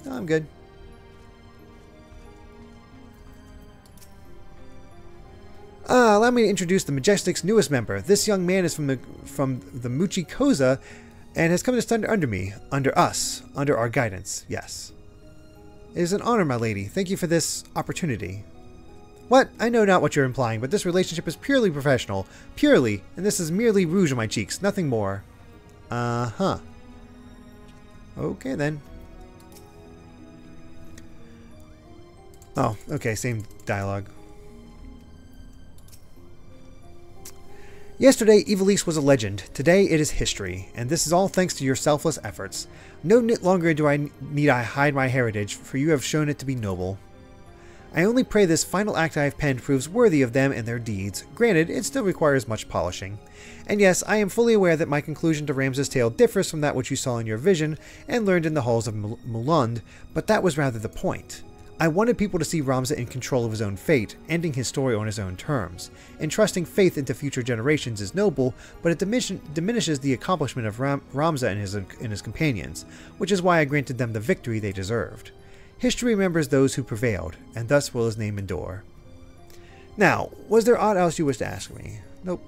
No, I'm good. Allow me to introduce the Majestic's newest member. This young man is from the Muchi Koza and has come to stand under our guidance. Yes. It is an honor, my lady. Thank you for this opportunity. What? I know not what you're implying, but this relationship is purely professional. Purely. And this is merely rouge on my cheeks. Nothing more. Uh-huh. Okay, then. Oh, okay. Same dialogue. Yesterday, Ivalice was a legend. Today, it is history, and this is all thanks to your selfless efforts. No longer need I hide my heritage, for you have shown it to be noble. I only pray this final act I have penned proves worthy of them and their deeds. Granted, it still requires much polishing. And yes, I am fully aware that my conclusion to Ramza's tale differs from that which you saw in your vision and learned in the halls of Mulund, but that was rather the point. I wanted people to see Ramza in control of his own fate, ending his story on his own terms. Entrusting faith into future generations is noble, but it diminishes the accomplishment of Ramza and his companions, which is why I granted them the victory they deserved. History remembers those who prevailed, and thus will his name endure. Now, was there aught else you wish to ask me? Nope.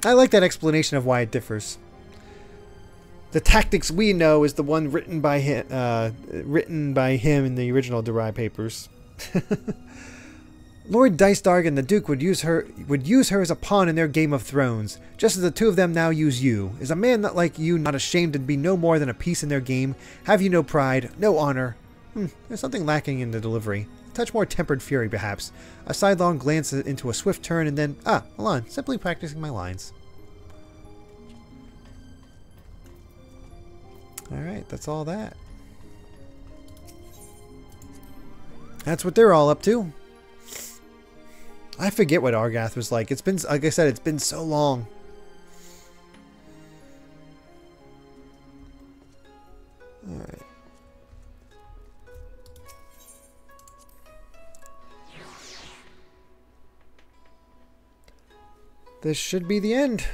I like that explanation of why it differs. The tactics we know is the one written by him in the original Durai papers. Lord Dicedarg and the Duke would use her as a pawn in their Game of Thrones, just as the two of them now use you. Is a man not like you not ashamed to be no more than a piece in their game? Have you no pride, no honor? There's something lacking in the delivery. A touch more tempered fury, perhaps. A sidelong glance into a swift turn, and then hold on, simply practicing my lines. Alright, that's all that. That's what they're all up to. I forget what Argath was like. It's been, like I said, it's been so long. Alright. This should be the end.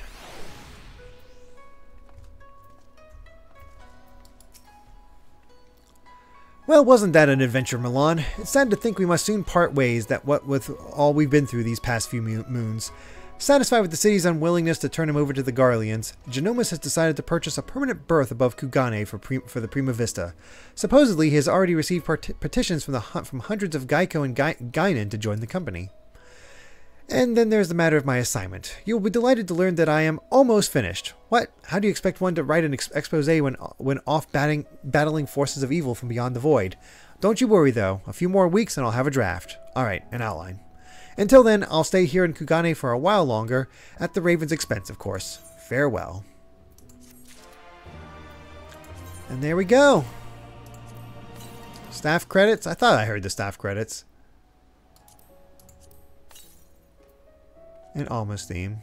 Well, wasn't that an adventure, Milan? It's sad to think we must soon part ways, that what with all we've been through these past few moons. Satisfied with the city's unwillingness to turn him over to the Garleans, Genomus has decided to purchase a permanent berth above Kugane for the Prima Vista. Supposedly, he has already received petitions from hundreds of Geico and Guinan to join the company. And then there's the matter of my assignment. You will be delighted to learn that I am almost finished. What? How do you expect one to write an expose when off battling forces of evil from beyond the void? Don't you worry, though. A few more weeks and I'll have a draft. Alright, an outline. Until then, I'll stay here in Kugane for a while longer, at the Raven's expense, of course. Farewell. And there we go. Staff credits? I thought I heard the staff credits. And Alma's theme.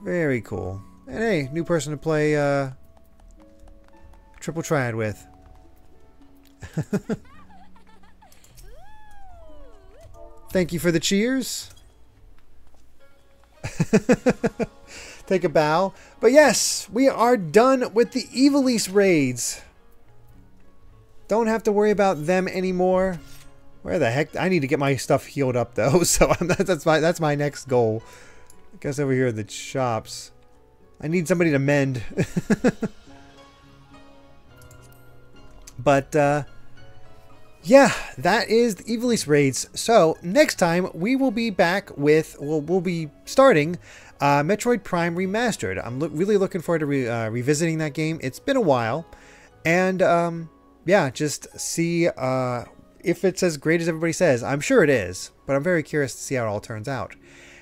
Very cool. And hey, new person to play Triple Triad with. Thank you for the cheers. Take a bow. But yes, we are done with the Ivalice Raids. Don't have to worry about them anymore. Where the heck? I need to get my stuff healed up though, so that's my next goal. I guess over here at the shops. I need somebody to mend. But yeah, that is the Ivalice Raids. So next time we will be back with we'll be starting Metroid Prime Remastered. I'm really looking forward to revisiting that game. It's been a while, and yeah, just see if it's as great as everybody says. I'm sure it is, but I'm very curious to see how it all turns out.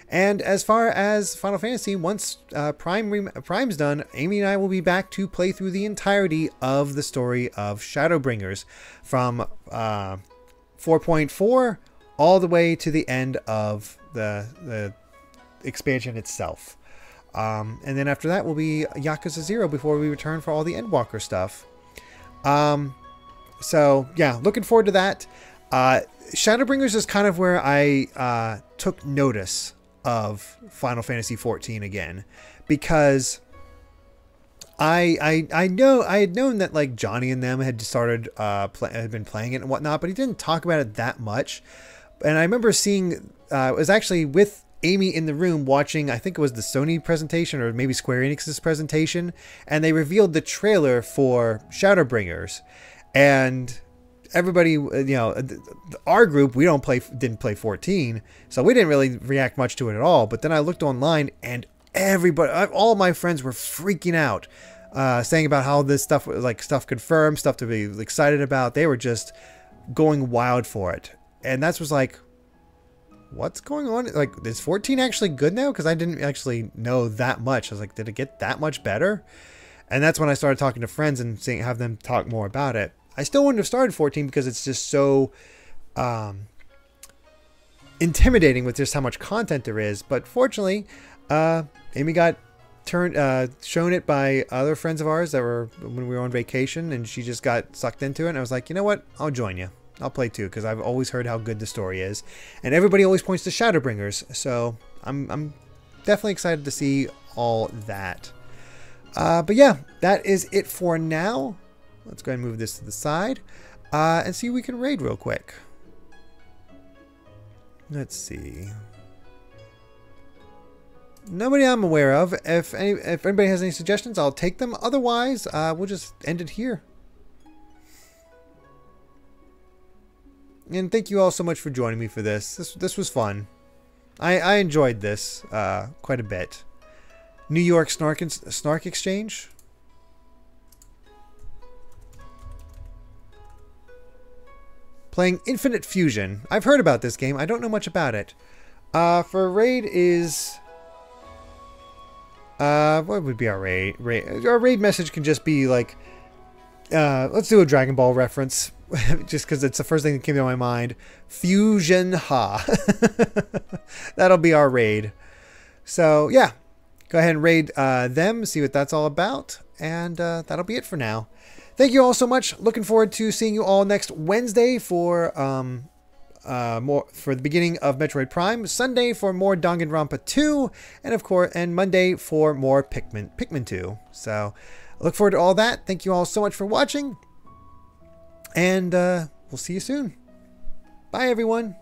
And as far as Final Fantasy, once Prime's done, Amy and I will be back to play through the entirety of the story of Shadowbringers from 4.4 all the way to the end of the expansion itself. And then after that will be Yakuza 0 before we return for all the Endwalker stuff. So yeah, looking forward to that. Shadowbringers is kind of where I took notice of Final Fantasy XIV again, because I know I had known that like Johnny and them had started had been playing it and whatnot, but he didn't talk about it that much. And I remember seeing it was actually with Amy in the room watching, I think it was the Sony presentation or maybe Square Enix's presentation, and they revealed the trailer for Shadowbringers, and everybody, you know, our group, we didn't play 14, so we didn't really react much to it at all. But then I looked online, and everybody, all my friends were freaking out, saying about how this stuff was like stuff confirmed, stuff to be excited about. They were just going wild for it, and that was like, what's going on? Like, is 14 actually good now? Because I didn't actually know that much. I was like, did it get that much better? And that's when I started talking to friends and have them talk more about it. I still wouldn't have started 14 because it's just so intimidating with just how much content there is. But fortunately, Amy got shown it by other friends of ours that were when we were on vacation, and she just got sucked into it. And I was like, you know what? I'll join you. I'll play too, because I've always heard how good the story is, and everybody always points to Shadowbringers, so I'm definitely excited to see all that. But yeah, that is it for now. Let's go ahead and move this to the side and see if we can raid real quick. Let's see. Nobody I'm aware of. If anybody has any suggestions, I'll take them. Otherwise, we'll just end it here. And thank you all so much for joining me for this. This was fun. I enjoyed this quite a bit. New York Snark Exchange. Playing Infinite Fusion. I've heard about this game. I don't know much about it. For a raid is... what would be our raid? Our raid message can just be like... let's do a Dragon Ball reference. Just because it's the first thing that came to my mind. Fusion Ha. That'll be our raid. So, yeah. Go ahead and raid them. See what that's all about. And that'll be it for now. Thank you all so much. Looking forward to seeing you all next Wednesday for the beginning of Metroid Prime. Sunday for more Danganronpa 2. And, of course, and Monday for more Pikmin 2. So, I look forward to all that. Thank you all so much for watching. And we'll see you soon. Bye, everyone.